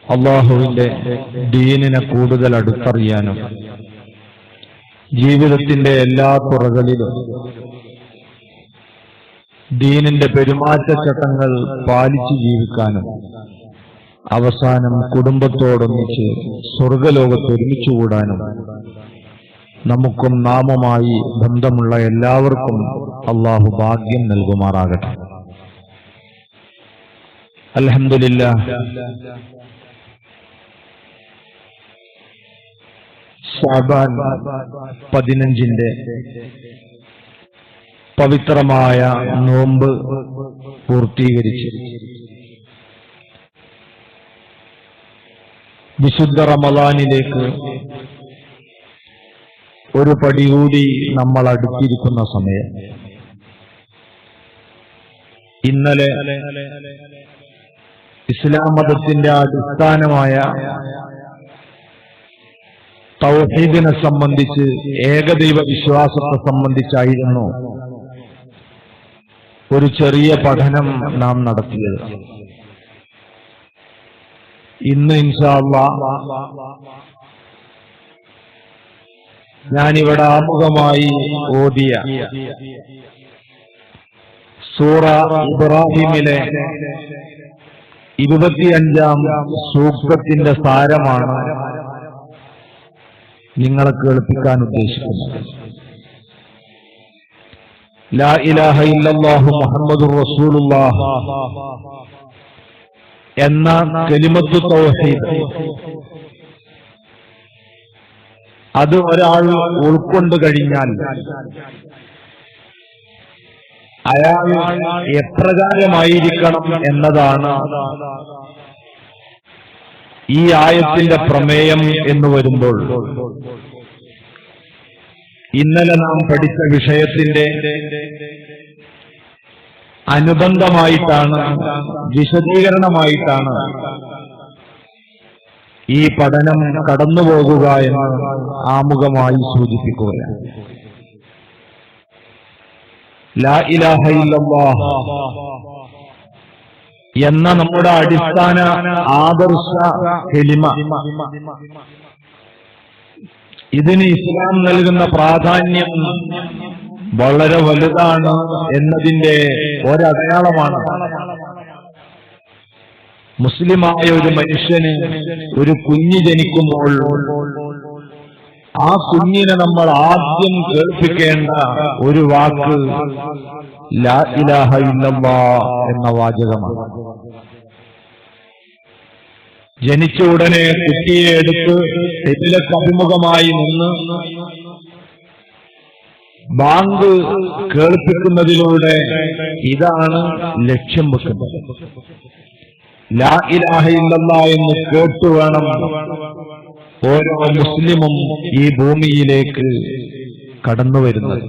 അല്ലാഹുവിന്റെ ദീനിനെ കൂടുതൽ അടുത്തറിയാനും ജീവിതത്തിന്റെ എല്ലാ തുറകളിലും ദീനിന്റെ പെരുമാറ്റച്ചട്ടങ്ങൾ പാലിച്ചു ജീവിക്കാനും അവസാനം കുടുംബത്തോടൊന്നിച്ച് സ്വർഗലോകത്ത് ഒരുമിച്ചുകൂടാനും നമുക്കും നാമുമായി ബന്ധമുള്ള എല്ലാവർക്കും അല്ലാഹു ഭാഗ്യം നൽകുമാറാകട്ടെ. അൽഹംദുലില്ലാഹ്. ശഅബാൻ 15 പവിത്രമായ നോമ്പ് പൂർത്തീകരിച്ച് വിശുദ്ധ റമളാനിലേക്ക് ഒരു പടി കൂടി നമ്മൾ അടുത്തിരിക്കുന്ന സമയം. ഇന്നലെ ഇസ്ലാം മതത്തിന്റെ അടിസ്ഥാനമായ തൗഹീദിനെ സംബന്ധിച്ച്, ഏകദൈവ വിശ്വാസത്തെ സംബന്ധിച്ചായിരുന്നു ഒരു ചെറിയ പഠനം നാം നടത്തിയത്. ഇന്ന് ഇൻഷാ അല്ലാഹ് ഞാനിവിടെ ആമുഖമായി ഓതിയ സൂറ ഇബ്രാഹിമിലെ 25-ാം സൂക്തത്തിന്റെ സാരമാണ് നിങ്ങളെ കേൾപ്പിക്കാൻ ഉദ്ദേശിക്കുന്നത്. ലാ ഇലാഹ ഇല്ലല്ലാഹു മുഹമ്മദുർ റസൂലുള്ളാഹ് എന്ന കലിമത്തു തൗഹീദ്, അത് ഒരാൾ ഉൾക്കൊണ്ടു കഴിഞ്ഞാൽ അയാൾ എപ്രകാരമായിരിക്കണം എന്നതാണ് ഈ ആയത്തിന്റെ പ്രമേയം എന്ന് വരുമ്പോൾ, ഇന്നലെ നാം പഠിച്ച വിഷയത്തിന്റെ അനുബന്ധമായിട്ടാണ്, വിശദീകരണമായിട്ടാണ് ഈ പഠനം കടന്നുപോകുക എന്ന് ആമുഖമായി സൂചിപ്പിക്കുകയാണ്. ലാ ഇലാഹ ഇല്ലല്ലാഹ് എന്ന നമ്മുടെ അടിസ്ഥാന ആദർശ കലിമ, ഇതിന് ഇസ്ലാം നൽകുന്ന പ്രാധാന്യം വളരെ വലുതാണ് എന്നതിന്റെ ഒരടയാളമാണ്. മുസ്ലിമായ ഒരു മനുഷ്യന് ഒരു കുഞ്ഞ് ജനിക്കുമ്പോൾ ആ കുഞ്ഞിനെ നമ്മൾ ആദ്യം കേൾപ്പിക്കേണ്ട ഒരു വാക്ക് ലാ ഇലാഹ ഇല്ലല്ലാഹ് എന്ന വാചകമാണ്. ജനിച്ച ഉടനെ കുട്ടിയെ എടുത്ത് ഖിബ്ലക്ക് അഭിമുഖമായി നിന്ന് ബാങ്ക് കേൾപ്പിക്കുന്നതിലൂടെ ഇതാണ് ലക്ഷ്യം വെക്കുന്നത്. ലാ ഇലാഹ ഇല്ലല്ലാഹ് എന്ന് കേട്ടു വേണം ഓരോ മുസ്ലിമും ഈ ഭൂമിയിലേക്ക് കടന്നു വരുന്നത്.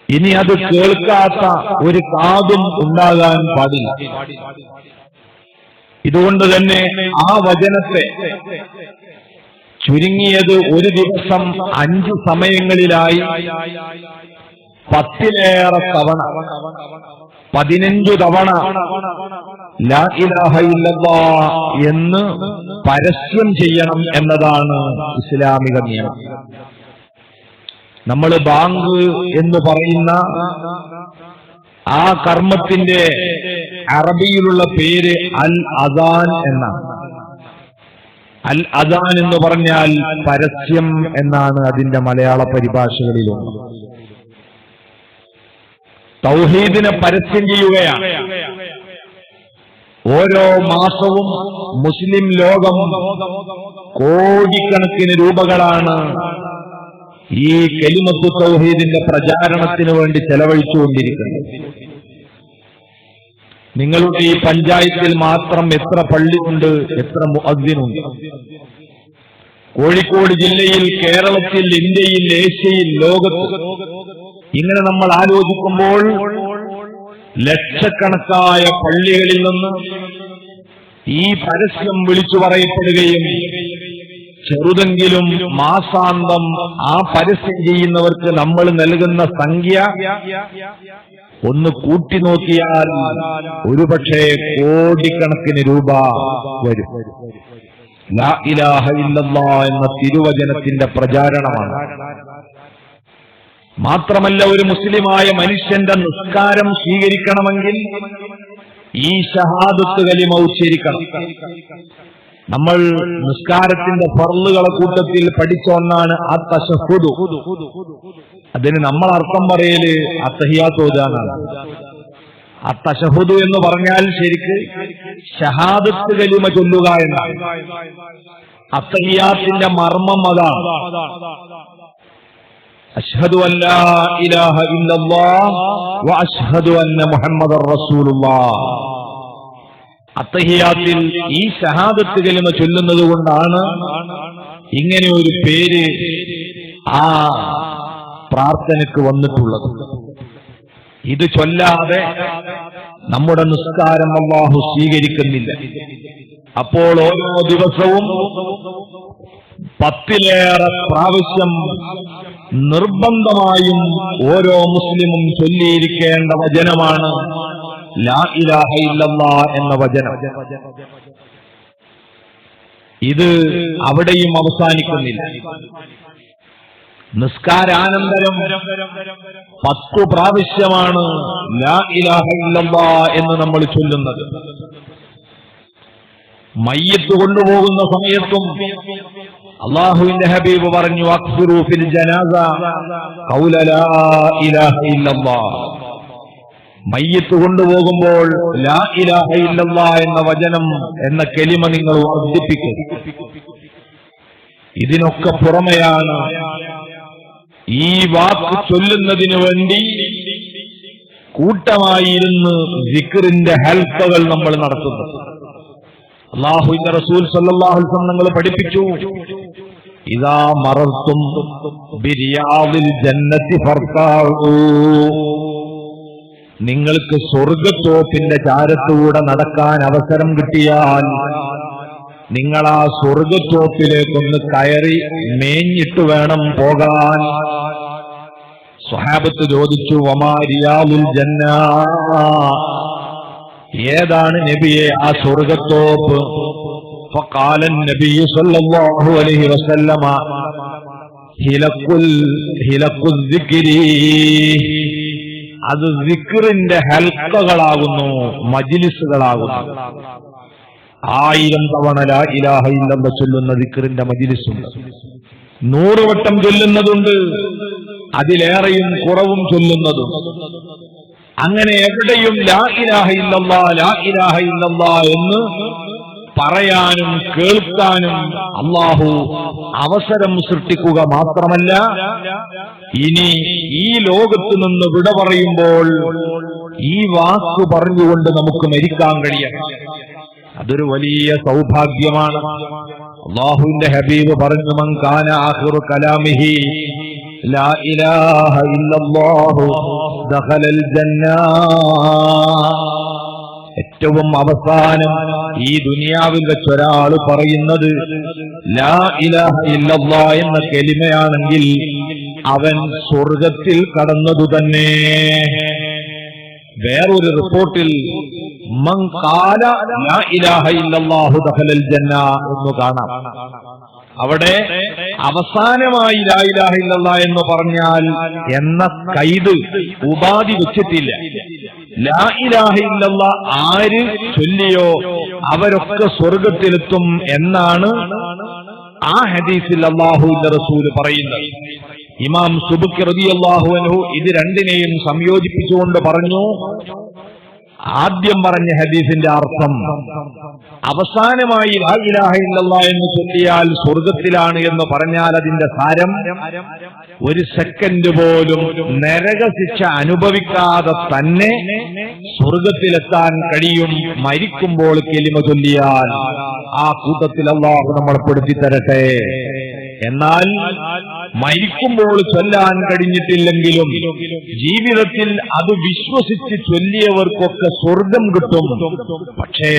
ഇനി അത് കേൾക്കാത്ത ഒരു കാതും ഉണ്ടാകാൻ പാടില്ല. ഇതുകൊണ്ട് തന്നെ ആ വചനത്തെ ചുരുങ്ങിയത് ഒരു ദിവസം 5 സമയങ്ങളിലായി 10-ലേറെ തവണ, 15 തവണ ലാ ഇലാഹ ഇല്ലല്ലാഹ് എന്ന് പരസ്യം ചെയ്യണം എന്നതാണ് ഇസ്ലാമിക നിയമം. നമ്മൾ ബാങ്ക് എന്ന് പറയുന്ന ആ കർമ്മത്തിന്റെ അറബിയിലുള്ള പേര് അൽ അദാൻ എന്നാണ്. അൽ അദാൻ എന്ന് പറഞ്ഞാൽ പരസ്യം എന്നാണ് അതിന്റെ മലയാള പരിഭാഷകളിലുള്ളത്. തൗഹീദിനെ പരസ്യം ചെയ്യുകയാണ്. ഓരോ മാസവും മുസ്ലിം ലോകം കോടിക്കണക്കിന് രൂപകളാണ് ഈ കലിമത്തു തൗഹീദിന്റെ പ്രചാരണത്തിന് വേണ്ടി ചെലവഴിച്ചുകൊണ്ടിരിക്കുന്നത്. നിങ്ങളുടെ ഈ പഞ്ചായത്തിൽ മാത്രം എത്ര പള്ളിയുണ്ട്, എത്ര മുഅദ്ദിനുണ്ട്? കോഴിക്കോട് ജില്ലയിൽ, കേരളത്തിൽ, ഇന്ത്യയിൽ, ഏഷ്യയിൽ, ലോകത്ത് ഇങ്ങനെ നമ്മൾ ആലോചിക്കുമ്പോൾ ലക്ഷക്കണക്കായ പള്ളികളിൽ നിന്ന് ഈ പരസ്യം വിളിച്ചു പറയപ്പെടുകയും ചെറുതെങ്കിലും മാസാന്തം ആ പരസ്യം ചെയ്യുന്നവർക്ക് നമ്മൾ നൽകുന്ന സംഖ്യ ഒന്ന് കൂട്ടി നോക്കിയാൽ ഒരുപക്ഷെ കോടിക്കണക്കിന് രൂപ വരും. ലാ ഇലാഹ ഇല്ലല്ലാഹ് എന്ന തിരുവചനത്തിന്റെ പ്രചാരണമാണ്. മാത്രമല്ല, ഒരു മുസ്ലിമായ മനുഷ്യന്റെ നിസ്കാരം സ്വീകരിക്കണമെങ്കിൽ ഈ ഷഹാദത്ത് കലിമ ഉച്ചരിക്കണം. നമ്മൾ നിസ്കാരത്തിന്റെ ഫർളുകളെ കൂട്ടത്തിൽ പഠിച്ച ഒന്നാണ് അത്തശഹുദ്. അതിന് നമ്മൾ അർത്ഥം പറയല് അത്തഹിയാത്ത് ഓതാനാണ്. അത്തശഹുദ് എന്ന് പറഞ്ഞാൽ ശരിക്ക് ഷഹാദത്ത് കലിമ ചൊല്ലുക എന്നാണ്. അത്തഹിയാത്തിന്റെ മർമ്മം അതാണ്. അശ്ഹദു അല്ലാ ഇലാഹ ഇല്ലല്ലാഹ് വ അശ്ഹദു അന്ന മുഹമ്മദർ റസൂലുള്ളാഹ്. അത്തഹിയാത്തിൽ ഈ ഷഹാദത്ത് കലിമ ചൊല്ലുന്നത് കൊണ്ടാണ് ഇങ്ങനെ ഒരു പേര് ആ പ്രാർത്ഥനയ്ക്ക് വന്നിട്ടുള്ളത്. ഇത് ചൊല്ലാതെ നമ്മുടെ നിസ്കാരം അല്ലാഹു സ്വീകരിക്കുന്നില്ല. അപ്പോൾ ഓരോ ദിവസവും 10ലേറെ പ്രാവശ്യം നിർബന്ധമായും ഓരോ മുസ്ലിമും ചൊല്ലിയിരിക്കേണ്ട വചനമാണ് ലാ ഇലാഹ ഇല്ലല്ലാഹ് എന്ന വചനം. ഇത് അവിടെയും അവസാനിക്കുന്നില്ല. നിസ്കാരാനന്തരം 10 പ്രാവശ്യമാണ് ലാ ഇലാഹ ഇല്ലല്ലാഹ് എന്ന് നമ്മൾ ചൊല്ലുന്നത്. മയ്യത്ത് കൊണ്ടുപോകുന്ന സമയത്തും അല്ലാഹുവിന്റെ ഹബീബ് പറഞ്ഞു, അക്സിറു ഫിൽ ജനാസ ഖൗല ലാ ഇലാഹ ഇല്ലല്ലാഹ്. മയ്യത്ത് കൊണ്ടുപോകുമ്പോൾ ലാ ഇലാഹ ഇല്ലല്ലാഹ് എന്ന വചനം എന്ന കലിമ നിങ്ങൾ വർദ്ധിപ്പിക്കും. ഇതിനൊക്കെ പുറമെയാണ് ഈ വാക്ക് ചൊല്ലുന്നതിനു വേണ്ടി കൂട്ടമായിരുന്ന് സിക്റിന്റെ ഹൽക്കകൾ നമ്മൾ നടത്തുന്നു. അല്ലാഹുവിന്റെ റസൂൽ സല്ലല്ലാഹു അലൈഹി വസല്ലം നിങ്ങൾ പഠിപ്പിച്ചു, ഇദാ മറർതും ബിരിയാദിൽ ജന്നത്തി ഫർഖഊ. നിങ്ങൾക്ക് സ്വർഗത്തോപ്പിന്റെ ചാരത്തൂടെ നടക്കാൻ അവസരം കിട്ടിയാൽ നിങ്ങൾ ആ സ്വർഗത്തോപ്പിലേക്കൊന്ന് കയറി മേഞ്ഞിട്ട് വേണം പോകാൻ. സ്വഹാബത്ത് ചോദിച്ചു, വമാ റിയാദുൽ ജന്ന, ഏതാണ് നബിയെ ആ സ്വർഗത്തോപ്പ്? ഫഖാല നബി സല്ലല്ലാഹു അലൈഹി വസല്ലമ ഹിലഖുൽ സിക്രി. അത് സിക്റിന്റെ ഹൽക്കകളാകുന്നു, മജ്ലിസുകളാകുന്നു. 1000 തവണ ലാ ഇലാഹ ഇല്ലല്ലാഹ് ചൊല്ലുന്ന സിക്റിന്റെ മജ്ലിസുണ്ട്. 100 വട്ടം ചൊല്ലുന്നതുണ്ട്, അതിലേറെയും കുറവും ചൊല്ലുന്നതും. അങ്ങനെ എവിടെയും ലാ ഇലാഹ ഇല്ലല്ലാഹ് ലാ ഇലാഹ ഇല്ലല്ലാഹ് എന്ന് പറയാനും കേൾക്കാനും അല്ലാഹു അവസരം സൃഷ്ടിക്കുക മാത്രമല്ല, ഇനി ഈ ലോകത്ത് നിന്ന് വിട പറയുമ്പോൾ ഈ വാക്ക് പറഞ്ഞുകൊണ്ട് നമുക്ക് മരിക്കാൻ കഴിയണം. അതൊരു വലിയ സൗഭാഗ്യമാണ്. അല്ലാഹുവിന്റെ ഹബീബ് പറഞ്ഞു, മൻ കാന ആഖിറു കലാമിഹി ലാ ഇലാഹ ഇല്ലല്ലാഹു ദഖലൽ ജന്ന. ഏറ്റവും അവസാനം ഈ ദുനിയാവിൽ വെച്ചൊരാൾ പറയുന്നത് ലാ ഇലാഹ ഇല്ലല്ലാഹ് എന്ന കലിമയാണെങ്കിൽ അവൻ സ്വർഗത്തിൽ കടന്നതു തന്നെ. വേറൊരു റിപ്പോർട്ടിൽ മൻ ഖാല ലാ ഇലാഹ ഇല്ലല്ലാഹു ദഖലൽ ജന്ന എന്ന് കാണാം. അവിടെ അവസാനമായി ലാ ഇലാഹ ഇല്ലല്ലാഹ് എന്ന് പറഞ്ഞാൽ എന്ന കൈത് ഉപാധി വെച്ചിട്ടില്ല. ലാ ഇലാഹ ഇല്ലല്ലാഹ് ആര് ചൊല്ലിയോ അവരൊക്കെ സ്വർഗത്തിലെത്തും എന്നാണ് ആ ഹദീസിൽ അല്ലാഹുവിന്റെ റസൂൽ പറയുന്നത്. ഇമാം സുബ്കി റളിയല്ലാഹു അൻഹു ഇത് രണ്ടിനെയും സംയോജിപ്പിച്ചുകൊണ്ട് പറഞ്ഞു, ആദ്യം പറഞ്ഞ ഹദീസിന്റെ അർത്ഥം അവസാനമായി ലാ ഇലാഹ ഇല്ലല്ലാഹ് എന്ന് ചൊല്ലിയാൽ സ്വർഗത്തിലാണ് എന്ന് പറഞ്ഞാൽ അതിന്റെ സാരം ഒരു സെക്കൻഡ് പോലും നരകശിക്ഷ അനുഭവിക്കാതെ തന്നെ സ്വർഗത്തിലെത്താൻ കഴിയും മരിക്കുമ്പോൾ കലിമ ചൊല്ലിയാൽ. ആ കൂട്ടത്തിൽ അല്ലാഹു നമ്മളെ പെടുത്തി തരട്ടെ. എന്നാൽ മരിക്കുമ്പോൾ ചൊല്ലാൻ കഴിഞ്ഞിട്ടില്ലെങ്കിലും ജീവിതത്തിൽ അത് വിശ്വസിച്ച് ചൊല്ലിയവർക്കൊക്കെ സ്വർഗം കിട്ടും. പക്ഷേ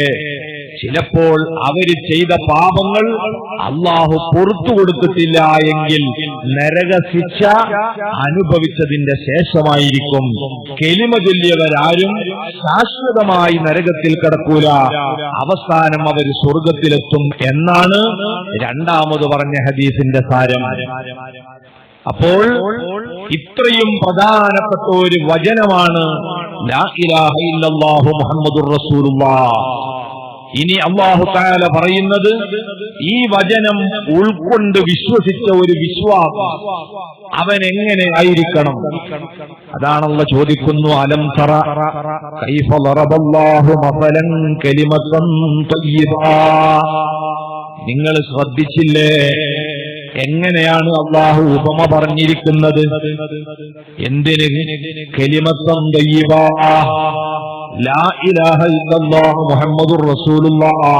ചിലപ്പോൾ അവര് ചെയ്ത പാപങ്ങൾ അള്ളാഹു പുറത്തു കൊടുത്തിട്ടില്ല എങ്കിൽ നരകശിക്ഷ അനുഭവിച്ചതിന്റെ ശേഷമായിരിക്കും. കെലിമ ചൊല്ലിയവരാരും ശാശ്വതമായി നരകത്തിൽ കിടക്കൂല, അവസാനം അവർ സ്വർഗത്തിലെത്തും എന്നാണ് രണ്ടാമത് പറഞ്ഞ ഹദീസിന്റെ സാരം. അപ്പോൾ ഇത്രയും പ്രധാനപ്പെട്ട ഒരു വചനമാണ് ലാ ഇലാഹ ഇല്ലല്ലാഹു മുഹമ്മദുർ റസൂലുള്ളാഹ്. ഇനി അല്ലാഹു തആല പറയുന്നത് ഈ വചനം ഉൾക്കൊണ്ട് വിശ്വസിച്ച ഒരു വിശ്വാസം അവൻ എങ്ങനെ ആയിരിക്കണം? അതാണല്ലോ ചോദിക്കുന്നു. അലം തറ കൈഫ ദറബല്ലാഹു മസലൻ കലിമതൻ തയ്യിബാ. നിങ്ങൾ ശ്രദ്ധിച്ചില്ലേ എങ്ങനെയാണ് അല്ലാഹു ഉപമ പറഞ്ഞിരിക്കുന്നത്? എന്തിന്? കലിമത്തൻ തയ്യിബാ, ലാ ഇലാഹ ഇല്ലല്ലാഹു മുഹമ്മദുർ റസൂലുള്ളാഹ്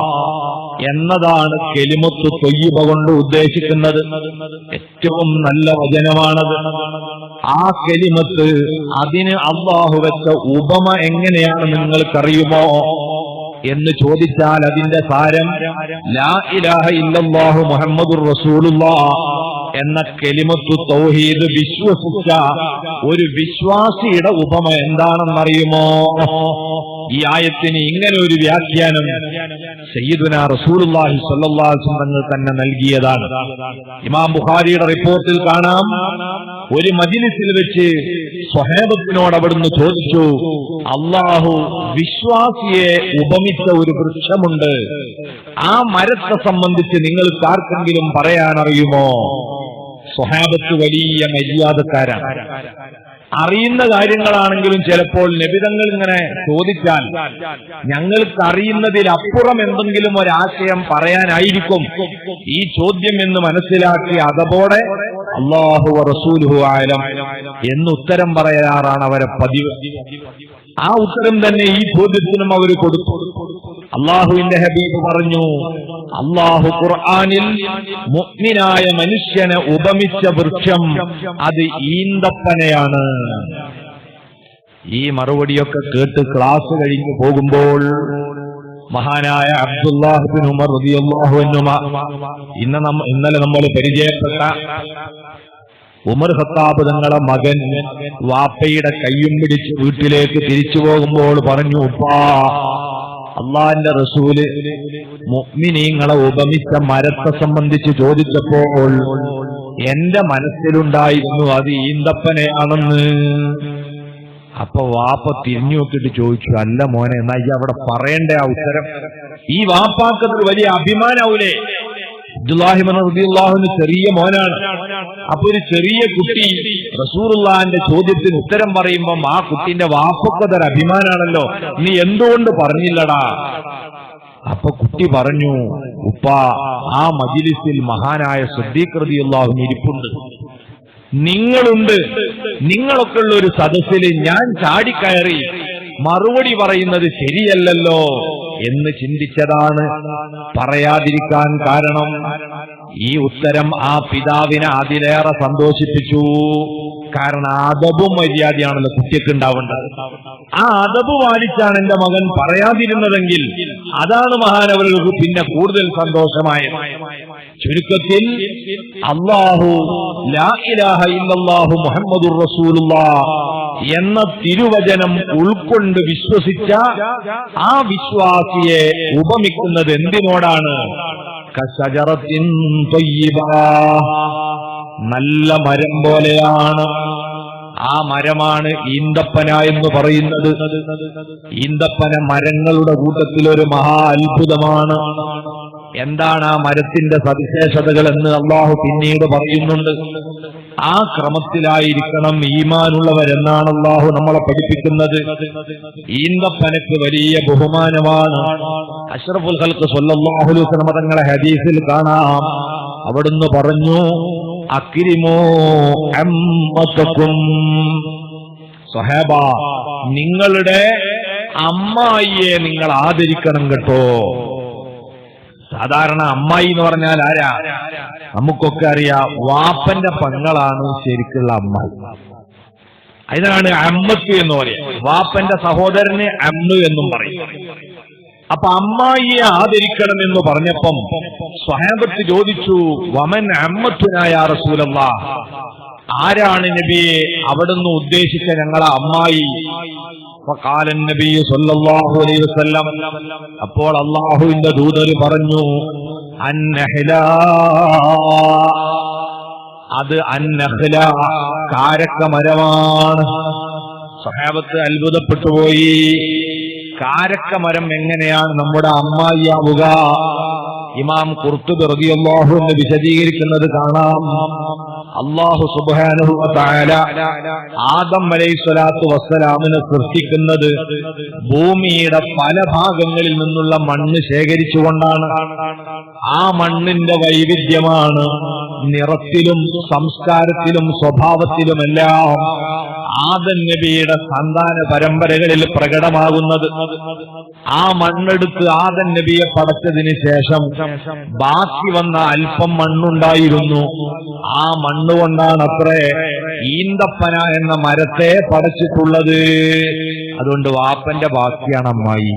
എന്നതാണ് കലിമത്ത് ത്വയ്യിബ കൊണ്ട് ഉദ്ദേശിക്കുന്നത്. ഏറ്റവും നല്ല വചനമാണത്. ആ കലിമത്ത്, അതിന് അല്ലാഹു വെച്ച ഉപമ എങ്ങനെയാണ് നിങ്ങൾക്കറിയുമോ എന്ന് ചോദിച്ചാൽ അതിന്റെ സാരം ലാ ഇലാഹ ഇല്ലല്ലാഹു മുഹമ്മദുർ റസൂലുള്ളാഹ് എന്ന കലിമത്തു തൗഹീദ് വിശ്വസിച്ച ഒരു വിശ്വാസിയുടെ ഉപമ എന്താണെന്നറിയുമോ? ഈ ആയത്തിന് ഇങ്ങനെ ഒരു വ്യാഖ്യാനം സയ്യിദുനാ റസൂലുള്ളാഹി സ്വല്ലല്ലാഹു അലൈഹി വസല്ലം തന്നെ നൽകിയതാണ്. ഇമാം ബുഖാരിയുടെ റിപ്പോർട്ടിൽ കാണാം, ഒരു മജ്ലിസിൽ വെച്ച് സ്വഹാബത്തിനോട് അവിടുന്ന് ചോദിച്ചു, അല്ലാഹു വിശ്വാസിയെ ഉപമിച്ച ഒരു വൃക്ഷമുണ്ട്, ആ മരത്തെ സംബന്ധിച്ച് നിങ്ങൾക്ക് ആർക്കെങ്കിലും പറയാനറിയുമോ? സ്വഹാബത്ത് വലിയ മര്യാദക്കാരാണ്. അറിയുന്ന കാര്യങ്ങളാണെങ്കിലും ചിലപ്പോൾ നബിതങ്ങൾ ഇങ്ങനെ ചോദിച്ചാൽ ഞങ്ങൾക്ക് അറിയുന്നതിലപ്പുറം എന്തെങ്കിലും ഒരാശയം പറയാനായിരിക്കും ഈ ചോദ്യം എന്ന് മനസ്സിലാക്കി അതോടെ അല്ലാഹു റസൂലുഹു അഅലം എന്ന് ഉത്തരം പറയാറാണ് അവരെ പതിവ്. ആ ഉത്തരം തന്നെ ഈ ചോദ്യത്തിനും അവർ കൊടുത്തു. അല്ലാഹുവിന്റെ ഹബീബ് പറഞ്ഞു, അല്ലാഹു ഖുർആനിൽ മുഅ്മിനായ മനുഷ്യനെ ഉപമിച്ച വൃക്ഷം അത് ഈന്തപ്പനയാണ്. ഈ മറുപടിയൊക്കെ കേട്ട് ക്ലാസ് കഴിഞ്ഞു പോകുമ്പോൾ മഹാനായ അബ്ദുല്ലാഹ് ഇബ്നു ഉമർ റളിയല്ലാഹു അൻഹുമാ, ഇന്നലെ നമ്മൾ പരിചയപ്പെട്ട ഉമർ ഖത്താബ് തങ്ങളുടെ മകൻ വാപ്പയുടെ കയ്യും പിടിച്ച് വീട്ടിലേക്ക് തിരിച്ചു പോകുമ്പോൾ പറഞ്ഞു, ഉപ്പാ, അള്ളാഹിന്റെ റസൂല് മുഅ്മിനീങ്ങളെ ഉപമിച്ച മരത്തെ സംബന്ധിച്ച് ചോദിച്ചപ്പോൾ എന്റെ മനസ്സിലുണ്ടായിരുന്നു അത് ഈന്തപ്പനയാണെന്ന്. അപ്പൊ വാപ്പ തിരിഞ്ഞു നോക്കിയിട്ട് ചോദിച്ചു, അല്ല മോനെ, എന്നാ ഈ അവിടെ പറയണ്ടേ ആ ഉത്തരം? ഈ വാപ്പാക്കത് വലിയ അഭിമാനാവൂലേ? അബ്ദുല്ലാഹി റളിയല്ലാഹു അൻഹു ചെറിയ മോനാണ്. അപ്പൊ ഒരു ചെറിയ കുട്ടി റസൂലുള്ളാഹിന്റെ ചോദ്യത്തിന് ഉത്തരം പറയുമ്പം ആ കുട്ടിന്റെ വാപ്പക്കതൊരു അഭിമാനാണല്ലോ, നീ എന്തുകൊണ്ട് പറഞ്ഞില്ലടാ? അപ്പൊ കുട്ടി പറഞ്ഞു, ഉപ്പാ, ആ മജ്ലിസിൽ മഹാനായ സിദ്ദീഖ് റളിയല്ലാഹു അൻഹു ഇരിപ്പുണ്ട്, നിങ്ങളുണ്ട്, നിങ്ങളൊക്കെ ഉള്ള ഒരു സദസ്സിൽ ഞാൻ ചാടിക്കയറി മറുപടി പറയുന്നത് ശരിയല്ലല്ലോ എന്ന് ചിന്തിച്ചതാണ്. പറയാതിരിക്കാൻ കാരണം ഈ ഉത്തരം ആ പിതാവിനെ അതിലേറെ സന്തോഷിപ്പിച്ചു. കാരണം അദബും മര്യാദയാണല്ലോ കുട്ടിക്ക് ഉണ്ടാവേണ്ടത്. ആ അദബ് പാലിച്ചാണ് എന്റെ മകൻ പറയാതിരുന്നതെങ്കിൽ അതാണ് മഹാനവർക്ക് പിന്നെ കൂടുതൽ സന്തോഷമായത്. ചുരുക്കത്തിൽ അല്ലാഹു ലാ ഇലാഹ ഇല്ലല്ലാഹു മുഹമ്മദുർ റസൂലുള്ളാഹ് എന്ന തിരുവചനം ഉൾക്കൊണ്ട് വിശ്വസിച്ച ആ വിശ്വാസിയെ ഉപമിക്കുന്നത് എന്തിനോടാണ്? കശജറത്തിൻ ത്വയ്യിബാ, നല്ല മരം പോലെയാണ്. ആ മരമാണ് ഈന്തപ്പന എന്ന് പറയുന്നത്. ഈന്തപ്പന മരങ്ങളുടെ കൂട്ടത്തിൽ ഒരു മഹാ അത്ഭുതമാണ്. എന്താണ് ആ മരത്തിന്റെ സവിശേഷതകൾ എന്ന് അള്ളാഹു പിന്നീട് പറയുന്നുണ്ട്. ആ ക്രമത്തിലായിരിക്കണം ഈമാനുള്ളവരെന്നാണ് അള്ളാഹു നമ്മളെ പഠിപ്പിക്കുന്നത്. ഈന്തപ്പനക്ക് വലിയ ബഹുമാനമാണ്. അഷ്റഫുൽ ഖൽഖ് സ്വല്ലല്ലാഹു അലൈഹി വസല്ലം തങ്ങളെ ഹദീസിൽ കാണാം, അവിടുന്ന് പറഞ്ഞു, അക്രിമൂ അമ്മതകും, സ്വഹാബ, നിങ്ങളുടെ അമ്മായിയെ നിങ്ങൾ ആദരിക്കണം കേട്ടോ. സാധാരണ അമ്മായി എന്ന് പറഞ്ഞാൽ ആരാ? നമുക്കൊക്കെ അറിയാം, വാപ്പന്റെ പെങ്ങളാണ് ശരിക്കുള്ള അമ്മായി. അതിനാണ് അമ്മത്ത് എന്ന് പറയാം. വാപ്പന്റെ സഹോദരന് അമ്മു എന്നും പറയും. അപ്പൊ അമ്മായിയെ ആദരിക്കണം എന്ന് പറഞ്ഞപ്പം സ്വഹാബത്ത് ചോദിച്ചു, വമൻ അമ്മത്തുനാ യാ റസൂലല്ലാഹ്, ആരാണ് നബിയെ അവിടുന്ന് ഉദ്ദേശിച്ച ഞങ്ങളെ അമ്മായി? ഫഖാല നബി സല്ലല്ലാഹു അലൈഹി വസല്ലം, അപ്പോൾ അല്ലാഹുവിന്റെ ദൂതർ പറഞ്ഞു, അന്നഹ്ലാ, അത് അന്നഹ്ലാ, കാരക്കമരമാണ്. സ്വഹാബത്ത് അത്ഭുതപ്പെട്ടുപോയി. കാരക്കമരം എങ്ങനെയാണ് നമ്മുടെ അമ്മായിയാവുക? ഇമാം ഖുർത്തുബി റളിയല്ലാഹു അൻഹു വിശദീകരിക്കുന്നത് കാണാം. അല്ലാഹു സുബ്ഹാനഹു വ തആല ആദം അലൈഹിസ്സലാത്തു വസ്സലാമിനെ സൃഷ്ടിക്കുന്നത് ഭൂമിയുടെ പല ഭാഗങ്ങളിൽ നിന്നുള്ള മണ്ണ് ശേഖരിച്ചുകൊണ്ടാണ്. ആ മണ്ണിന്റെ വൈവിധ്യമാണ് നിറത്തിലും സംസ്കാരത്തിലും സ്വഭാവത്തിലുമെല്ലാം ആദം നബിയുടെ സന്താന പരമ്പരകളിൽ പ്രകടമാകുന്നത്. ആ മണ്ണെടുത്ത് ആദം നബിയെ പടച്ചതിന് ശേഷം ബാക്കി വന്ന അല്പം മണ്ണുണ്ടായിരുന്നു. ആ മണ്ണുകൊണ്ടാണ് അത്രേ ഈന്തപ്പന എന്ന മരത്തെ പടച്ചിട്ടുള്ളത്. അതുകൊണ്ട് വാപ്പന്റെ ബാക്കിയാണ് അമ്മായി.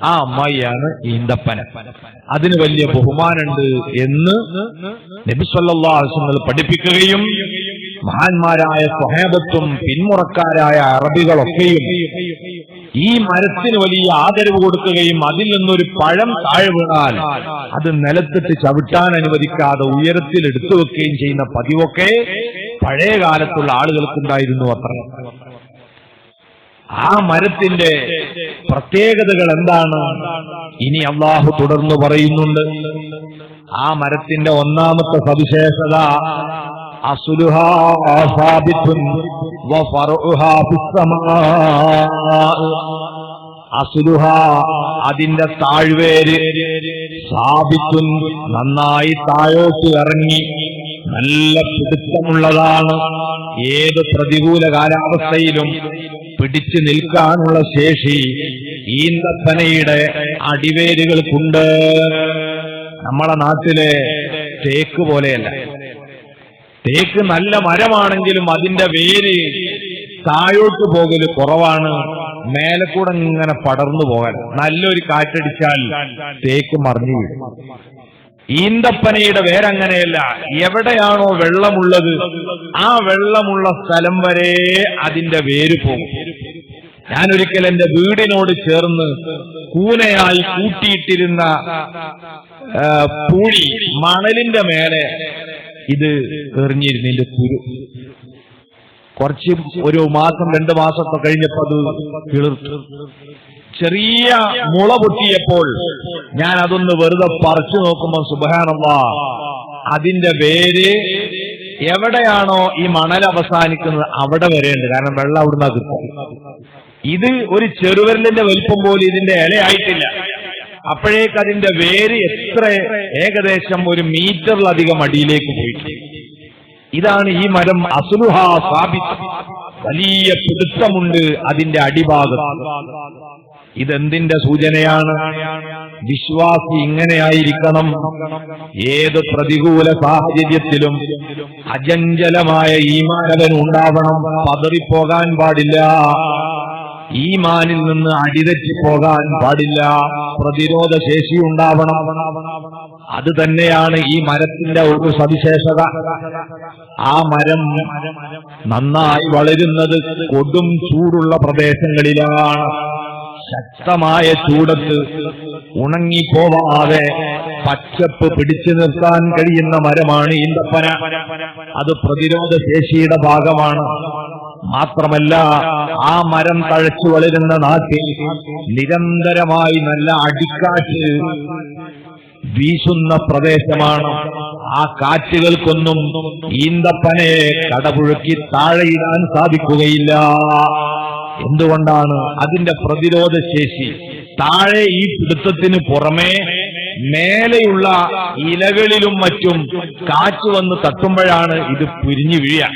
ആ അമ്മായിയാണ് ഈന്തപ്പന. അതിന് വലിയ ബഹുമാനുണ്ട് എന്ന് നബി സല്ലല്ലാഹു അലൈഹി വസല്ലം പഠിപ്പിക്കുകയും മഹാന്മാരായ സ്വഹാബത്തും പിന്മുറക്കാരായ അറബികളൊക്കെയും ഈ മരത്തിന് വലിയ ആദരവ് കൊടുക്കുകയും അതിൽ നിന്നൊരു പഴം താഴെ വീണാൽ അത് നിലത്തിട്ട് ചവിട്ടാൻ അനുവദിക്കാതെ ഉയരത്തിൽ എടുത്തു വെക്കുകയും ചെയ്യുന്ന പതിവൊക്കെ പഴയ കാലത്തുള്ള ആളുകൾക്കുണ്ടായിരുന്നു അത്ര. ആ മരത്തിന്റെ പ്രത്യേകതകൾ എന്താണ്? ഇനി അല്ലാഹു തുടർന്ന് പറയുന്നുണ്ട്. ആ മരത്തിന്റെ ഒന്നാമത്തെ സവിശേഷത, അസ്ലുഹാ സാബിത്തുൻ വഫറുഹാ ഫിസ്സമാ. അസ്ലുഹാ, അതിന്റെ താഴ്വേര്, സാബിത്തുൻ, നന്നായി താഴോട്ട് ഇറങ്ങി നല്ല പിടുത്തമുള്ളതാണ്. ഏത് പ്രതികൂല കാലാവസ്ഥയിലും പിടിച്ചു നിൽക്കാനുള്ള ശേഷി ഈന്തപ്പനയുടെ അടിവേരുകൾക്കുണ്ട്. നമ്മളെ നാട്ടിലെ തേക്ക് പോലെയല്ല. തേക്ക് നല്ല മരമാണെങ്കിലും അതിന്റെ വേര് താഴോട്ട് പോകല് കുറവാണ്, മേലെ കൂടെ ഇങ്ങനെ പടർന്നു പോകാൻ. നല്ലൊരു കാറ്റടിച്ചാൽ തേക്ക് മറിഞ്ഞു വീഴും. ഈന്തപ്പനയുടെ വേരങ്ങനെയല്ല. എവിടെയാണോ വെള്ളമുള്ളത് ആ വെള്ളമുള്ള സ്ഥലം വരെ അതിന്റെ വേര് പോകും. ഞാനൊരിക്കൽ എന്റെ വീടിനോട് ചേർന്ന് കൂനയായി കൂട്ടിയിട്ടിരുന്ന പൂഴി മണലിന്റെ മേലെ ഇത് എറിഞ്ഞിരുന്നു. ഇതിന്റെ കുരു കുറച്ച് ഒരു മാസം 2 മാസമൊക്കെ കഴിഞ്ഞപ്പോ അത് കിളിർത്തു. ചെറിയ മുള പൊട്ടിയപ്പോൾ ഞാൻ അതൊന്ന് വെറുതെ പറിച്ചു നോക്കുമ്പോൾ സുബ്ഹാനല്ലാഹ്, അതിന്റെ വേര് എവിടെയാണോ ഈ മണൽ അവസാനിക്കുന്നത് അവിടെ വരെയുണ്ട്. കാരണം വെള്ളം അവിടുന്ന് കിട്ടും. ഇത് ഒരു ചെറുവിരലിന്റെ വലിപ്പം പോലും ഇതിന്റെ ഇലയായിട്ടില്ല. അപ്പോഴേക്ക് അതിന്റെ വേര് ഏകദേശം 1 മീറ്ററിലധികം അടിയിലേക്ക് പോയിട്ട്. ഇതാണ് ഈ മരം. അസ്ലുഹാ സാബിത്ത്, വലിയ പിടുത്തമുണ്ട് അതിന്റെ അടിഭാഗത്ത്. ഇതെന്തിന്റെ സൂചനയാണ്? വിശ്വാസി ഇങ്ങനെയായിരിക്കണം. ഏത് പ്രതികൂല സാഹചര്യത്തിലും അചഞ്ചലമായ ഈമാനവൻ ഉണ്ടാവണം. പതറിപ്പോകാൻ പാടില്ല. ഈമാനിൽ നിന്ന് അടിതെറ്റിപ്പോകാൻ പാടില്ല. പ്രതിരോധ ശേഷി ഉണ്ടാവണം. അത് തന്നെയാണ് ഈ മരത്തിന്റെ ഒരു സവിശേഷത. ആ മരം നന്നായി വളരുന്നത് കൊടും ചൂടുള്ള പ്രദേശങ്ങളിലാണ്. ശക്തമായ ചൂടത്ത് ഉണങ്ങിപ്പോവാതെ പച്ചപ്പ് പിടിച്ചു നിർത്താൻ കഴിയുന്ന മരമാണ് ഈന്തപ്പന. അത് പ്രതിരോധ ശേഷിയുടെ ഭാഗമാണ്. മാത്രമല്ല, ആ മരം തഴച്ചു വളരുന്ന നാട്ടിൽ നിരന്തരമായി നല്ല അടിക്കാറ്റ് വീശുന്ന പ്രദേശമാണ്. ആ കാറ്റുകൾക്കൊന്നും ഈന്തപ്പനയെ കടപുഴക്കി താഴെയിടാൻ സാധിക്കുകയില്ല. എന്തുകൊണ്ടാണ്? അതിന്റെ പ്രതിരോധ ശേഷി. താഴെ ഈ പിടുത്തത്തിന് പുറമെ മേലെയുള്ള ഇലകളിലും മറ്റും കാറ്റ് വന്ന് തട്ടുമ്പോഴാണ് ഇത് പിരിഞ്ഞു വീഴുക.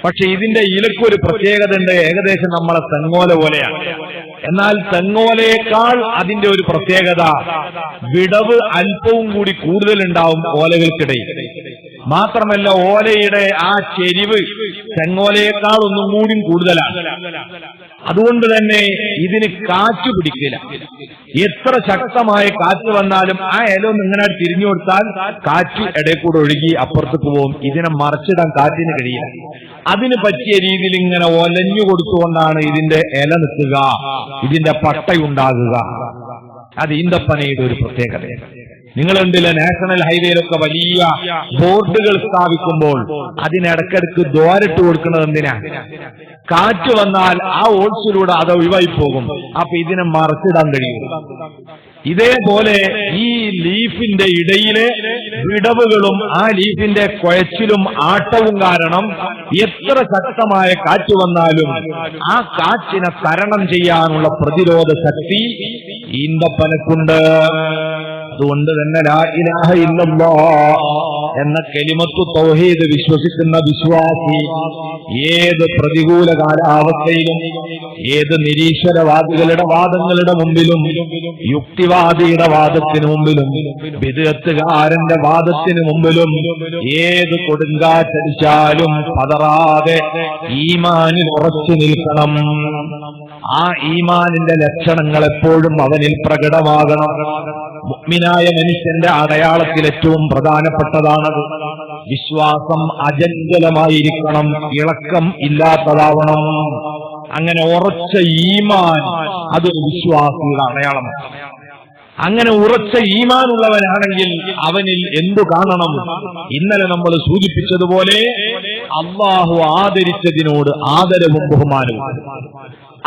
പക്ഷെ ഇതിന്റെ ഇലക്കൊരു പ്രത്യേകത ഉണ്ട്. ഏകദേശം നമ്മളെ തെങ്ങോല പോലെയാണ്. എന്നാൽ തെങ്ങോലയേക്കാൾ അതിന്റെ ഒരു പ്രത്യേകത, വിടവ് അല്പവും കൂടി കൂടുതലുണ്ടാവും ഓലകൾക്കിടയിൽ. മാത്രമല്ല ഓലയുടെ ആ ചെരിവ് തെങ്ങോലയേക്കാൾ ഒന്നും കൂടി കൂടുതലാണ്. അതുകൊണ്ട് തന്നെ ഇതിന് കാറ്റ് പിടിക്കില്ല. എത്ര ശക്തമായ കാറ്റ് വന്നാലും ആ ഇല ഒന്ന് ഇങ്ങനെ തിരിഞ്ഞു കൊടുത്താൽ കാറ്റ് ഇടയിൽ കൂടെ ഒഴുകി അപ്പുറത്തേക്ക് പോകും. ഇതിനെ മറിച്ചിടാൻ കാറ്റിന് കഴിയില്ല. അതിന് പറ്റിയ രീതിയിൽ ഇങ്ങനെ ഒലഞ്ഞു കൊടുത്തുകൊണ്ടാണ് ഇതിന്റെ ഇല നിൽക്കുക, ഇതിന്റെ പട്ടയുണ്ടാകുക. അത് ഈന്തപ്പനയുടെ ഒരു പ്രത്യേകത. നിങ്ങൾ കണ്ടില്ല, നാഷണൽ ഹൈവേയിലൊക്കെ വലിയ ബോർഡുകൾ സ്ഥാപിക്കുമ്പോൾ അതിനിടക്കിടക്ക് ദ്വാരിട്ട് കൊടുക്കുന്നത് എന്തിനാ? കാറ്റ് വന്നാൽ ആ ഓൾസിലൂടെ അത് ഒഴിവായി പോകും. അപ്പൊ ഇതിനെ മറച്ചിടാൻ കഴിയും. ഇതേപോലെ ഈ ലീഫിന്റെ ഇടയിലെ വിടവുകളും ആ ലീഫിന്റെ കുഴച്ചിലും ആട്ടവും കാരണം എത്ര ശക്തമായ കാറ്റ് വന്നാലും ആ കാറ്റിനെ തരണം ചെയ്യാനുള്ള പ്രതിരോധ ശക്തി ഈന്തപ്പനക്കുണ്ട്. അതുകൊണ്ട് തന്നെ ലാ ഇലാഹ ഇല്ലല്ലാഹ് എന്ന കലിമത്തു തൗഹീദ് വിശ്വസിക്കുന്ന വിശ്വാസി ഏത് പ്രതികൂല കാലാവസ്ഥയിലും, ഏത് നിരീശ്വരവാദികളുടെ വാദങ്ങളുടെ മുമ്പിലും, യുക്തിവാദിയുടെ വാദത്തിന് മുമ്പിലും, ബിദ്അത്തുകാരന്റെ വാദത്തിന് മുമ്പിലും, ഏത് കൊടുങ്കാറ്റടിച്ചാലും പതറാതെ ഈമാനിൽ ഉറച്ചു നിൽക്കണം. ആ ഈമാനിന്റെ ലക്ഷണങ്ങൾ എപ്പോഴും അവനിൽ പ്രകടമാകണം. മുഅ്മിനായ മനുഷ്യന്റെ അടയാളത്തിൽ ഏറ്റവും പ്രധാനപ്പെട്ടതാണത്. വിശ്വാസം അചഞ്ചലമായിരിക്കണം, ഇളക്കം ഇല്ലാത്തതാവണം. അങ്ങനെ ഉറച്ച ഈമാൻ അതൊരു വിശ്വാസിയുടെ അടയാളമാണ്. അങ്ങനെ ഉറച്ച ഈമാനുള്ളവനാണെങ്കിൽ അവനിൽ എന്തു കാണണം? ഇന്നലെ നമ്മൾ സൂചിപ്പിച്ചതുപോലെ അല്ലാഹു ആദരിച്ചതിനോട് ആദരവും ബഹുമാനവും,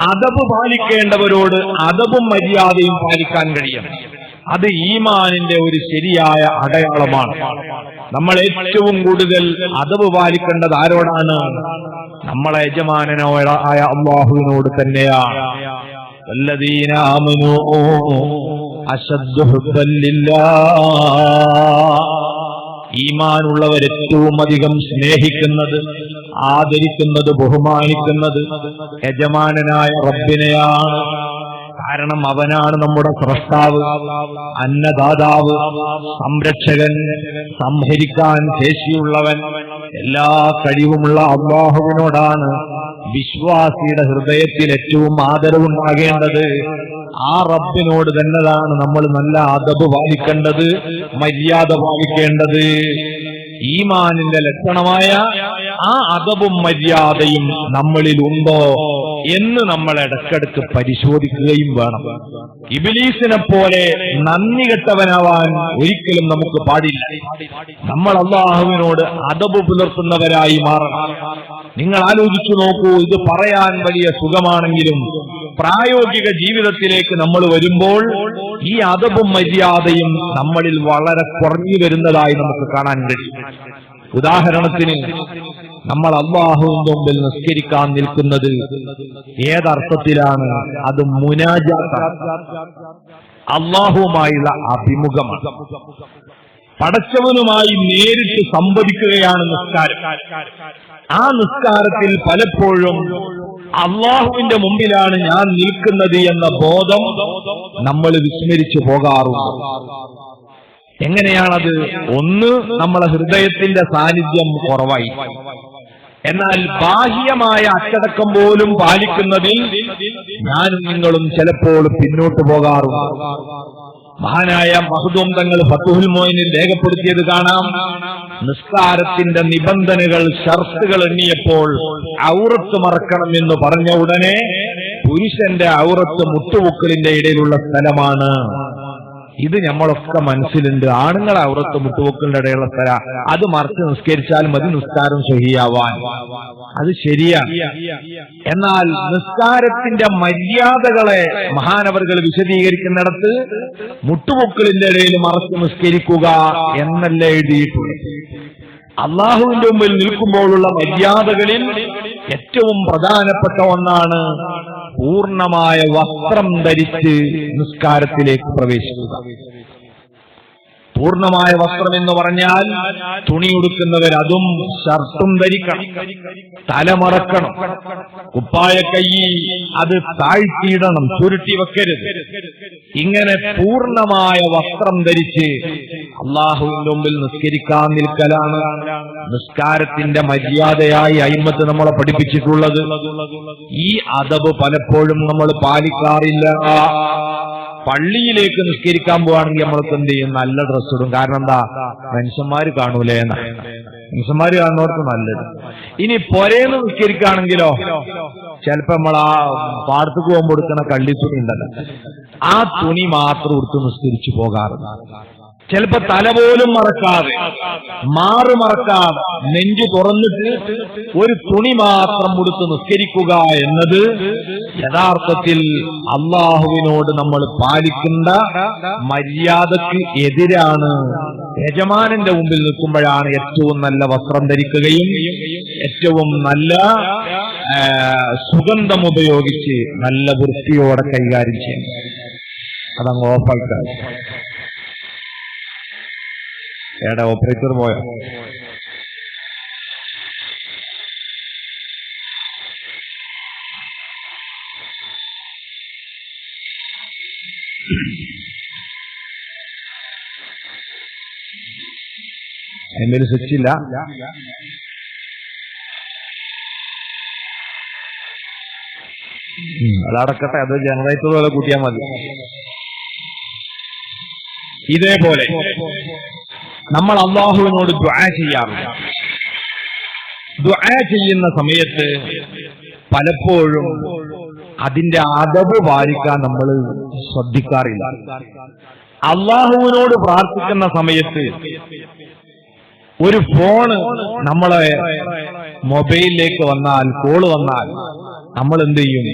അദബ് പാലിക്കേണ്ടവരോട് അദബും മര്യാദയും പാലിക്കാൻ കഴിയണം. അത് ഈമാനിന്റെ ഒരു ശരിയായ അടയാളമാണ്. നമ്മൾ ഏറ്റവും കൂടുതൽ അദബ് പാലിക്കേണ്ടത് ആരോടാണ്? നമ്മളെ യജമാനനായ അല്ലാഹുവിനോട് തന്നെയാണ്. വല്ലദീന ആമനൂ അശദ്ദു ഹുബ്ബൻ ലില്ലാഹ്. ഈമാനുള്ളവർ ഏറ്റവും അധികം സ്നേഹിക്കുന്നത്, ആദരിക്കുന്നത്, ബഹുമാനിക്കുന്നത് യജമാനനായ റബ്ബിനെയാണ്. കാരണം അവനാണ് നമ്മുടെ സ്രഷ്ടാവ്, അന്നദാതാവ്, സംരക്ഷകൻ, സംഹരിക്കാൻ ശേഷിയുള്ളവൻ. എല്ലാ കഴിവുമുള്ള അല്ലാഹുവിനോടാണ് വിശ്വാസിയുടെ ഹൃദയത്തിൽ ഏറ്റവും ആദരവുണ്ടാകേണ്ടത്. ആ റബ്ബിനോട് തന്നെയാണ് നമ്മൾ നല്ല അദബ് പാലിക്കേണ്ടത്, മര്യാദ പാലിക്കേണ്ടത്. ഈമാനിന്റെ ലക്ഷണമായ ആ അദബും മര്യാദയും നമ്മളിൽ ഉണ്ടോ എന്ന് നമ്മൾ ഇടയ്ക്കിടയ്ക്ക് പരിശോധിക്കുകയും വേണം. ഇബ്ലീസിനെ പോലെ നന്ദി കെട്ടവനാവാൻ ഒരിക്കലും നമുക്ക് പാടില്ല. നമ്മൾ അല്ലാഹുവിനോട് അദബ് പുലർത്തുന്നവരായി മാറണം. നിങ്ങൾ ആലോചിച്ചു നോക്കൂ, ഇത് പറയാൻ വലിയ സുഖമാണെങ്കിലും പ്രായോഗിക ജീവിതത്തിലേക്ക് നമ്മൾ വരുമ്പോൾ ഈ അദബും മര്യാദയും നമ്മളിൽ വളരെ കുറഞ്ഞു വരുന്നതായി നമുക്ക് കാണാൻ കഴിയും. ഉദാഹരണത്തിന്, നമ്മൾ അല്ലാഹുവിന്റെ മുമ്പിൽ നിസ്കരിക്കാൻ നിൽക്കുന്നത് ഏതർത്ഥത്തിലാണ്? അത് മുനാജാത്താണ്, അല്ലാഹുവുമായുള്ള അഭിമുഖമാണ്. പടച്ചവനുമായി നേരിട്ട് സംവദിക്കുകയാണ് നിസ്കാരം. ആ നിസ്കാരത്തിൽ പലപ്പോഴും അല്ലാഹുവിന്റെ മുമ്പിലാണ് ഞാൻ നിൽക്കുന്നത് എന്ന ബോധം നമ്മൾ വിസ്മരിച്ചു പോകാറുണ്ട്. എങ്ങനെയാണത്? ഒന്ന്, നമ്മളെ ഹൃദയത്തിന്റെ സാന്നിധ്യം കുറവായി. എന്നാൽ ബാഹ്യമായ അച്ചടക്കം പോലും പാലിക്കുന്നതിൽ ഞാനും നിങ്ങളും ചിലപ്പോൾ പിന്നോട്ട് പോകാറുണ്ട്. മഹാനായ മഖ്ദൂം തങ്ങൾ ഫത്ഹുൽ മുഈനിൽ രേഖപ്പെടുത്തിയത് കാണാം. നിസ്കാരത്തിന്റെ നിബന്ധനകൾ, ഷർത്തുകൾ എണ്ണിയപ്പോൾ ഔറത്ത് മറക്കണം എന്ന് പറഞ്ഞ ഉടനെ പുരുഷന്റെ ഔറത്ത് മുട്ടുപൊക്കളിന്റെ ഇടയിലുള്ള സ്ഥലമാണ്. ഇത് നമ്മളൊക്കെ മനസ്സിലുണ്ട്. ആണുങ്ങളെ ഔറത്ത് മുട്ടുപൊക്കളിന്റെ ഇടയിലുള്ള സ്ഥലം, അത് മറച്ച് നിസ്കരിച്ചാൽ മതി നിസ്കാരം ശരിയാവാൻ. അത് ശരിയാണ്. എന്നാൽ നിസ്കാരത്തിന്റെ മര്യാദകളെ മഹാനവറുകൾ വിശദീകരിക്കുന്നിടത്ത് മുട്ടുപൊക്കളിന്റെ ഇടയിൽ മറച്ച് നിസ്കരിക്കുക എന്നല്ല എഴുതിയിട്ടുണ്ട്. അള്ളാഹുവിന്റെ മുമ്പിൽ നിൽക്കുമ്പോഴുള്ള മര്യാദകളിൽ ഏറ്റവും പ്രധാനപ്പെട്ട ഒന്നാണ് പൂർണ്ണമായ വസ്ത്രം ധരിച്ച് നിസ്കാരത്തിലേക്ക് പ്രവേശിക്കുക. പൂർണ്ണമായ വസ്ത്രം എന്ന് പറഞ്ഞാൽ തുണി ഉടുക്കുന്നവർ അതും ഷർട്ടും ധരിക്കണം, തലമറക്കണം, കുപ്പായ കൈ അത് താഴ്ത്തിയിടണം, ചുരുട്ടി വെക്കരുത്. ഇങ്ങനെ പൂർണ്ണമായ വസ്ത്രം ധരിച്ച് അള്ളാഹുവിന്റെ മുമ്പിൽ നിസ്കരിക്കാൻ നിൽക്കലാണ് നിസ്കാരത്തിന്റെ മര്യാദയായി അയിമ്മത്ത് നമ്മളെ പഠിപ്പിച്ചിട്ടുള്ളത്. ഈ അദബ് പലപ്പോഴും നമ്മൾ പാലിക്കാറില്ല. പള്ളിയിലേക്ക് നിസ്കരിക്കാൻ പോവാണെങ്കിൽ നമ്മൾക്ക് എന്ത് ചെയ്യും? നല്ല ഡ്രസ് ഇടും. കാരണം എന്താ? മനുഷ്യന്മാര് കാണൂലേ എന്ന. മനുഷ്യന്മാര് കാണുന്നവർക്ക് നല്ലത്. ഇനി പൊരേന്ന് നിസ്കരിക്കുകയാണെങ്കിലോ ചിലപ്പോ നമ്മൾ ആ പാടത്തേക്ക് പോകുമ്പോൾ എടുക്കുന്ന കള്ളിത്തുണി ഉണ്ടല്ലോ, ആ തുണി മാത്രം എടുത്ത് നിസ്കരിച്ചു പോകാറുണ്ട്. ചിലപ്പോ തല പോലും മറക്കാതെ, മാറ് മറക്കാതെ, നെഞ്ചു തുറന്നിട്ട് ഒരു തുണി മാത്രം ഉടുത്ത് നിസ്കരിക്കുക എന്നത് യഥാർത്ഥത്തിൽ അള്ളാഹുവിനോട് നമ്മൾ പാലിക്കേണ്ട മര്യാദക്ക് എതിരാണ്. യജമാനന്റെ മുമ്പിൽ നിൽക്കുമ്പോഴാണ് ഏറ്റവും നല്ല വസ്ത്രം ധരിക്കുകയും ഏറ്റവും നല്ല സുഗന്ധം ഉപയോഗിച്ച് നല്ല വൃത്തിയോടെ കൈകാര്യം ചെയ്യുന്നത്. അതങ്ങ് ഓഫാക്കാൻ ഏടെ ഓപ്പറേറ്റർ പോയോ? എന്തെങ്കിലും സ്വിച്ച് ഇല്ല. അതടക്കട്ടെ, അത് ജനറേറ്റർ പോലെ കൂട്ടിയാൽ മതി. ഇതേപോലെ നമ്മൾ അള്ളാഹുവിനോട് ദുആ ചെയ്യാറുണ്ട്. ദുആ ചെയ്യുന്ന സമയത്ത് പലപ്പോഴും അതിന്റെ അദബ് പാലിക്കാൻ നമ്മൾ ശ്രദ്ധിക്കാറില്ല. അള്ളാഹുവിനോട് പ്രാർത്ഥിക്കുന്ന സമയത്ത് ഒരു ഫോണ് നമ്മളെ മൊബൈലിലേക്ക് വന്നാൽ, കോള് വന്നാൽ നമ്മൾ എന്ത് ചെയ്യും?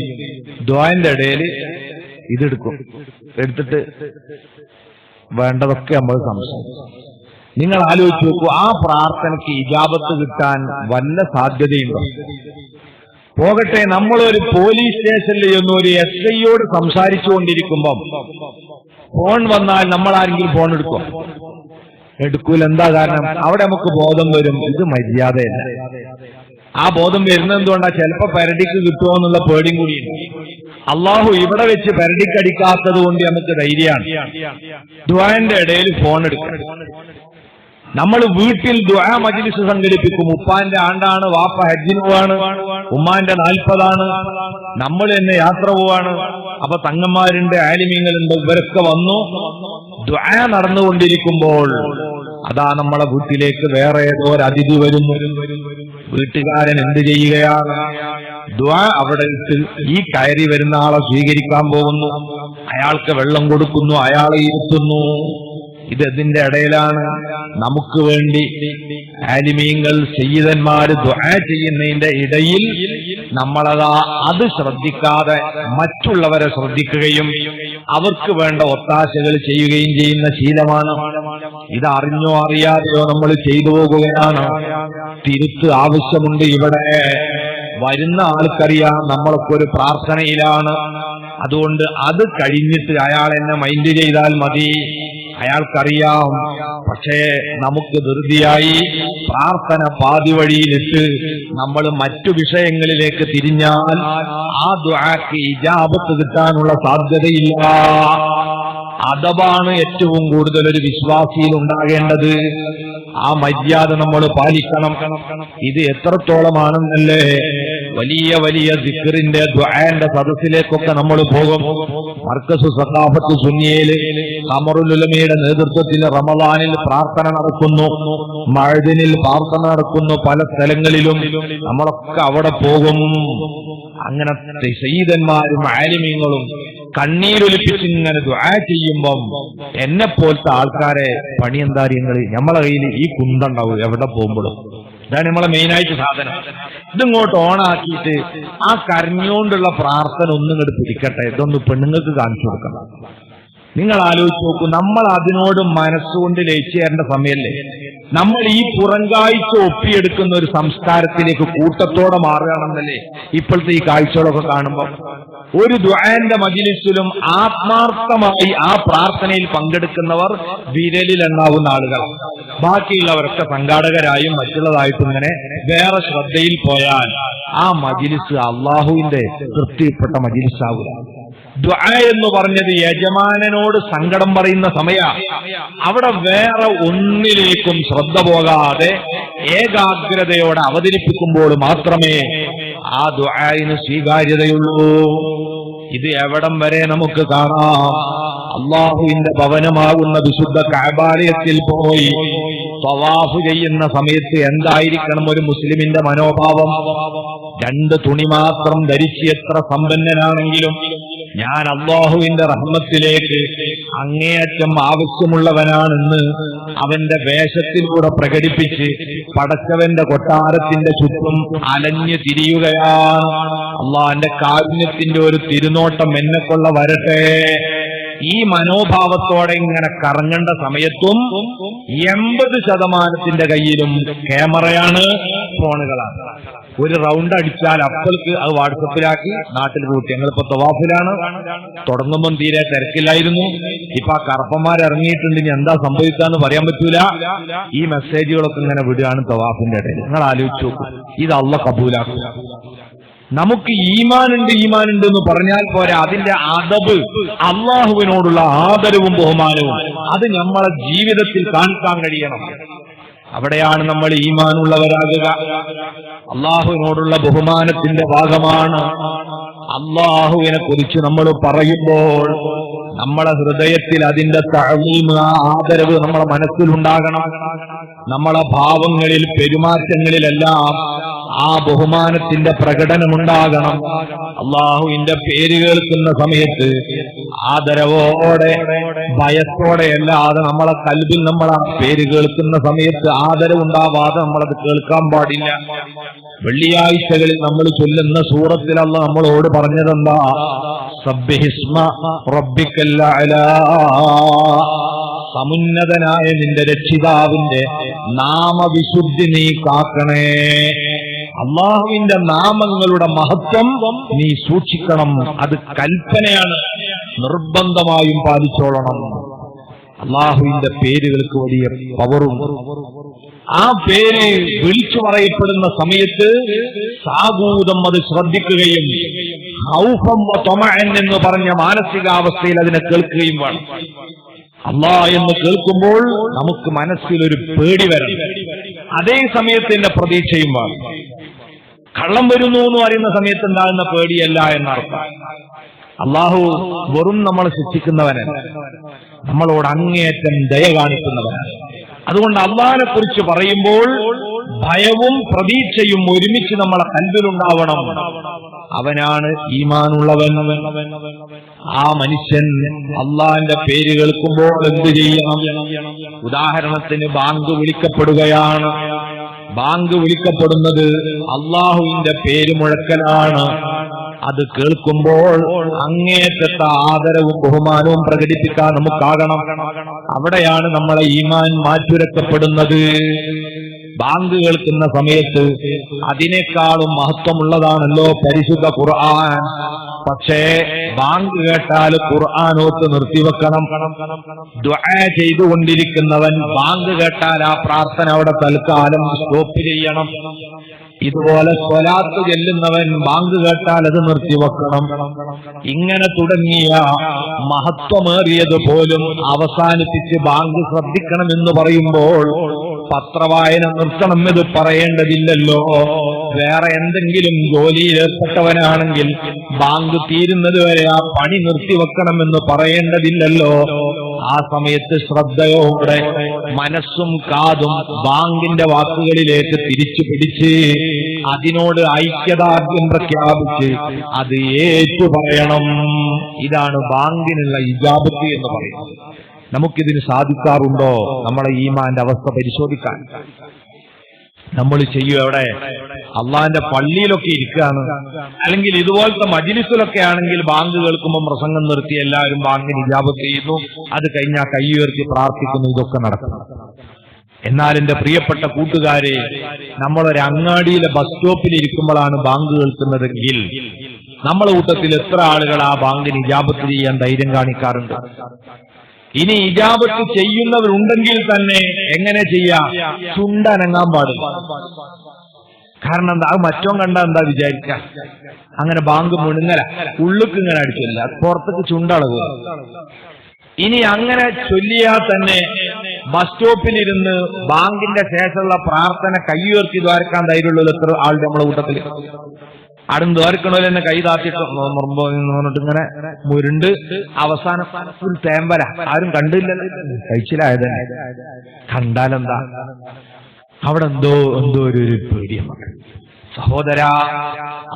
ദുആന്റെ ഇടയിൽ ഇതെടുക്കും. എടുത്തിട്ട് വേണ്ടതൊക്കെ നമ്മൾ സംസാരിക്കും. നിങ്ങൾ ആലോചിച്ച് നോക്കൂ, ആ പ്രാർത്ഥനയ്ക്ക് ഇജാബത്ത് കിട്ടാൻ വല്ല സാധ്യതയുണ്ടോ? പോകട്ടെ, നമ്മളൊരു പോലീസ് സ്റ്റേഷനിൽ ചെന്ന് ഒരു SI സംസാരിച്ചുകൊണ്ടിരിക്കുമ്പം ഫോൺ വന്നാൽ നമ്മൾ ആരെങ്കിലും ഫോൺ എടുക്കും? എടുക്കൂല. എന്താ കാരണം? അവിടെ നമുക്ക് ബോധം വരും, ഇത് മര്യാദയല്ല. ആ ബോധം വരുന്നത് എന്തുകൊണ്ടാ? ചിലപ്പോ പെരടിക്ക് കിട്ടുമോ എന്നുള്ള പേടിയും കൂടിയുണ്ട്. അള്ളാഹു ഇവിടെ വെച്ച് പെരടിക്കടിക്കാത്തത് കൊണ്ട് നമുക്ക് ധൈര്യമാണ്. ദുആന്റെ ഇടയിൽ ഫോൺ എടുക്കും. നമ്മൾ വീട്ടിൽ ദുആ മജ്ലിസ് സംഘടിപ്പിക്കും. ഉപ്പാന്റെ ആണ്ടാണ്, വാപ്പ ഹജ്ജിന് പോവാണ്, ഉമ്മാന്റെ 40ആണ്, നമ്മൾ തന്നെ യാത്ര പോവാണ്. അപ്പൊ തങ്ങന്മാരുണ്ട്, ആലിമീങ്ങളുണ്ട്, ഇവരൊക്കെ വന്നു. ദുആ നടന്നുകൊണ്ടിരിക്കുമ്പോൾ അതാ നമ്മളെ വീട്ടിലേക്ക് വേറെ ഏതോ ഒരു അതിഥി വരുന്നു. വീട്ടുകാരൻ എന്ത് ചെയ്യുകയാണ്? ദുആ അവിടെ ഇട്ട് ഈ കയറി വരുന്ന ആളെ സ്വീകരിക്കാൻ പോകുന്നു. അയാൾക്ക് വെള്ളം കൊടുക്കുന്നു, അയാളെ ഇരുത്തുന്നു. ഇതെതിന്റെ ഇടയിലാണ് നമുക്ക് വേണ്ടി ആലിമീങ്ങൾ, സയ്യിദന്മാര് ദുആ ചെയ്യുന്നതിന്റെ ഇടയിൽ നമ്മളതാ അത് ശ്രദ്ധിക്കാതെ മറ്റുള്ളവരെ ശ്രദ്ധിക്കുകയും അവർക്ക് വേണ്ട ഒത്താശകൾ ചെയ്യുകയും ചെയ്യുന്ന ശീലമാണ്. ഇതറിഞ്ഞോ അറിയാതെയോ നമ്മൾ ചെയ്തു പോകുകയാണ്. തിരുത്ത് ആവശ്യമുണ്ട്. ഇവിടെ വരുന്ന ആൾക്കറിയാം നമ്മളൊക്കെ ഒരു പ്രാർത്ഥനയിലാണ്. അതുകൊണ്ട് അത് കഴിഞ്ഞിട്ട് അയാൾ എന്നെ മൈൻഡ് ചെയ്താൽ മതി, അയാൾക്കറിയാം. പക്ഷേ നമുക്ക് ധൃതിയായി പ്രാർത്ഥന പാതി വഴിയിലിട്ട് നമ്മൾ മറ്റു വിഷയങ്ങളിലേക്ക് തിരിഞ്ഞാൽ ആ ദുആക്ക് ഇജാബത്ത് കിട്ടാനുള്ള സാധ്യതയില്ല. അദബാണ് ഏറ്റവും കൂടുതൽ ഒരു വിശ്വാസിയിൽ ഉണ്ടാകേണ്ടത്. ആ മര്യാദ നമ്മൾ പാലിക്കണം. ഇത് എത്രത്തോളമാണെന്നല്ലേ വലിയ വലിയ ദിക്റിന്റെ ദുആന്റെ സദസ്സിലേക്കൊക്കെ നമ്മൾ പോകും. മർക്കസ് സഖാഫത്ത് സുന്നിയയില് ഖമറുൽ ഉലമയുടെ നേതൃത്വത്തിൽ റമദാനിൽ പ്രാർത്ഥന നടക്കുന്നു, മഅദിനിൽ പ്രാർത്ഥന നടക്കുന്നു. പല സ്ഥലങ്ങളിലും നമ്മളൊക്കെ അവിടെ പോകും. അങ്ങനെ സയ്യിദന്മാരും ആലിമീങ്ങളും കണ്ണീരൊലിപ്പിച്ചിങ്ങനെ ദുആ ചെയ്യുമ്പം എന്നെ പോലത്തെ ആൾക്കാരെ പണി എന്താ അറിയങ്ങൾ? നമ്മളെ കയ്യിൽ ഈ കുണ്ടുണ്ടാവും എവിടെ പോകുമ്പോഴും. ഇതാണ് നമ്മളെ മെയിനായിട്ട് സാധനം. ഇതിങ്ങോട്ട് ഓണാക്കിയിട്ട് ആ കരഞ്ഞുകൊണ്ടുള്ള പ്രാർത്ഥന ഒന്നും ഇങ്ങോട്ട് പിടിക്കട്ടെ, ഇതൊന്ന് പെണ്ണുങ്ങൾക്ക് കാണിച്ചു കൊടുക്കണം. നിങ്ങൾ ആലോചിച്ച് നോക്കൂ, നമ്മൾ അതിനോട് മനസ്സുകൊണ്ട് ലയിച്ചു തരേണ്ട സമയല്ലേ? നമ്മൾ ഈ പുറംകാഴ്ച ഒപ്പിയെടുക്കുന്ന ഒരു സംസ്കാരത്തിലേക്ക് കൂട്ടത്തോടെ മാറുകയാണെന്നല്ലേ ഇപ്പോഴത്തെ ഈ കാഴ്ചകളൊക്കെ കാണുമ്പോൾ? ഒരു ദുആന്റെ മജ്ലിസിലും ആത്മാർത്ഥമായി ആ പ്രാർത്ഥനയിൽ പങ്കെടുക്കുന്നവർ വിരലിലെണ്ണാവുന്ന ആളുകൾ. ബാക്കിയുള്ളവരൊക്കെ സംഘാടകരായും മറ്റുള്ളതായിട്ടും ഇങ്ങനെ വേറെ ശ്രദ്ധയിൽ പോയാൽ ആ മജ്ലിസ് അള്ളാഹുവിന്റെ തൃപ്തിപ്പെട്ട മജ്ലിസാവില്ല. ദുആ എന്ന് പറഞ്ഞത് യജമാനനോട് സങ്കടം പറയുന്ന സമയ, അവിടെ വേറെ ഒന്നിലേക്കും ശ്രദ്ധ പോകാതെ ഏകാഗ്രതയോടെ അവതരിപ്പിക്കുമ്പോൾ മാത്രമേ ആ ദുആയിന് സ്വീകാര്യതയുള്ളൂ. ഇത് എവിടം വരെ നമുക്ക് കാണാം? അള്ളാഹുവിന്റെ ഭവനമാകുന്ന വിശുദ്ധ കഅബാലയത്തിൽ പോയി തവാഫ് ചെയ്യുന്ന സമയത്ത് എന്തായിരിക്കണം ഒരു മുസ്ലിമിന്റെ മനോഭാവം? 2 തുണി മാത്രം ധരിച്ച് എത്ര സമ്പന്നനാണെങ്കിലും ഞാൻ അള്ളാഹുവിന്റെ റഹ്മത്തിലേക്ക് അങ്ങേയറ്റം ആവശ്യമുള്ളവനാണെന്ന് അവന്റെ വേഷത്തിലൂടെ പ്രകടിപ്പിച്ച് പടച്ചവന്റെ കൊട്ടാരത്തിന്റെ ചുറ്റും അലഞ്ഞു തിരിയുകയാണ്. അള്ളാഹുവിന്റെ കാരുണ്യത്തിന്റെ ഒരു തിരുനോട്ടം എന്നെക്കൊള്ള വരട്ടെ. ഈ മനോഭാവത്തോടെ ഇങ്ങനെ കറങ്ങേണ്ട സമയത്തും 80% കയ്യിലും ക്യാമറയാണ്, ഫോണുകളാണ്. ഒരു റൗണ്ട് അടിച്ചാൽ അപ്പോൾക്ക് അത് വാട്സപ്പിലാക്കി നാട്ടിൽ കൂട്ടി. ഞങ്ങളിപ്പോ തവാഫിലാണ്, തുടങ്ങുമ്പം തീരെ തിരക്കില്ലായിരുന്നു. ഇപ്പൊ ആ കറുപ്പന്മാർ ഇറങ്ങിയിട്ടുണ്ട്, ഇനി എന്താ സംഭവിക്കാന്ന് പറയാൻ പറ്റൂല. ഈ മെസ്സേജുകളൊക്കെ ഇങ്ങനെ വിടുകയാണ് തവാഫിന്റെ ഇടയിൽ. നിങ്ങൾ ആലോചിച്ചു നോക്കൂ, ഇത് അള്ളാഹ് കബൂലാക്കും. നമുക്ക് ഈമാനുണ്ട് എന്ന് പറഞ്ഞാൽ പോരാ, അതിന്റെ അദബ്, അള്ളാഹുവിനോടുള്ള ആദരവും ബഹുമാനവും അത് നമ്മളെ ജീവിതത്തിൽ കാണിക്കാൻ കഴിയണം. അവിടെയാണ് നമ്മൾ ഈമാനുള്ളവരാകുക. അള്ളാഹുവിനോടുള്ള ബഹുമാനത്തിന്റെ ഭാഗമാണ്. അള്ളാഹുവിനെ കുറിച്ച് നമ്മൾ പറയുമ്പോൾ നമ്മളെ ഹൃദയത്തിൽ അതിന്റെ തഅ്ലീം, ആദരവ് നമ്മളെ മനസ്സിലുണ്ടാകണം. നമ്മളെ ഭാവങ്ങളിൽ, പെരുമാറ്റങ്ങളിലെല്ലാം ആ ബഹുമാനത്തിന്റെ പ്രകടനമുണ്ടാകണം. അള്ളാഹുവിന്റെ പേര് കേൾക്കുന്ന സമയത്ത് ആദരവോടെ, ഭയത്തോടെ അല്ലാതെ നമ്മളെ കൽബിൽ നമ്മളെ പേര് കേൾക്കുന്ന സമയത്ത് ആദരവുണ്ടാവാതെ നമ്മളത് കേൾക്കാൻ പാടില്ല. വെള്ളിയാഴ്ചകളിൽ നമ്മൾ ചൊല്ലുന്ന സൂറത്തിൽ അല്ലാഹ് നമ്മളോട് പറഞ്ഞതെന്താ? സബ്ബിഹിസ്മ റബ്ബിക്കൽ അഅ്ലാ, സമുന്നതനായ നിന്റെ രക്ഷിതാവിന്റെ നാമവിശുദ്ധി നീ കാക്കണേ. അള്ളാഹുവിന്റെ നാമങ്ങളുടെ മഹത്വം നീ സൂക്ഷിക്കണം. അത് കൽപ്പനയാണ്, നിർബന്ധമായും പാലിച്ചോളണം. അള്ളാഹുവിന്റെ പേരുകൾക്ക് വലിയ പവറുണ്ട്. ആ പേര് വിളിച്ചു പറയപ്പെടുന്ന സമയത്ത് സാഗൂതം അത് ശ്രദ്ധിക്കുകയും ഖൗഫൻ വ തമഅൻ എന്ന് പറഞ്ഞ മാനസികാവസ്ഥയിൽ അതിനെ കേൾക്കുകയും വേണം. അല്ലാഹ് എന്ന് കേൾക്കുമ്പോൾ നമുക്ക് മനസ്സിലൊരു പേടി വരണം. അതേ സമയത്തിന്റെ പ്രതീക്ഷയും വേണം. കള്ളം വരുന്നു എന്ന് പറയുന്ന സമയത്ത് ഉണ്ടാകുന്ന പേടിയല്ല എന്നർത്ഥം. അള്ളാഹു വെറും നമ്മളെ ശിക്ഷിക്കുന്നവനല്ല, നമ്മളോട് അങ്ങേയറ്റം ദയ കാണിക്കുന്നവനാണ്. അതുകൊണ്ട് അള്ളാഹിനെ കുറിച്ച് പറയുമ്പോൾ ഭയവും പ്രതീക്ഷയും ഒരുമിച്ച് നമ്മളെ കൽബിലുണ്ടാവണം. അവനാണ് ഈമാനുള്ളവൻ. ആ മനുഷ്യൻ അള്ളാഹിന്റെ പേര് കേൾക്കുമ്പോൾ എന്ത് ചെയ്യണം? ഉദാഹരണത്തിന് ബാങ്ക് വിളിക്കപ്പെടുകയാണ്. ബാങ്ക് വിളിക്കപ്പെടുന്നത് അള്ളാഹുവിന്റെ പേര് മുഴക്കലാണ്. അത് കേൾക്കുമ്പോൾ അങ്ങേറ്റത്തെ ആദരവും ബഹുമാനവും പ്രകടിപ്പിക്കാൻ നമുക്കാകണം. അവിടെയാണ് നമ്മളെ ഈമാൻ മാറ്റുരക്കപ്പെടുന്നത്. ബാങ്ക് കേൾക്കുന്ന സമയത്ത് അതിനേക്കാളും മഹത്വമുള്ളതാണല്ലോ പരിശുദ്ധ ഖുർആൻ. പക്ഷേ ബാങ്ക് കേട്ടാൽ ഖുർആനോത്ത് നിർത്തിവെക്കണം. ദുആ ചെയ്തുകൊണ്ടിരിക്കുന്നവൻ ബാങ്ക് കേട്ടാൽ ആ പ്രാർത്ഥന അവിടെ തൽക്കാലം സ്റ്റോപ്പ് ചെയ്യണം. ഇതുപോലെ സ്വലാത്ത് ചെല്ലുന്നവൻ ബാങ്ക് കേട്ടാൽ അത് നിർത്തിവെക്കണം. ഇങ്ങനെ തുടങ്ങിയ മഹത്വമേറിയത് പോലും അവസാനിപ്പിച്ച് ബാങ്ക് ശ്രദ്ധിക്കണമെന്ന് പറയുമ്പോൾ പത്രവായന നിർത്തണമെന്ന് പറയേണ്ടതില്ലല്ലോ. വേറെ എന്തെങ്കിലും ജോലിയിൽ ഏർപ്പെട്ടവനാണെങ്കിൽ ബാങ്ക് തീരുന്നത് വരെ ആ പണി നിർത്തിവെക്കണമെന്ന് പറയേണ്ടതില്ലല്ലോ. ആ സമയത്ത് ശ്രദ്ധയോടെ മനസ്സും കാതും ബാങ്കിന്റെ വാക്കുകളിലേക്ക് തിരിച്ചു പിടിച്ച് അതിനോട് ഐക്യദാർഢ്യം പ്രഖ്യാപിച്ച് അത് ഏറ്റുപറയണം. ഇതാണ് ബാങ്കിനുള്ള ഇജാബത്ത് എന്ന് പറയുന്നത്. നമുക്കിതിന് സാധിക്കാറുണ്ടോ? നമ്മളെ ഈമാന്റെ അവസ്ഥ പരിശോധിക്കാൻ നമ്മൾ ചെയ്യും. എവിടെ? അള്ളാഹിന്റെ പള്ളിയിലൊക്കെ ഇരിക്കുകയാണ്, അല്ലെങ്കിൽ ഇതുപോലത്തെ മജ്‌ലിസിലൊക്കെ ആണെങ്കിൽ ബാങ്ക് കേൾക്കുമ്പോൾ പ്രസംഗം നിർത്തി എല്ലാവരും ബാങ്കിന് ഇജാബത്ത് ചെയ്യുന്നു, അത് കഴിഞ്ഞാൽ കൈ ഉയർത്തി പ്രാർത്ഥിക്കുന്നു, ഇതൊക്കെ നടക്കുന്നു. എന്നാൽ എന്റെ പ്രിയപ്പെട്ട കൂട്ടുകാരെ, നമ്മളൊരു അങ്ങാടിയിലെ ബസ് സ്റ്റോപ്പിൽ ഇരിക്കുമ്പോഴാണ് ബാങ്ക് കേൾക്കുന്നതെങ്കിൽ നമ്മളെ കൂട്ടത്തിൽ എത്ര ആളുകൾ ആ ബാങ്കിന് ഇജാബത്ത് ചെയ്യാൻ ധൈര്യം കാണിക്കാറുണ്ട്? ഇനി ഇജാബത്ത് ചെയ്യുന്നവരുണ്ടെങ്കിൽ തന്നെ എങ്ങനെ ചെയ്യാം? ചുണ്ടനങ്ങാൻ പാടില്ല. കാരണം എന്താ? അത് മറ്റോ കണ്ടാ എന്താ വിചാരിക്ക? അങ്ങനെ ബാങ്ക് മുഴുങ്ങല, ഉള്ളുക്ക് ഇങ്ങനെ അടിച്ചില്ല, പുറത്തേക്ക് ചുണ്ടളവ്. ഇനി അങ്ങനെ ചൊല്ലിയാൽ തന്നെ ബസ് സ്റ്റോപ്പിലിരുന്ന് ബാങ്കിന്റെ ശേഷമുള്ള പ്രാർത്ഥന കൈയുയർത്തി ദ്വാരക്കാൻ ധൈര്യമുള്ളത് എത്ര ആളുടെ നമ്മളെ കൂട്ടത്തിൽ? അടും ദ്വാരക്കണോ തന്നെ കൈ താത്തിട്ട് പറഞ്ഞിട്ട് ഇങ്ങനെ മുരുണ്ട് അവസാനം ഫുൾ തേമ്പല. ആരും കണ്ടില്ലല്ലോ, കഴിച്ചിലായത്. കണ്ടാലെന്താ? അവിടെ എന്തോ ഒരു പേടിയാണ്. സഹോദരാ,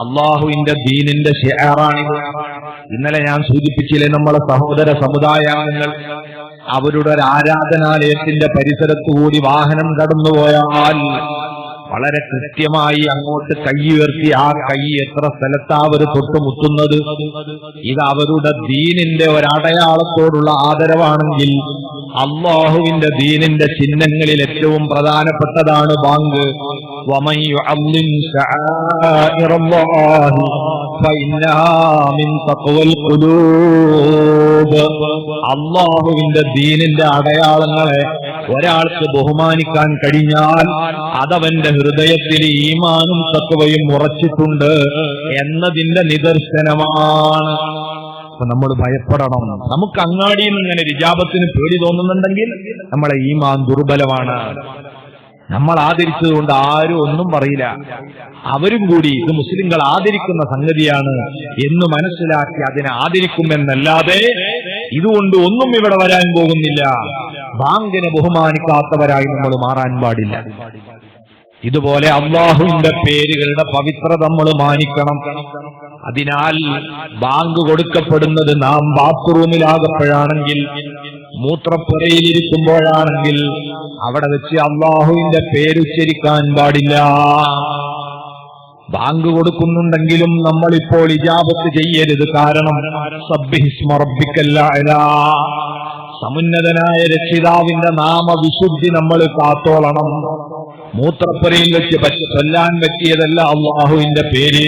അള്ളാഹുവിന്റെ ദീനിന്റെ ഷിആറാണിത്. ഇന്നലെ ഞാൻ സൂചിപ്പിച്ചില്ലേ, നമ്മളെ സഹോദര സമുദായാംഗങ്ങൾ അവരുടെ ഒരു ആരാധനാലയത്തിന്റെ പരിസരത്തുകൂടി വാഹനം കടന്നുപോയാൽ വളരെ കൃത്യമായി അങ്ങോട്ട് കൈ ഉയർത്തി ആ കൈ എത്ര സ്ഥലത്താ അവർ തൊട്ടുമുട്ടുന്നത്. ഇത് അവരുടെ ദീനിന്റെ ഒരടയാളത്തോടുള്ള ആദരവാണെങ്കിൽ അള്ളാഹുവിന്റെ ദീനിന്റെ ചിഹ്നങ്ങളിൽ ഏറ്റവും പ്രധാനപ്പെട്ടതാണ് ബാങ്ക്. വമൻ യുഅള്ളിം ശആഇറല്ലാഹി ഫഇന്നഹാ മിൻ തഖ്വൽ ഖുലൂബ്. അള്ളാഹുവിന്റെ ദീനിന്റെ അടയാളങ്ങളെ ഒരാൾക്ക് ബഹുമാനിക്കാൻ കഴിഞ്ഞാൽ അതവന്റെ ഹൃദയത്തിൽ ഈമാനും തഖ്വയും ഉറച്ചിട്ടുണ്ട് എന്നതിന്റെ നിദർശനമാണ്. അപ്പൊ നമ്മൾ ഭയപ്പെടണം. നമുക്ക് അങ്ങാടിയിൽ നിന്ന് ഇങ്ങനെ ഇജാബത്തിന് പേടി തോന്നുന്നുണ്ടെങ്കിൽ നമ്മളെ ഈമാൻ ദുർബലമാണ്. നമ്മൾ ആദരിച്ചതുകൊണ്ട് ആരും ഒന്നും പറയില്ല. അവരും കൂടി ഇത് മുസ്ലിങ്ങൾ ആദരിക്കുന്ന സംഗതിയാണ് എന്ന് മനസ്സിലാക്കി അതിനെ ആദരിക്കുമെന്നല്ലാതെ ഇതുകൊണ്ട് ഒന്നും ഇവിടെ വരാൻ പോകുന്നില്ല. ബാങ്കിനെ ബഹുമാനിക്കാത്തവരായി നമ്മൾ മാറാൻ പാടില്ല. ഇതുപോലെ അള്ളാഹുവിന്റെ പേരുകളുടെ പവിത്രത നമ്മൾ മാനിക്കണം. അതിനാൽ ബാങ്ക് കൊടുക്കപ്പെടുന്നത് നാം ബാത്റൂമിലാകപ്പോഴാണെങ്കിൽ, മൂത്രപ്പുരയിലിരിക്കുമ്പോഴാണെങ്കിൽ അവിടെ വെച്ച് അള്ളാഹുവിന്റെ പേരുച്ചരിക്കാൻ പാടില്ല. ബാങ്ക് കൊടുക്കുന്നുണ്ടെങ്കിലും നമ്മളിപ്പോൾ ഇജാബത്ത് ചെയ്യരുത്. കാരണം സബ്ബിഹിസ്മ റബ്ബിക്കൽ അഅ്ലാ, സമുന്നതനായ രക്ഷിതാവിന്റെ നാമവിശുദ്ധി നമ്മൾ കാത്തോളണം. മൂത്രപ്പുരയിൽ വെച്ച് ചൊല്ലാൻ പറ്റിയതല്ല അള്ളാഹുവിന്റെ പേര്.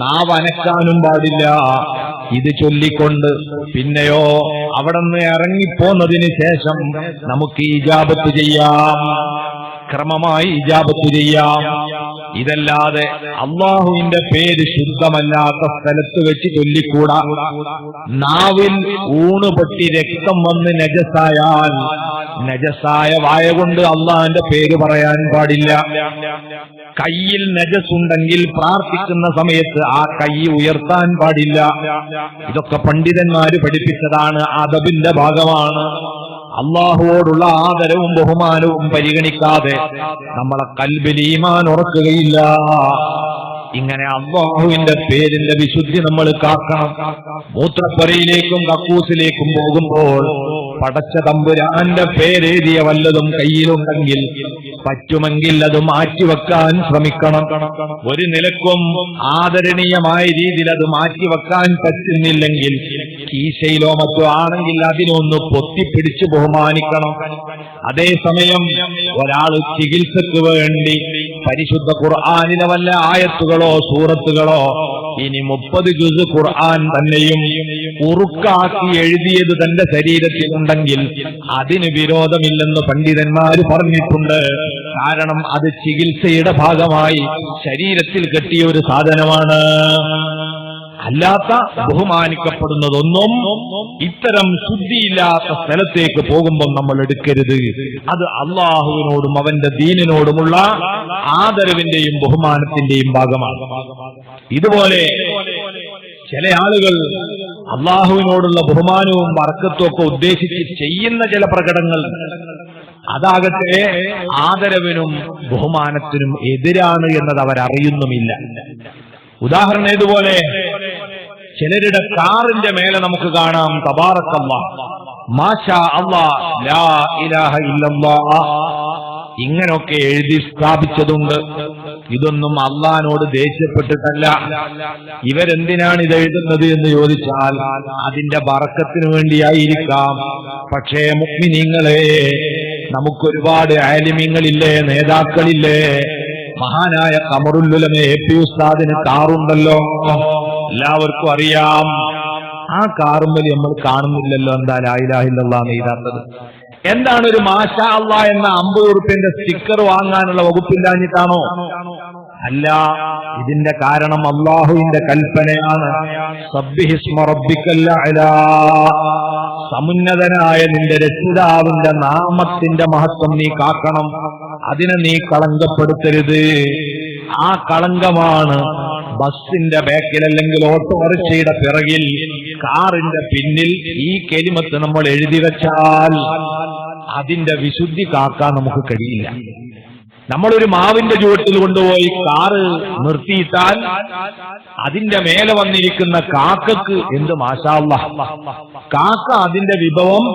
നാവ് അനക്കാനും പാടില്ല ഇത് ചൊല്ലിക്കൊണ്ട്. പിന്നെയോ അവിടെ നിന്ന് ഇറങ്ങിപ്പോന്നതിന് ശേഷം നമുക്ക് ഇജാബത്ത് ചെയ്യാം, ക്രമമായി ഇജാബത്ത് ചെയ്യാം. ഇതല്ലാതെ അള്ളാഹുവിന്റെ പേര് ശുദ്ധമല്ലാത്ത സ്ഥലത്ത് വെച്ച് ചൊല്ലിക്കൂടാ. നാവിൽ ഊണുപൊട്ടി രക്തം വന്ന് നജസായാൽ നജസായ വായ കൊണ്ട് അള്ളാഹിന്റെ പേര് പറയാൻ പാടില്ല. കയ്യിൽ നജസുണ്ടെങ്കിൽ പ്രാർത്ഥിക്കുന്ന സമയത്ത് ആ കൈ ഉയർത്താൻ പാടില്ല. ഇതൊക്കെ പണ്ഡിതന്മാര് പഠിപ്പിച്ചതാണ്, അദബിന്റെ ഭാഗമാണ്. അള്ളാഹുവോടുള്ള ആദരവും ബഹുമാനവും പരിഗണിക്കാതെ നമ്മളെ ഖൽബിൽ ഈമാൻ ഉറക്കുകയില്ല. ഇങ്ങനെ അല്ലാഹുവിന്റെ പേരിന്റെ വിശുദ്ധി നമ്മൾ കാക്കണം. മൂത്രപ്പുരയിലേക്കും കക്കൂസിലേക്കും പോകുമ്പോൾ പടച്ച തമ്പുരാന്റെ പേരെഴുതിയ വല്ലതും കയ്യിലുണ്ടെങ്കിൽ പറ്റുമെങ്കിൽ അത് മാറ്റിവെക്കാൻ ശ്രമിക്കണം. ഒരു നിലക്കും ആദരണീയമായ രീതിയിൽ അത് മാറ്റിവെക്കാൻ പറ്റുന്നില്ലെങ്കിൽ കീശയിലോ മറ്റോ ആണെങ്കിൽ അതിനൊന്ന് പൊത്തിപ്പിടിച്ച് ബഹുമാനിക്കണം. അതേസമയം ഒരാൾ ചികിത്സക്ക് വേണ്ടി പരിശുദ്ധ ഖുർആനിലെ വല്ല ആയത്തുകളോ സൂറത്തുകളോ ഇനി 30 ജുസ് ഖുർആൻ തന്നെയും ഉറുക്കാക്കി എഴുതിയത് തന്റെ ശരീരത്തിലുണ്ടെങ്കിൽ അതിന് വിരോധമില്ലെന്ന് പണ്ഡിതന്മാര് പറഞ്ഞിട്ടുണ്ട്. കാരണം അത് ചികിത്സയുടെ ഭാഗമായി ശരീരത്തിൽ കെട്ടിയ ഒരു സാധനമാണ്. അല്ലാത്ത ബഹുമാനിക്കപ്പെടുന്നതൊന്നും ഇത്തരം ശുദ്ധിയില്ലാത്ത സ്ഥലത്തേക്ക് പോകുമ്പോൾ നമ്മൾ എടുക്കരുത്. അത് അള്ളാഹുവിനോടും അവന്റെ ദീനിനോടുമുള്ള ആദരവിന്റെയും ബഹുമാനത്തിന്റെയും ഭാഗമാണ്. ഇതുപോലെ ചില ആളുകൾ അള്ളാഹുവിനോടുള്ള ബഹുമാനവും ബർക്കത്തും ഒക്കെ ഉദ്ദേശിച്ച് ചെയ്യുന്ന ചില പ്രകടനങ്ങൾ അതാകട്ടെ ആദരവിനും ബഹുമാനത്തിനും എതിരാണ് എന്നത് അവരറിയുന്നുമില്ല. ഉദാഹരണം ഇതുപോലെ ചിലരുടെ കാറിന്റെ മേലെ നമുക്ക് കാണാം തബാറക്കല്ലാഹ്, മാഷാ അല്ലാഹ്, ലാ ഇലാഹ ഇല്ലല്ലാഹ്, ഇങ്ങനൊക്കെ എഴുതി സ്ഥാപിച്ചതുണ്ട്. ഇതൊന്നും അള്ളാഹിനോട് ദേഷ്യപ്പെട്ടിട്ടല്ല. ഇവരെന്തിനാണ് ഇത് എഴുതുന്നത് എന്ന് ചോദിച്ചാൽ അതിന്റെ ബറക്കത്തിന് വേണ്ടിയായിരിക്കാം. പക്ഷേ മുഅ്മിനീങ്ങളെ, നമുക്കൊരുപാട് ആലിമീങ്ങളില്ലേ, നേതാക്കളില്ലേ. മഹാനായ ഖമറുൽ ഉലമ എ പി ഉസ്താദിന് കാറുണ്ടല്ലോ. എല്ലാവർക്കും അറിയാം. ആ കാറുമ്പൽ നമ്മൾ കാണുന്നില്ലല്ലോ. എന്താ ലാ ഇലാഹ ഇല്ലല്ലാഹ് എഴുതാത്തത്? എന്താണ് ഒരു മാഷാ അല്ലാഹ് എന്ന 50 ഉറുപ്പിന്റെ സ്റ്റിക്കർ വാങ്ങാനുള്ള വകുപ്പില്ലാഞ്ഞിട്ടാണോ? അല്ല, ഇതിന്റെ കാരണം അല്ലാഹുവിന്റെ കൽപ്പനയാണ്. സബ്ബിഹിസ്മ റബ്ബിക്കൽ അഅ്ലാ, സമുന്നതനായ നിന്റെ രക്ഷിതാവിന്റെ നാമത്തിന്റെ മഹത്വം നീ കാക്കണം. അതിനെ നീ കളങ്കപ്പെടുത്തരുത്. ആ കളങ്കമാണ് ബസ്സിന്റെ ബാക്കിൽ അല്ലെങ്കിൽ ഓട്ടോറിക്ഷയുടെ പിറകിൽ കാറിന്റെ പിന്നിൽ ഈ കെലിമത്ത് നമ്മൾ എഴുതി വെച്ചാൽ അതിന്റെ വിശുദ്ധി കാക്കാൻ നമുക്ക് കഴിയില്ല. നമ്മളൊരു മാവിന്റെ ചുവട്ടിൽ കൊണ്ടുപോയി കാറ് നിർത്തിയിട്ടാൽ അതിന്റെ മേലെ വന്നിരിക്കുന്ന കാക്കക്ക് എന്ത് മാഷാ അല്ലാഹ്, കാക്ക അതിന്റെ വിഭവം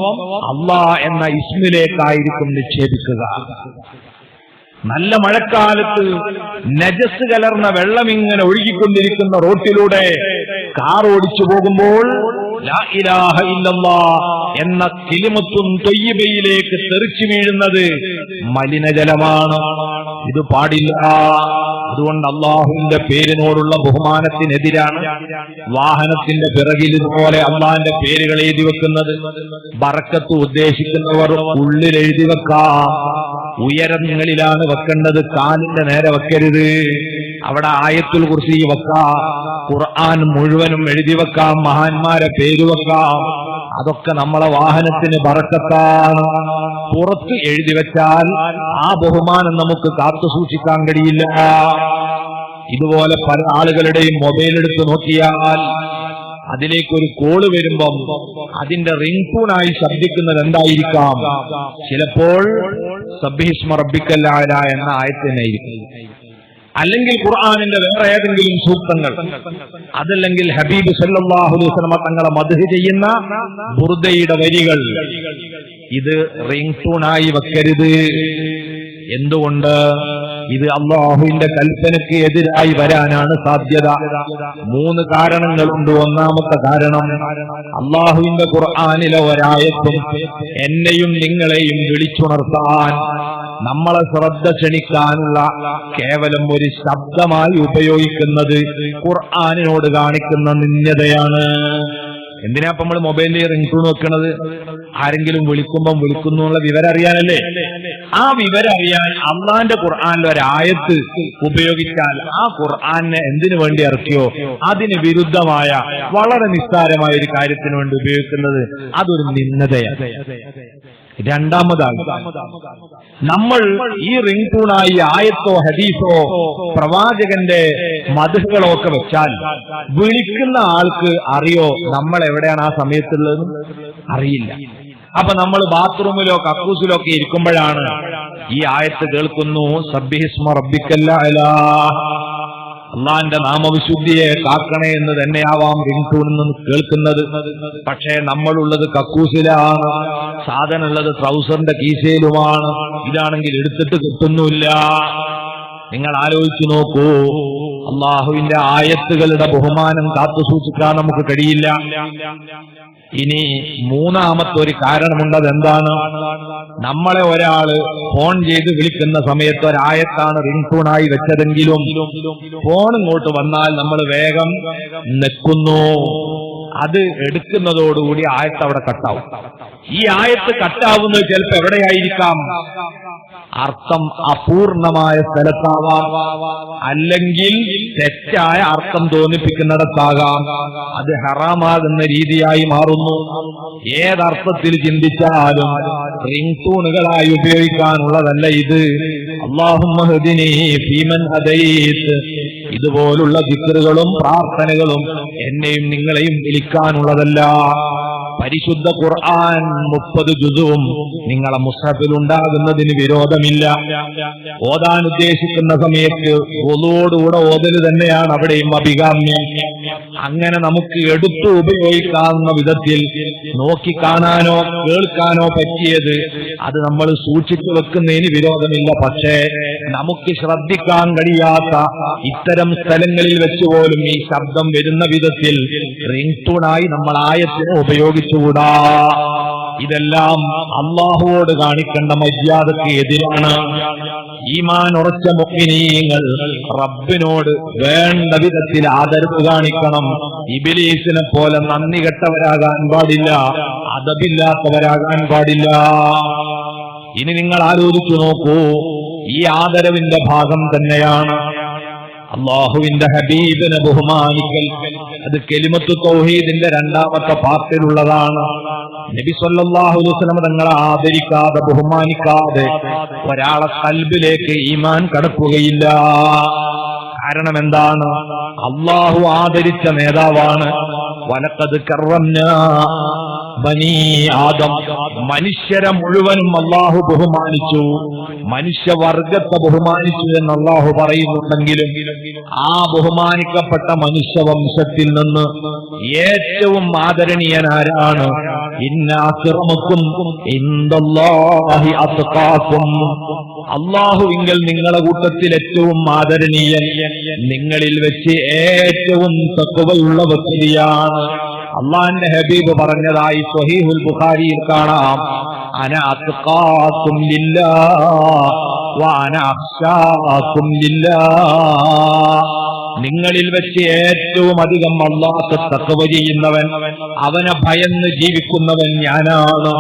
അല്ലാഹ് എന്ന ഇസ്മിലേക്കായിരിക്കും നിക്ഷേപിക്കുക. നല്ല മഴക്കാലത്ത് നജസ് കലർന്ന വെള്ളം ഇങ്ങനെ ഒഴുകിക്കൊണ്ടിരിക്കുന്ന റോട്ടിലൂടെ കാർ ഓടിച്ചു പോകുമ്പോൾ ലാ ഇലാഹ ഇല്ലല്ലാഹ് എന്ന കലിമത്തുൻ ത്വയ്യിബയിലേക്ക് തെറിച്ചു വീഴുന്നത് മലിനജലമാണ്. ഇത് പാടില്ല. അതുകൊണ്ട് അള്ളാഹുവിന്റെ പേരിനോടുള്ള ബഹുമാനത്തിനെതിരാണ് വാഹനത്തിന്റെ പിറകിൽ ഇതുപോലെ അള്ളാഹിന്റെ പേരുകൾ എഴുതി വെക്കുന്നത്. ബറക്കത്ത് ഉദ്ദേശിക്കുന്നവർ ഉള്ളിൽ എഴുതി വെക്കാം. ഉയരങ്ങളിലാണ് വെക്കേണ്ടത്, കാലിന്റെ നേരെ വെക്കരുത്. അവിടെ ആയത്തുൽ കുർസി വെക്കാം, ഖുർആൻ മുഴുവനും എഴുതി വെക്കാം, മഹാന്മാരെ പേര് വെക്കാം. അതൊക്കെ നമ്മളെ വാഹനത്തിന് ബറക്കത്താണ്. പുറത്ത് എഴുതി വെച്ചാൽ ആ ബഹുമാനം നമുക്ക് കാത്തു സൂക്ഷിക്കാൻ കഴിയില്ല. ഇതുപോലെ പല ആളുകളുടെയും മൊബൈൽ എടുത്ത് നോക്കിയാൽ അതിലേക്കൊരു കോള് വരുമ്പം അതിന്റെ റിംഗ് ടൂണായി ശബ്ദിക്കുന്നത് എന്തായിരിക്കാം? ചിലപ്പോൾ സബ്ബിഹിസ്മ റബ്ബിക്കൽ അഅ്ലാ എന്ന ആയത്തിനായിരിക്കും, അല്ലെങ്കിൽ ഖുർആനിന്റെ വേറെ ഏതെങ്കിലും സൂക്തങ്ങൾ, അതല്ലെങ്കിൽ ഹബീബ് സല്ലല്ലാഹു അലൈഹി വസല്ലം തങ്ങളെ മദ്ഹ് ചെയ്യുന്ന ബുർദയുടെ വരികൾ. ഇത് റിംഗ് ടൂണായി വെക്കരുത്. എന്തുകൊണ്ട്? ഇത് അല്ലാഹുവിന്റെ കൽപ്പനയ്ക്ക് എതിരായി വരാനാണ് സാധ്യത. 3 കാരണങ്ങളുണ്ട്. ഒന്നാമത്തെ കാരണം, അല്ലാഹുവിന്റെ ഖുർആനിലെ ഒരായത്തും എന്നെയും നിങ്ങളെയും വിളിച്ചുണർത്താൻ, നമ്മളെ ശ്രദ്ധ ക്ഷണിക്കാനുള്ള കേവലം ഒരു ശബ്ദമായി ഉപയോഗിക്കുന്നത് ഖുർആനിനോട് കാണിക്കുന്ന നിന്ദ്യതയാണ്. എന്തിനാ ഇപ്പൊ നമ്മൾ മൊബൈലിൽ റിംഗ് ടൂൺ വെക്കണത്? ആരെങ്കിലും വിളിക്കുമ്പം വിളിക്കുന്നു എന്നുള്ള വിവരം അറിയാനല്ലേ? ആ വിവരം അറിയാൻ അള്ളാന്റെ ഖുർആനിൽ ഒരായത്ത് ഉപയോഗിച്ചാൽ ആ ഖുർആനെ എന്തിനു വേണ്ടി ഇറക്കിയോ അതിന് വിരുദ്ധമായ വളരെ നിസ്സാരമായ ഒരു കാര്യത്തിന് വേണ്ടി ഉപയോഗിക്കുന്നത് അതൊരു നിന്ദതയാണ്. രണ്ടാമതാണ്, നമ്മൾ ഈ റിംഗ് ടൂണായി ആയത്തോ ഹദീസോ പ്രവാചകന്റെ മദ്ഹുകളോ ഒക്കെ വെച്ചാൽ വിളിക്കുന്ന ആൾക്ക് അറിയോ നമ്മൾ എവിടെയാണ് ആ സമയത്തുള്ളത്? അറിയില്ല. അപ്പൊ നമ്മൾ ബാത്റൂമിലോ കക്കൂസിലോ ഒക്കെ ഇരിക്കുമ്പോഴാണ് ഈ ആയത്ത് കേൾക്കുന്നു, സബ്ബിഹിസ്മ റബ്ബിക്കൽ അഅ്ലാ, അള്ളാന്റെ നാമവിശുദ്ധിയെ കാക്കണേ എന്ന് തന്നെയാവാം റിംഗ് ടൂണിൽ നിന്ന് കേൾക്കുന്നത്. പക്ഷേ നമ്മളുള്ളത് കക്കൂസിലാണ്, സാധനമുള്ളത് ട്രൗസറിന്റെ കീശയിലുമാണ്. ഇതാണെങ്കിൽ എടുത്തിട്ട് കിട്ടുന്നില്ല. നിങ്ങൾ ആലോചിച്ചു നോക്കൂ, അള്ളാഹുവിന്റെ ആയത്തുകളുടെ ബഹുമാനം കാത്തു സൂക്ഷിക്കാൻ നമുക്ക് കഴിയില്ല. ഇനി മൂന്നാമത്തെ ഒരു കാരണമുണ്ട്. അതെന്താണ്? നമ്മളെ ഒരാള് ഫോൺ ചെയ്ത് വിളിക്കുന്ന സമയത്ത് ഒരായത്താണ് റിംഗ് ടൂണായി വെച്ചതെങ്കിലും ഫോൺ ഇങ്ങോട്ട് വന്നാൽ നമ്മൾ വേഗം നിൽക്കുന്നു. അത് എടുക്കുന്നതോടുകൂടി ആയത്ത് അവിടെ കട്ടാവും. ഈ ആയത്ത് കട്ടാവുന്നത് ചിലപ്പോൾ എവിടെയായിരിക്കാം? അർത്ഥം അപൂർണമായ സ്ഥലത്താവാം, അല്ലെങ്കിൽ തെറ്റായ അർത്ഥം തോന്നിപ്പിക്കുന്നിടത്താകാം. അത് ഹറാമാകുന്ന രീതിയായി മാറുന്നു. ഏതർത്ഥത്തിൽ ചിന്തിച്ചാലും റിംഗ് ടൂണുകളായി ഉപയോഗിക്കാനുള്ളതല്ല ഇത്. അല്ലാഹുമ്മ ഹദിനി ഫീമൻ ഹദൈത്, ഇതുപോലുള്ള ദിക്റുകളും പ്രാർത്ഥനകളും എന്നെയും നിങ്ങളെയും വിളിക്കാനുള്ളതല്ല. പരിശുദ്ധ ഖുർആൻ 30 ജുസുവും നിങ്ങളെ മുസ്ഹഫിൽ ഉണ്ടാകുന്നതിന് വിരോധമില്ല. ഓതാൻ ഉദ്ദേശിക്കുന്ന സമയത്ത് വുളൂയോടുകൂടെ ഓതല് തന്നെയാണ് അവിടെയും അഭികാമ്യം. അങ്ങനെ നമുക്ക് എടുത്തു ഉപയോഗിക്കാവുന്ന വിധത്തിൽ നോക്കി കാണാനോ കേൾക്കാനോ പറ്റിയത് അത് നമ്മൾ സൂക്ഷിച്ചു വെക്കുന്നതിന് വിരോധമില്ല. പക്ഷേ നമുക്ക് ശ്രദ്ധിക്കാൻ കഴിയാത്ത ഇത്തരം സ്ഥലങ്ങളിൽ വെച്ചുപോലും ഈ ശബ്ദം വരുന്ന വിധത്തിൽ റിംഗ് ടൂണായി നമ്മൾ ആയത്തിനെ ഉപയോഗിച്ചുകൂടാ. ഇതെല്ലാം അള്ളാഹുവോട് കാണിക്കേണ്ട മര്യാദക്ക് എതിരാണ്. ഈമാൻ ഉറച്ച മുഅ്മിനീങ്ങൾ റബ്ബിനോട് വേണ്ട വിധത്തിൽ ആദരവ് കാണിക്കണം. ഇബ്ലീസിനെ പോലെ നന്ദി കെട്ടവരാകാൻ പാടില്ല, അദബില്ലാത്തവരാകാൻ പാടില്ല. ഇനി നിങ്ങൾ ആലോചിച്ചു നോക്കൂ, ഈ ആദരവിന്റെ ഭാഗം തന്നെയാണ് അള്ളാഹുവിന്റെ ഹബീബിനെ ബഹുമാനിക്കൽ. അത് കലിമത്തു തൗഹീദിന്റെ രണ്ടാമത്തെ പാർട്ടിലുള്ളതാണ്. നബി സല്ലല്ലാഹു അലൈഹി വസല്ലം തങ്ങളെ ആദരിക്കാതെ ബഹുമാനിക്കാതെ ഒരാളെ ഖൽബിലേക്ക് ഈമാൻ കടക്കുകയില്ല. കാരണം എന്താണ്? അള്ളാഹു ആദരിച്ച നേതാവാണ്. വലഖദ് കറംനാ ബനീ ആദം. മനുഷ്യരെ മുഴുവനും അള്ളാഹു ബഹുമാനിച്ചു, മനുഷ്യവർഗത്തെ ബഹുമാനിച്ചു എന്ന് അള്ളാഹു പറയുന്നുണ്ടെങ്കിലും ആ ബഹുമാനിക്കപ്പെട്ട മനുഷ്യവംശത്തിൽ നിന്ന് ഏറ്റവും ആദരണീയനാരാണ്? ഇന്ന അക്രമക്കും ഇൻദല്ലാഹി അത്ഖാക്കും. അള്ളാഹുവിങ്കൽ നിങ്ങളുടെ കൂട്ടത്തിൽ ഏറ്റവും ആദരണീയൻ, നിങ്ങളിൽ വെച്ച് ഏറ്റവും തഖ്വയുള്ള വ്യക്തിയാണ്. അള്ളാഹുവിന്റെ ഹബീബ് പറഞ്ഞതായി സ്വഹീഹുൽ ബുഖാരിയിൽ കാണാം, അന അത്ഖാക്കും ലില്ലാഹ് വ അന അഖ്ശാക്കും ലില്ലാഹ്. നിങ്ങളിൽ വെച്ച് ഏറ്റവും അധികം അല്ലാഹുവെ തഖ്വ ചെയ്യുന്നവൻ, അവനെ ഭയന്ന് ജീവിക്കുന്നവൻ ഞാനാണ്.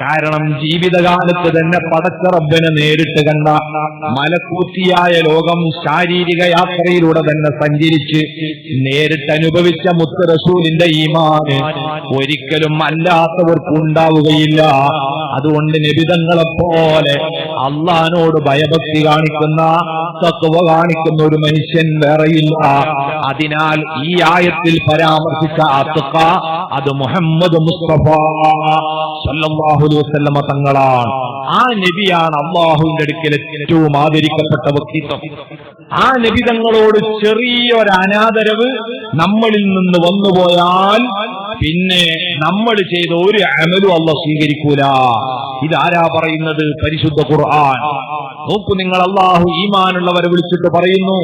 കാരണം ജീവിതകാലത്ത് തന്നെ പടച്ച റബ്ബിനെ നേരിട്ട് കണ്ട മലക്കൂത്തിയായ ലോകം ശാരീരിക യാത്രയിലൂടെ തന്നെ സഞ്ചരിച്ച് നേരിട്ട് അനുഭവിച്ച മുത്ത് റസൂലിന്റെ ഈമാന് ഒരിക്കലും അല്ലാത്തവർക്ക് ഉണ്ടാവുകയില്ല. അതുകൊണ്ട് നബിതങ്ങളെ പോലെ അള്ളാഹിനോട് ഭയഭക്തി കാണിക്കുന്ന, തഖ്വ കാണിക്കുന്ന ഒരു മനുഷ്യൻ വേറെയില്ല. അതിനാൽ ഈ ആയത്തിൽ പരാമർശിച്ച അത്ഖ അത് മുഹമ്മദ് മുസ്തഫ സല്ലല്ലാഹു അലൈഹി വസല്ലമ തങ്ങളാണ്. ആ നബിയാണ് അള്ളാഹുവിന്റെ അടുക്കൽ ഏറ്റവും ആദരിക്കപ്പെട്ട വ്യക്തിത്വം. ആ നബി തങ്ങളോട് ചെറിയൊരു അനാദരവ് നമ്മളിൽ നിന്ന് വന്നുപോയാൽ പിന്നെ നമ്മൾ ചെയ്ത ഒരു അമലും അല്ലാഹു സ്വീകരിക്കൂല. ഇതാരാ പറയുന്നത്? പരിശുദ്ധ ഖുർആൻ. നോക്കൂ നിങ്ങൾ, അല്ലാഹു ഈമാനുള്ളവരെ വിളിച്ചിട്ട് പറയുന്നു,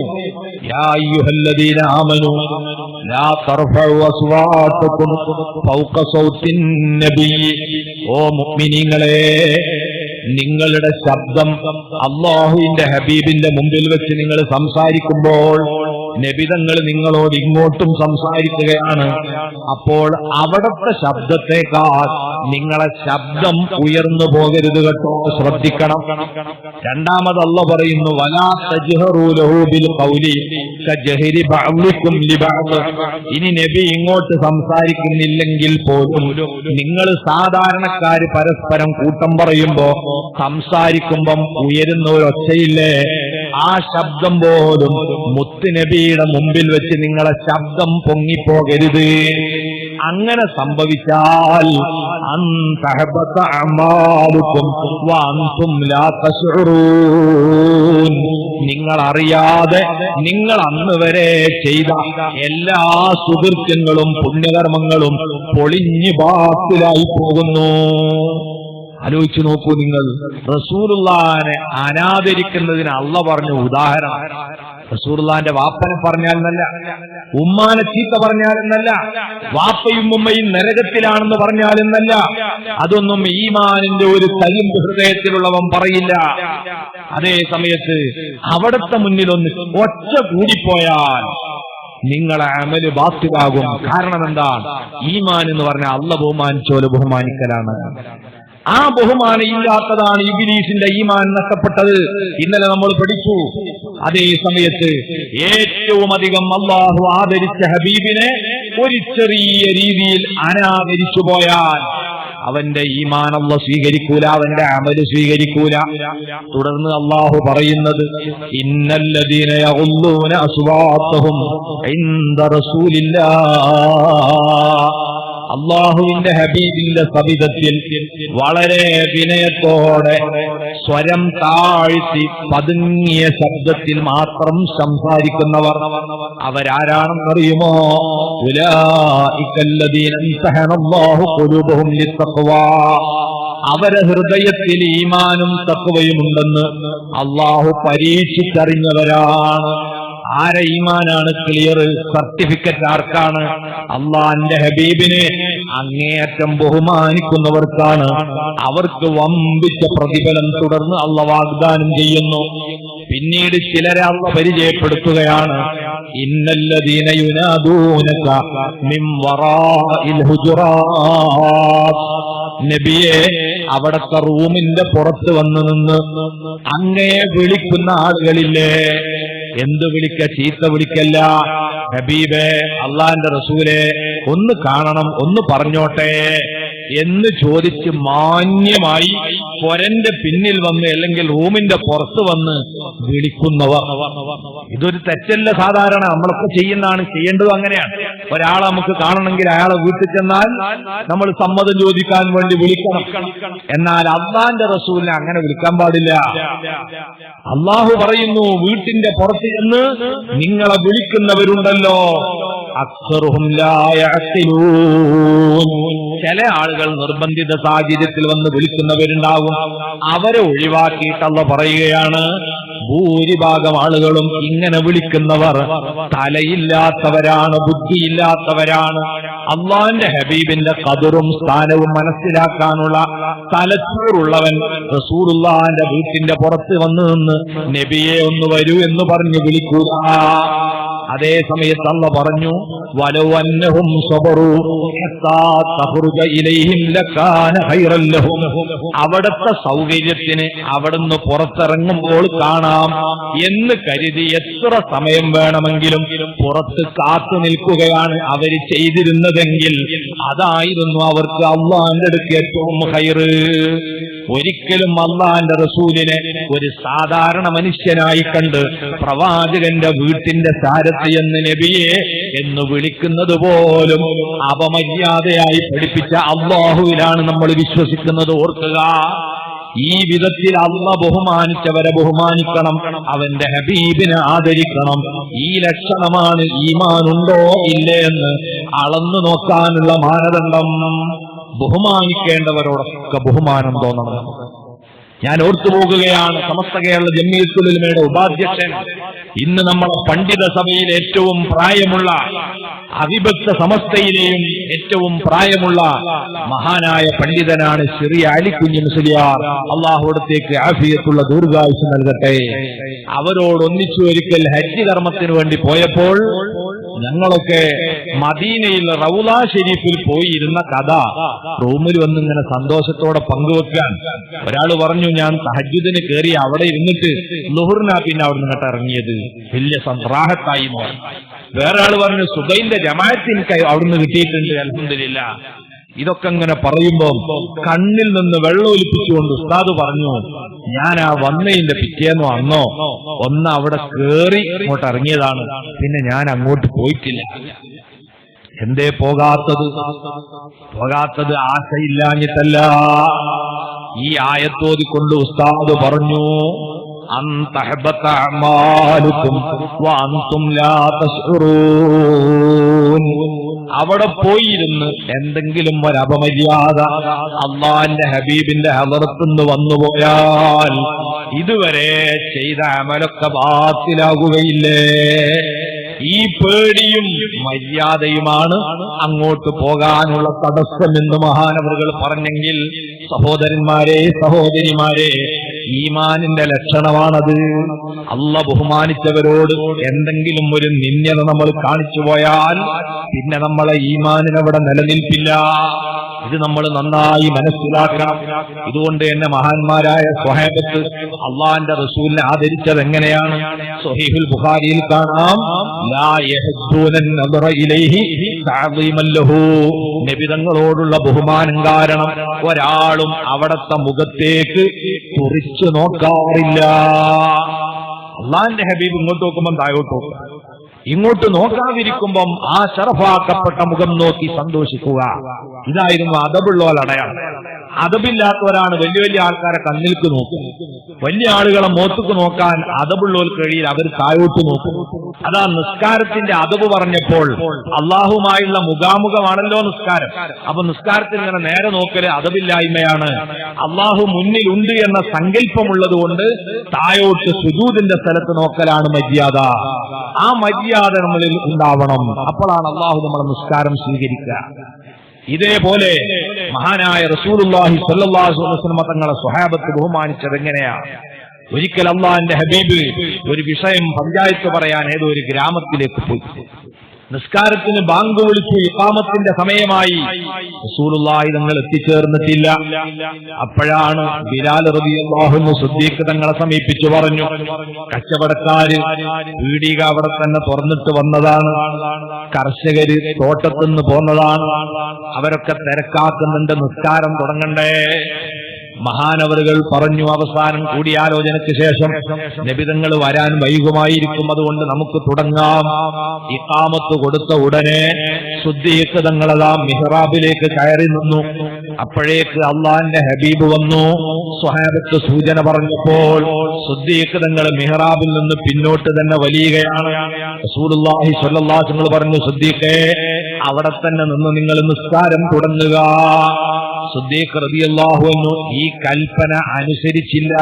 യാ അയ്യുഹല്ലദീന ആമനൂ ലാ തർഫഉ അസ്വാതകും ഫൗക സൗത്തിൻ നബിയ്യി. ഓ മുഅ്മിനീങ്ങളെ, നിങ്ങളുടെ ശബ്ദം അല്ലാഹുവിന്റെ ഹബീബിന്റെ മുമ്പിൽ വെച്ച് നിങ്ങൾ സംസാരിക്കുമ്പോൾ നബിതങ്ങൾ നിങ്ങളോട് ഇങ്ങോട്ടും സംസാരിക്കുകയാണ്. അപ്പോൾ അവിടത്തെ ശബ്ദത്തെക്കാൾ നിങ്ങളെ ശബ്ദം ഉയർന്നു പോകരുത് കേട്ടോ, ശ്രദ്ധിക്കണം. രണ്ടാമത് അല്ലാഹു പറയുന്നു, വലാ തജ്ഹറൂ ലഹു ബിൽ ഖൗലി കജഹരി ബഅദികും ലിബഅദ്. ഇനി നബി ഇങ്ങോട്ട് സംസാരിക്കുന്നില്ലെങ്കിൽ പോലും നിങ്ങൾ സാധാരണക്കാര് പരസ്പരം കൂട്ടം പറയുമ്പോ സംസാരിക്കുമ്പം ഉയരുന്ന ഒരു ഒച്ചയില്ലേ, ആ ശബ്ദം പോലും മുത്തുനബിയുടെ മുമ്പിൽ വെച്ച് നിങ്ങളെ ശബ്ദം പൊങ്ങിപ്പോകരുത്. അങ്ങനെ സംഭവിച്ചാൽ അൻതഹബത അമാലുകും വഅൻതും ലാ തശ്ഉറൂൻ. നിങ്ങൾ അറിയാതെ നിങ്ങൾ അന്ന് വരെ ചെയ്ത എല്ലാ സുകൃത്യങ്ങളും പുണ്യകർമ്മങ്ങളും പൊളിഞ്ഞു ബാത്തിലായി പോകുന്നു. ആലോചിച്ചു നോക്കൂ നിങ്ങൾ, റസൂലുള്ളാഹിനെ അനാദരിക്കുന്നതിന് അല്ലാഹു പറഞ്ഞ ഉദാഹരണം. റസൂലുള്ളാഹിന്റെ വാപ്പനെ പറഞ്ഞാലെന്നല്ല, ഉമ്മാനെ ചീത്ത പറഞ്ഞാലെന്നല്ല, വാപ്പയും ഉമ്മയും നരകത്തിലാണെന്ന് പറഞ്ഞാലെന്നല്ല, അതൊന്നും ഈമാനിന്റെ ഒരു തരിമ്പ് ഹൃദയത്തിലുള്ളവൻ പറയില്ല. അതേ സമയത്ത് അവിടുത്തെ മുന്നിലൊന്ന് ഒച്ച കൂടിപ്പോയാൽ നിങ്ങളെ അമല് ബാത്തിലാകും. കാരണം എന്താണ്? ഈമാൻ എന്ന് പറഞ്ഞാൽ അല്ലാഹു ബഹുമാനിച്ചോലെ ബഹുമാനിക്കലാണ്. ആ ബഹുമാനം ഇല്ലാത്തതാണ് ഇബ്ലീസിന്റെ ഈമാൻ നഷ്ടപ്പെട്ടത്. ഇന്നലെ നമ്മൾ പഠിച്ചു. അതേ സമയത്ത് ഏറ്റവും അധികം അല്ലാഹു ആദരിച്ച ഹബീബിനെ ഒരു ചെറിയ രീതിയിൽ അനാദരിച്ചു പോയാൽ അവന്റെ ഈമാൻ അല്ലാഹു സ്വീകരിക്കൂല, അവന്റെ അമല് സ്വീകരിക്കൂല. തുടർന്ന് അല്ലാഹു പറയുന്നത്, ഇന്നല്ലദീന യഗുല്ലൂന അസ്വാതഹും ഇൻദ റസൂലില്ലാഹ്. അള്ളാഹുവിന്റെ ഹബീബിന്റെ സവിധത്തിൽ വളരെ വിനയത്തോടെ സ്വരം താഴ്ത്തി പതുങ്ങിയ ശബ്ദത്തിൽ മാത്രം സംസാരിക്കുന്നവർ അവരാരാണെന്നറിയുമോ? ഉലൈകല്ലദീന ഇംതഹനല്ലാഹു ഖുലൂബഹും ലിത്തഖ്വാ. അവരെ ഹൃദയത്തിൽ ഈമാനും തഖ്വയും ഉണ്ടെന്ന് അള്ളാഹു പരീക്ഷിച്ചറിഞ്ഞവരാണ്. ആരെ ഈമാനാണ് ക്ലിയർ? സർട്ടിഫിക്കറ്റ് ആർക്കാണ്? അള്ളാന്റെ ഹബീബിനെ അങ്ങേയറ്റം ബഹുമാനിക്കുന്നവർക്കാണ്. അവർക്ക് വമ്പിച്ച പ്രതിഫലം തുടർന്ന് അള്ളാഹ് വാഗ്ദാനം ചെയ്യുന്നു. പിന്നീട് ചിലരെ അള്ളാഹ് പരിചയപ്പെടുത്തുകയാണ്. ഇന്നല്ലദീന യുനാദൂനക മിൻ വറാഇൽ ഹുജുറാത്ത്. നബിയെ, അവിടത്തെ റൂമിന്റെ പുറത്ത് വന്നു നിന്ന് അങ്ങയെ വിളിക്കുന്ന ആളുകളില്ലേ? എന്ത് വിളിക്ക? ചീത്ത വിളിക്കല്ല. ഹബീബേ, അള്ളാന്റെ റസൂലെ, ഒന്ന് കാണണം, ഒന്ന് പറഞ്ഞോട്ടെ എന്ന് ചോദിച്ച് മാന്യമായി പൊരന്റെ പിന്നിൽ വന്ന് അല്ലെങ്കിൽ റൂമിന്റെ പുറത്ത് വന്ന് വിളിക്കുന്നവർ. ഇതൊരു തെറ്റല്ല. സാധാരണ നമ്മളൊക്കെ ചെയ്യുന്നതാണ്, ചെയ്യേണ്ടതും അങ്ങനെയാണ്. ഒരാളെ നമുക്ക് കാണണമെങ്കിൽ അയാളെ വീട്ടിൽ ചെന്നാൽ നമ്മൾ സമ്മതം ചോദിക്കാൻ വേണ്ടി വിളിക്കണം. എന്നാൽ അള്ളാന്റെ റസൂലിനെ അങ്ങനെ വിളിക്കാൻ പാടില്ല. അള്ളാഹു പറയുന്നു, വീട്ടിന്റെ പുറത്ത് ചെന്ന് നിങ്ങളെ വിളിക്കുന്നവരുണ്ടല്ലോ, അക്സറുഹും ലാ യഅഖിലൂൻ. ചില ആളുകൾ നിർബന്ധിത സാഹചര്യത്തിൽ വന്ന് വിളിക്കുന്നവരുണ്ടാകും. അവരെ ഒഴിവാക്കിയിട്ട് അല്ലാഹു പറയുകയാണ്, ഭൂരിഭാഗം ആളുകളും ഇങ്ങനെ വിളിക്കുന്നവർ തലയില്ലാത്തവരാണ്, ബുദ്ധിയില്ലാത്തവരാണ്. അള്ളാന്റെ ഹബീബിന്റെ ഖദറും സ്ഥാനവും മനസ്സിലാക്കാനുള്ള തലച്ചോറുള്ളവൻ റസൂലുള്ളാഹിന്റെ വീട്ടിന്റെ പുറത്ത് വന്നു നിന്ന് നബിയെ ഒന്ന് വരൂ എന്ന് പറഞ്ഞു വിളിക്കുക. അതേ സമയത്ത് അല്ലാഹു പറഞ്ഞു, വലൗ അന്നഹും സബറു ഹത്താ തഖറുജ ഇലൈഹിം ലകാന ഖൈറൻ ലഹും. അവിടുത്തെ സൗകര്യത്തിന് അവിടുന്ന് പുറത്തിറങ്ങുമ്പോൾ കാണാം എന്ന് കരുതി എത്ര സമയം വേണമെങ്കിലും പുറത്ത് കാത്തു നിൽക്കുകയാണ് അവർ ചെയ്തിരുന്നതെങ്കിൽ അതായിരുന്നു അവർക്ക് അള്ളാന്റെ അടുത്ത് ഏറ്റവും ഖൈറ്. ഒരിക്കലും അള്ളാന്റെ റസൂലിനെ ഒരു സാധാരണ മനുഷ്യനായി കണ്ട് പ്രവാചകന്റെ വീട്ടിന്റെ സാരത്ത് എന്ന് നബിയെ എന്ന് വിളിക്കുന്നത് പോലും അപമര്യാദയായി പഠിപ്പിച്ച അള്ളാഹുവിലാണ് നമ്മൾ വിശ്വസിക്കുന്നത്. ഓർക്കുക, ഈ വിധത്തിൽ അള്ളാഹ് ബഹുമാനിച്ചവരെ ബഹുമാനിക്കണം, അവന്റെ ഹബീബിനെ ആദരിക്കണം. ഈ ലക്ഷണമാണ് ഈമാനുണ്ടോ ഇല്ലേ എന്ന് അളന്നു നോക്കാനുള്ള മാനദണ്ഡം. ബഹുമാനിക്കേണ്ടവരോടൊക്കെ ബഹുമാനം തോന്നണം. ഞാൻ ഓർത്തുപോകുകയാണ്, സമസ്ത കേരള ജംഇയ്യത്തുൽ ഉലമയുടെ ഉപാധ്യക്ഷൻ, ഇന്ന് നമ്മൾ പണ്ഡിത സഭയിൽ ഏറ്റവും പ്രായമുള്ള, അവിഭക്ത സമസ്തയിലെയും ഏറ്റവും പ്രായമുള്ള മഹാനായ പണ്ഡിതനാണ് ശ്രീ അലിക്കുഞ്ഞി മുസ്ലിയാർ. അള്ളാഹുവിടത്തേക്ക് ആഫിയത്തുള്ള ദീർഘായുസ് നൽകട്ടെ. അവരോട് ഒന്നിച്ചു ഒരിക്കൽ ഹജ്ജ് കർമ്മത്തിന് വേണ്ടി പോയപ്പോൾ ഞങ്ങളൊക്കെ മദീനയിൽ റൗള ഷരീഫിൽ പോയിരുന്ന കഥ റൂമിൽ വന്നിങ്ങനെ സന്തോഷത്തോടെ പങ്കുവെക്കാൻ ഒരാൾ പറഞ്ഞു, ഞാൻ തഹജ്ജുദിന് കയറി അവിടെ ഇരുന്നിട്ട് ളുഹറിനാ പിന്നെ അവിടെ നിന്നിട്ട് ഇറങ്ങിയത്, വലിയ റാഹത്തായി. വേറെ ആള് പറഞ്ഞു, സുബൈന്റെ ജമാഅത്ത് എനിക്ക് അവിടുന്ന് കിട്ടിയിട്ടുണ്ട്, അൽഹംദുലില്ലാ. ഇതൊക്കെ ഇങ്ങനെ പറയുമ്പോൾ കണ്ണിൽ നിന്ന് വെള്ളം ഒലിപ്പിച്ചുകൊണ്ട് ഉസ്താദ് പറഞ്ഞു, ഞാൻ ആ വന്നതിന്റെ പിറ്റേന്നോ അന്നോ ഒന്ന് അവിടെ കേറി അങ്ങോട്ട് ഇറങ്ങിയതാണ്, പിന്നെ ഞാൻ അങ്ങോട്ട് പോയിട്ടില്ല. എന്തേ പോകാത്തത്? ആശയില്ലാഞ്ഞിട്ടല്ല. ഈ ആയത്തോതിക്കൊണ്ട് ഉസ്താദ് പറഞ്ഞു, അവിടെ പോയിരുന്ന് എന്തെങ്കിലും ഒരു അപമര്യാദ അള്ളാന്റെ ഹബീബിന്റെ ഹളറത്തുനിന്ന് വന്നുപോയാൽ ഇതുവരെ ചെയ്ത അമലൊക്കെ ബാത്തിലാകുകയില്ലേ? ഈ പേടിയും മര്യാദയുമാണ് അങ്ങോട്ട് പോകാനുള്ള തടസ്സം എന്ന് മഹാനവറുകൾ പറഞ്ഞെങ്കിൽ, സഹോദരന്മാരെ, സഹോദരിമാരെ, ഈമാനിന്റെ ലക്ഷണമാണത്. അല്ലാഹ് ബഹുമാനിച്ചവരോട് എന്തെങ്കിലും ഒരു നിന്ദ്യത നമ്മൾ കാണിച്ചു പോയാൽ പിന്നെ നമ്മളെ ഈമാനിനവിടെ നിലനിൽപ്പില്ല. ഇത് നമ്മൾ നന്നായി മനസ്സിലാക്കണം. ഇതുകൊണ്ട് തന്നെ മഹാന്മാരായ സ്വഹാബത്ത് അള്ളാന്റെ റസൂലിനെ ആദരിച്ചത് എങ്ങനെയാണ്? സ്വഹീഹുൽ ബുഖാരിയിൽ കാണാം, ലാ യഹ്ദൂനൻ നദറ ഇലൈഹി തഅദീമൻ ലഹു. നബി തങ്ങളോടുള്ള ബഹുമാനം കാരണം ഒരാളും അവിടത്തെ മുഖത്തേക്ക് തുറിച്ചു നോക്കാറില്ല. അള്ളാന്റെ ഹബീബ് ഇങ്ങോട്ട് നോക്കുമ്പോൾ താഴോട്ട് നോക്കും, ഇങ്ങോട്ട് നോക്കാതിരിക്കുമ്പം ആ ശറഫാക്കപ്പെട്ട മുഖം നോക്കി സന്തോഷിക്കുക. ഇതായിരുന്നു അദബുള്ളോൽ അടയാളം. അദബില്ലാത്തവരാണ് വലിയ വലിയ ആൾക്കാരെ കണ്ണിൽക്ക് നോക്കും. വലിയ ആളുകളെ മോത്തുക്ക് നോക്കാൻ അദബുള്ളോൽ കഴിയിൽ അവർ താഴോട്ട് നോക്കും. അതാ നിസ്കാരത്തിന്റെ അദബ് പറഞ്ഞപ്പോൾ അള്ളാഹുമായുള്ള മുഖാമുഖമാണല്ലോ നിസ്കാരം. അപ്പൊ നിസ്കാരത്തിൽ ഇങ്ങനെ നേരെ നോക്കല് അദബില്ലായ്മയാണ്. അള്ളാഹു മുന്നിലുണ്ട് എന്ന സങ്കല്പമുള്ളത് കൊണ്ട് താഴോട്ട് സുജൂദിന്റെ സ്ഥലത്ത് നോക്കലാണ് മര്യാദ. ആ മര്യാദ നമ്മളിൽ ഉണ്ടാവണം. അപ്പോഴാണ് അള്ളാഹു നമ്മളെ നിസ്കാരം സ്വീകരിക്കുക. ഇതേപോലെ മഹാനായ റസൂലുള്ളാഹി സ്വല്ലല്ലാഹു അലൈഹി വസല്ലം തങ്ങളെ സ്വഹാബത്ത് ബഹുമാനിച്ചത് എങ്ങനെയാണ്? ഒരിക്കൽ അള്ളാഹിന്റെ ഹബീബ് ഒരു വിഷയം പഞ്ചായത്ത് പറയാൻ ഏതോ ഒരു ഗ്രാമത്തിലേക്ക് പോയി. നിസ്കാരത്തിന് ബാങ്ക് വിളിച്ചു, ഇഖാമത്തിന്റെ സമയമായി. റസൂലുള്ളാഹി തങ്ങൾ എത്തിച്ചേർന്നിട്ടില്ല. അപ്പോഴാണ് ബിലാൽ റളിയല്ലാഹു അൻഹു സിദ്ദീഖ് തങ്ങളെ സമീപിച്ചു പറഞ്ഞു, കച്ചവടക്കാര് പീടിക അവിടെ തന്നെ തുറന്നിട്ട് വന്നതാണ്, കർഷകര് തോട്ടത്തുനിന്ന് പോന്നതാണ്, അവരൊക്കെ തിരക്കാക്കുന്നുണ്ട്, നിസ്കാരം തുടങ്ങണ്ടേ? മഹാനവറുകൾ പറഞ്ഞു. അവസാനം കൂടിയാലോചനയ്ക്ക് ശേഷം നബിതങ്ങൾ വരാൻ വൈകുമായിരിക്കും, അതുകൊണ്ട് നമുക്ക് തുടങ്ങാം. ഇഖാമത്ത് കൊടുത്ത ഉടനെ സിദ്ദീഖ് തങ്ങളതാ മിഹ്റാബിലേക്ക് കയറി നിന്നു. അപ്പോഴേക്ക് അള്ളാഹിന്റെ ഹബീബ് വന്നു. സ്വഹാബത്ത് സൂചന പറഞ്ഞപ്പോൾ സിദ്ദീഖ് തങ്ങൾ മിഹ്റാബിൽ നിന്ന് പിന്നോട്ട് തന്നെ വലിയുകയാണ്. റസൂലുള്ളാഹി സ്വല്ലല്ലാഹു അലൈഹി വസല്ലം പറഞ്ഞു, സിദ്ദീഖേ, അവിടെ തന്നെ നിന്ന് നിങ്ങൾ നിസ്കാരം തുടങ്ങുക. സിദ്ദീഖ് റളിയല്ലാഹു അൻഹു ഈ കൽപ്പന അനുസരിച്ചില്ല.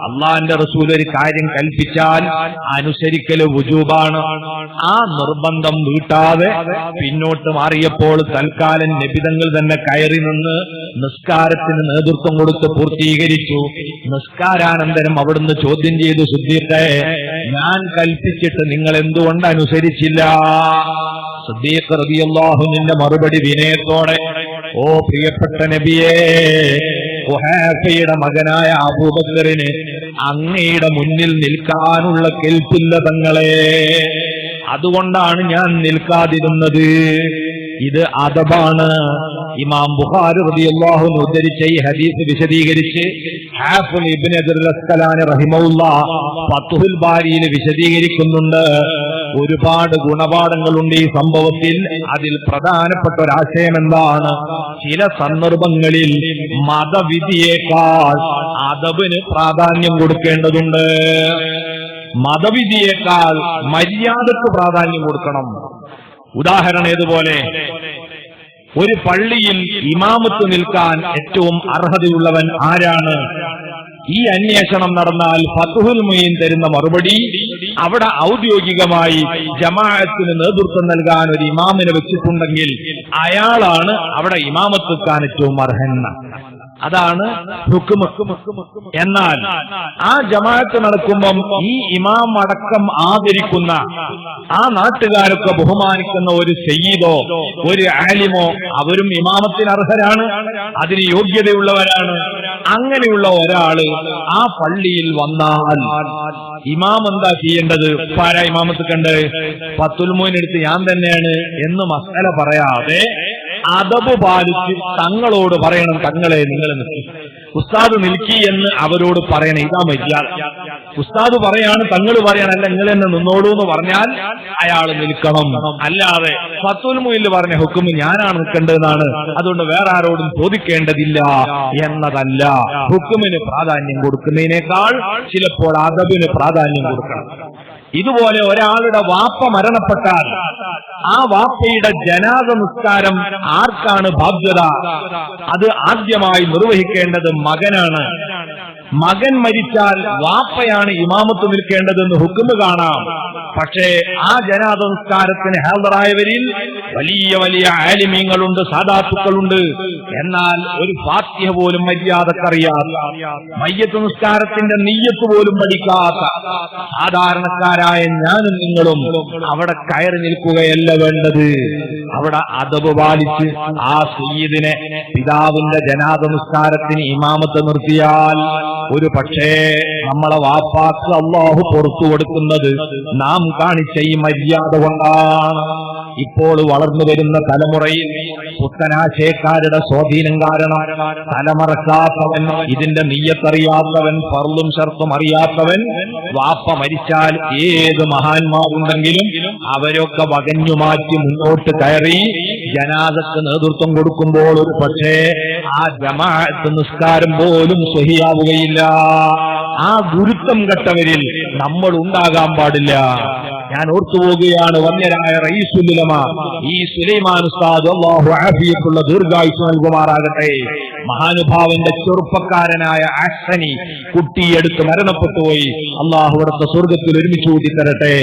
അള്ളാഹിന്റെ റസൂൽ ഒരു കാര്യം കൽപ്പിച്ചാൽ അനുസരിക്കല് വുജൂബാണ്. ആ നിർബന്ധം വീട്ടാതെ പിന്നോട്ട് മാറിയപ്പോൾ തൽക്കാലം നബിതങ്ങൾ തന്നെ കയറി നിന്ന് നിസ്കാരത്തിന് നേതൃത്വം കൊടുത്ത് പൂർത്തീകരിച്ചു. നിസ്കാരാനന്തരം അവിടുന്ന് ചോദ്യം ചെയ്തു, സിദ്ദീഖേ, ഞാൻ കൽപ്പിച്ചിട്ട് നിങ്ങൾ എന്തുകൊണ്ട് അനുസരിച്ചില്ല? സിദ്ദീഖ് റളിയല്ലാഹു അൻഹുവിന്റെ മറുപടി വിനയത്തോടെ, ഓ പ്രിയപ്പെട്ട നബിയേ, ഖുഹാഫയുടെ മകനായ അബൂബക്കറിന് അങ്ങയുടെ മുന്നിൽ നിൽക്കാനുള്ള കെൽപ്പില്ല തങ്ങളെ, അതുകൊണ്ടാണ് ഞാൻ നിൽക്കാതിരുന്നത്. ഇത് അദബാണ്. ഇമാം ബുഖാരി റളിയല്ലാഹു അൻഹു ഉദ്ധരിച്ച ഈ ഹദീസ് വിശദീകരിച്ച് ഹാഫിദ് ഇബ്നു ഹജർ അസ്ഖലാനി റഹിമഹുല്ലാഹ് ഫത്ഹുൽ ബാരിയിൽ വിശദീകരിക്കുന്നുണ്ട്. ഒരുപാട് ഗുണപാഠങ്ങളുണ്ട് ഈ സംഭവത്തിൽ. അതിൽ പ്രധാനപ്പെട്ട ഒരാശയം എന്താണ്? ചില സന്ദർഭങ്ങളിൽ മതവിധിയേക്കാൾ അദബിന് പ്രാധാന്യം കൊടുക്കേണ്ടതുണ്ട്. മതവിധിയേക്കാൾ മര്യാദക്ക് പ്രാധാന്യം കൊടുക്കണം. ഉദാഹരണം ഏതുപോലെ, ഒരു പള്ളിയിൽ ഇമാമത്ത് നിൽക്കാൻ ഏറ്റവും അർഹതയുള്ളവൻ ആരാണ്? ഈ അന്വേഷണം നടന്നാൽ ഫത്ഹുൽ മുഈൻ തരുന്ന മറുപടി, അവിടെ ഔദ്യോഗികമായി ജമാഅത്തിന് നേതൃത്വം നൽകാൻ ഒരു ഇമാമിനെ വെച്ചിട്ടുണ്ടെങ്കിൽ അയാളാണ് അവിടെ ഇമാമത്ത് വെക്കാൻ ഏറ്റവും അർഹൻ. അതാണ് ഹുക്മ്. എന്നാൽ ആ ജമാഅത്ത് നടക്കുമ്പം ഈ ഇമാം അടക്കം ആദരിക്കുന്ന, ആ നാട്ടുകാരൊക്കെ ബഹുമാനിക്കുന്ന ഒരു സയ്യിദോ ഒരു ആലിമോ അവരും ഇമാമത്തിന് അർഹരാണ്, അതിന് യോഗ്യതയുള്ളവരാണ്. അങ്ങനെയുള്ള ഒരാള് ആ പള്ളിയിൽ വന്നാൽ ഇമാം എന്താ ചെയ്യേണ്ടത്? പാരാ ഇമാമത്ത് കണ്ട് ഫത്ഹുൽ മുഈൻ എടുത്ത് ഞാൻ തന്നെയാണ് എന്ന് മസല പറയാതെ അദബ് പാലിച്ച് തങ്ങളോട് പറയണം, തങ്ങളെ നിങ്ങൾ നിൽക്കി, ഉസ്താദ് നിൽക്കി എന്ന് അവരോട് പറയണം. ഇതാ മര്യാദ. ഉസ്താദ് പറയാണ്, തങ്ങൾ പറയണം, അല്ല നിങ്ങൾ എന്നെ നിന്നോളൂ എന്ന് പറഞ്ഞാൽ അയാൾ നിൽക്കണം. അല്ലാതെ ഫത്ഹുൽ മുഈനിൽ പറഞ്ഞ ഹുക്മ് ഞാനാണ് നിൽക്കേണ്ടതെന്നാണ്, അതുകൊണ്ട് വേറെ ആരോടും ചോദിക്കേണ്ടതില്ല എന്നതല്ല. ഹുക്മിന് പ്രാധാന്യം കൊടുക്കുന്നതിനേക്കാൾ ചിലപ്പോൾ അദബിന് പ്രാധാന്യം കൊടുക്കണം. ഇതുപോലെ ഒരാളുടെ വാപ്പ മരണപ്പെട്ടാൽ ആ വാപ്പയുടെ ജനാസ നിസ്കാരം ആർക്കാണ് ബാധ്യത? അത് ആദ്യമായി നിർവഹിക്കേണ്ടത് മകനാണ്. മകൻ മരിച്ചാൽ വാപ്പയാണ് ഇമാമത്ത് നിൽക്കേണ്ടതെന്ന് ഹുക്മ് കാണാം. പക്ഷേ ആ ജനാസ നിസ്കാരത്തിന് ഹാജറായവരിൽ വലിയ വലിയ ആലിമീങ്ങളുണ്ട്, സാദാത്തുക്കളുണ്ട്. എന്നാൽ ഒരു ഫാത്തിഹ പോലും മര്യാദക്കറിയാത്ത, മയ്യത്ത് നിസ്കാരത്തിന്റെ നിയ്യത്ത് പോലും പഠിക്കാത്ത സാധാരണക്കാരായ ഞാനും നിങ്ങളും അവിടെ കയറി നിൽക്കുകയല്ല വേണ്ടത്. അവിടെ അദബ് പാലിച്ച് ആ സയ്യിദിനെ പിതാവിന്റെ ജനാസ നിസ്കാരത്തിന് ഇമാമത്ത് നിർത്തിയാൽ ഒരു പക്ഷേ നമ്മളെ വാപ്പാക്ക് അല്ലാഹു പുറത്തു കൊടുക്കുന്നത് നാം കാണിച്ച ഈ മര്യാദ കൊണ്ടാണ്. ഇപ്പോൾ വളർന്നു വരുന്ന തലമുറയിൽ പുത്തനാശയക്കാരുടെ സ്വാധീനം കാരണം തലമറക്കാത്തവൻ, ഇതിന്റെ നിയ്യത്തറിയാത്തവൻ, ഫർളും ഷർത്തും അറിയാത്തവൻ വാപ്പ മരിച്ചാൽ ഏത് മഹാന്മാരുണ്ടെങ്കിലും അവരൊക്കെ വകഞ്ഞു മാറ്റി മുന്നോട്ട് കയറി ജനാസക്ക് നേതൃത്വം കൊടുക്കുമ്പോൾ ഒരു പക്ഷേ ആ ജമാഅത്ത് നിസ്കാരം പോലും സ്വഹിയാവുകയില്ല. ആ ഗുരുത്വം കെട്ടവരിൽ നമ്മൾ ഉണ്ടാകാൻ പാടില്ല. ഞാൻ ഓർത്തുപോകുകയാണ്, വന്യരായ റഈസുൽ ഉലമ ഈ സുലൈമാൻ ഉസ്താദ് അല്ലാഹു ആഫിയത്തുള്ള ദീർഘായുസ്സ് നൽകുമാറാകട്ടെ, മഹാനുഭാവന്റെ ചെറുപ്പക്കാരനായ അഹ്സനി കുട്ടിയെടുത്ത് മരണപ്പെട്ടുപോയി. അല്ലാഹു അവിടുത്തെ സ്വർഗത്തിൽ ഒരുമിച്ച് കൂട്ടി തരട്ടെ.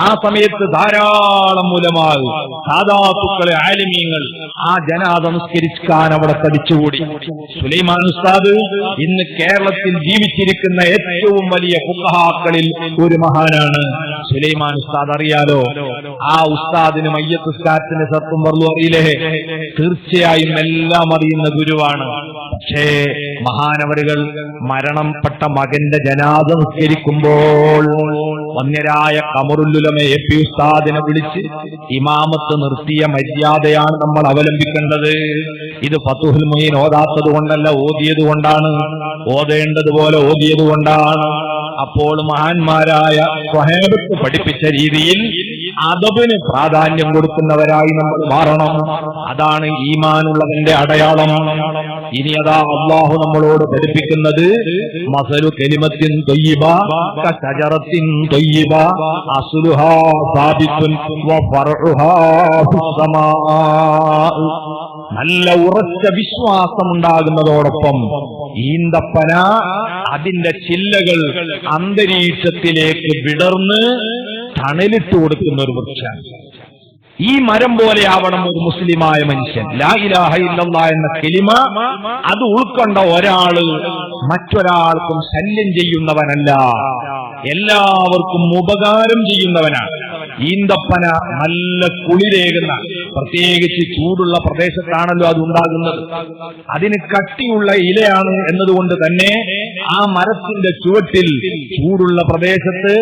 ആ സമയത്ത് ധാരാളം ഉലമാവ്, സാദാത്തുക്കളെ, ആലിമീങ്ങൾ ആ ജനാസ നിസ്കരിക്കാൻ അവിടെ തടിച്ചുകൂടി. സുലൈമാൻ ഉസ്താദ് ഇന്ന് കേരളത്തിൽ ജീവിച്ചിരിക്കുന്ന ഏറ്റവും വലിയ ഫുഖഹാക്കളിൽ ഒരു മഹാനാണ്. സുലൈമാൻ ഉസ്താദ് അറിയാലോ, ആ ഉസ്താദിന് മയ്യത്ത് നിസ്കാരത്തിന്റെ സത്തും പറഞ്ഞു അറിയില്ലേ? തീർച്ചയായും എല്ലാം അറിയുന്ന ഗുരുവാണ്. പക്ഷേ മഹാനവരുകൾ മരണപ്പെട്ട മകന്റെ ജനാസ നിസ്കരിക്കുമ്പോൾ വന്യരായ ഖമറുൽ ഉലമ എ പി ഉസ്താദിനെ വിളിച്ച് ഇമാമത്ത് നിർത്തിയ മര്യാദയാണ് നമ്മൾ അവലംബിക്കേണ്ടത്. ഇത് ഫതുഹുൽ മുഈൻ ഓതാത്തത് കൊണ്ടല്ല, ഓതിയത് കൊണ്ടാണ്. ഓതേണ്ടതുപോലെ ഓതിയത് കൊണ്ടാണ്. അപ്പോൾ മഹാന്മാരായ സ്വഹാബത്ത് പഠിപ്പിച്ച രീതിയിൽ അദബിന് പ്രാധാന്യം കൊടുക്കുന്നവരായി നമ്മൾ മാറണം. അതാണ് ഈമാനുള്ളവന്റെ അടയാളം. ഇനി അതാ അല്ലാഹു നമ്മളോട് പഠിപ്പിക്കുന്നത് മസലു കലിമത്തിൻ ത്വയ്യിബ കശജറത്തിൻ ത്വയ്യിബ അസ്ലുഹാ സാബിത്തുൻ വഫർഉഹാ ഫിസ്സമാ. നല്ല ഉറച്ച വിശ്വാസമുണ്ടാകുന്നതോടൊപ്പം ഈന്തപ്പന അതിന്റെ ചില്ലകൾ അന്തരീക്ഷത്തിലേക്ക് വിടർന്ന് തണലിട്ട് കൊടുക്കുന്ന ഒരു വൃക്ഷം. ഈ മരം പോലെ ആവണം ഒരു മുസ്ലിമായ മനുഷ്യൻ. ലാ ഇലാഹ ഇല്ലല്ലാഹ് എന്ന കലിമ അത് ഉൾക്കൊണ്ട ഒരാള് മറ്റൊരാൾക്കും ശല്യം ചെയ്യുന്നവനല്ല, എല്ലാവർക്കും ഉപകാരം ചെയ്യുന്നവനാണ്. ഈന്തപ്പന നല്ല കുളിരേകുന്ന, പ്രത്യേകിച്ച് ചൂടുള്ള പ്രദേശത്താണല്ലോ അത് ഉണ്ടാകുന്നത്. അതിന് കട്ടിയുള്ള ഇലയാണ് എന്നതുകൊണ്ട് തന്നെ ആ മരത്തിന്റെ ചുവട്ടിൽ, ചൂടുള്ള പ്രദേശത്ത്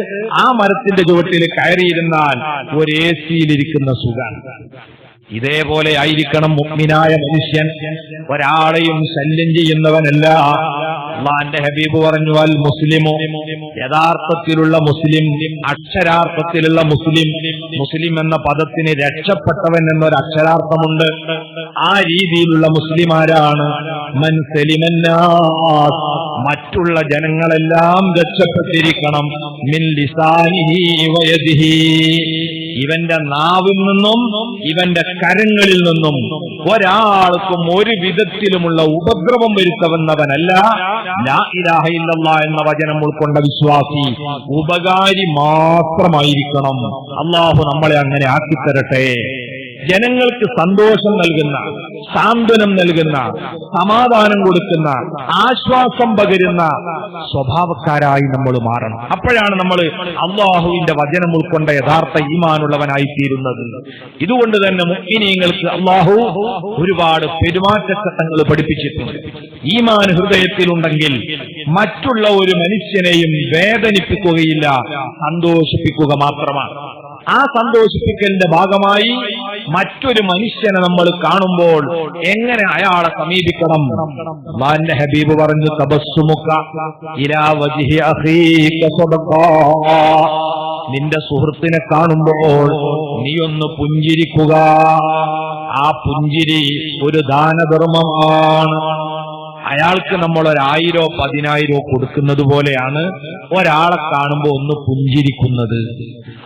ആ മരത്തിന്റെ ചുവട്ടിൽ കയറിയിരുന്നാൽ ഒരു എസിയിലിരിക്കുന്ന സുഖം. ഇതേപോലെ ആയിരിക്കണം മുഅ്മിനായ മനുഷ്യൻ. ഒരാളെയും ശല്യം ചെയ്യുന്നവനല്ല. അല്ലാഹുവിന്റെ ഹബീബ് പറഞ്ഞു, അൽ മുസ്ലിമു, യഥാർത്ഥത്തിലുള്ള മുസ്ലിം, അക്ഷരാർത്ഥത്തിലുള്ള മുസ്ലിം. മുസ്ലിം എന്ന പദത്തിന് രക്ഷപ്പെട്ടവൻ എന്നൊരു അക്ഷരാർത്ഥമുണ്ട്. ആ രീതിയിലുള്ള മുസ്ലിമാരാണ് മൻ സലിമന്നാസ്, മറ്റുള്ള ജനങ്ങളെല്ലാം രക്ഷപ്പെട്ടിരിക്കണം. മിൻ ലിസാനിഹി വയദിഹി, ഇവന്റെ നാവിൽ നിന്നും ഇവന്റെ കരങ്ങളിൽ നിന്നും ഒരാൾക്കും ഒരു വിധത്തിലുമുള്ള ഉപദ്രവം വരുത്തവന്നവനല്ല. ലാ ഇലാഹ ഇല്ലല്ലാഹ് എന്ന വചനം ഉൾക്കൊണ്ട വിശ്വാസി ഉപകാരി മാത്രമായിരിക്കണം. അല്ലാഹു നമ്മളെ അങ്ങനെ ആക്കിത്തരട്ടെ. ജനങ്ങൾക്ക് സന്തോഷം നൽകുന്ന, സാന്ത്വനം നൽകുന്ന, സമാധാനം കൊടുക്കുന്ന, ആശ്വാസം പകരുന്ന സ്വഭാവക്കാരായി നമ്മൾ മാറണം. അപ്പോഴാണ് നമ്മൾ അള്ളാഹുവിന്റെ വചനം ഉൾക്കൊണ്ട യഥാർത്ഥ ഈമാനുള്ളവനായി തീരുന്നത്. ഇതുകൊണ്ട് തന്നെ മുഅ്മിനീങ്ങൾക്ക് അള്ളാഹു ഒരുപാട് പെരുമാറ്റച്ചട്ടങ്ങൾ പഠിപ്പിച്ചിട്ടുണ്ട്. ഈമാൻ ഹൃദയത്തിലുണ്ടെങ്കിൽ മറ്റുള്ള ഒരു മനുഷ്യനെയും വേദനിപ്പിക്കുകയില്ല, സന്തോഷിപ്പിക്കുക മാത്രമാണ്. ആ സന്തോഷിപ്പിക്കലിന്റെ ഭാഗമായി മറ്റൊരു മനുഷ്യനെ നമ്മൾ കാണുമ്പോൾ എങ്ങനെ അയാളെ സമീപിക്കണം? അല്ലാഹുവിന്റെ ഹബീബ് പറഞ്ഞു, തബസ്സുമുക ഇലാ വജ്ഹി അഖീക സദഖാ, നിന്റെ സുഹൃത്തിനെ കാണുമ്പോൾ നീ ഒന്ന് പുഞ്ചിരിക്കുക. ആ പുഞ്ചിരി ഒരു ദാനധർമ്മമാണ്. അയാൾക്ക് നമ്മൾ 1000 10,000 കൊടുക്കുന്നത് പോലെയാണ് ഒരാളെ കാണുമ്പോൾ ഒന്ന് പുഞ്ചിരിക്കുന്നത്.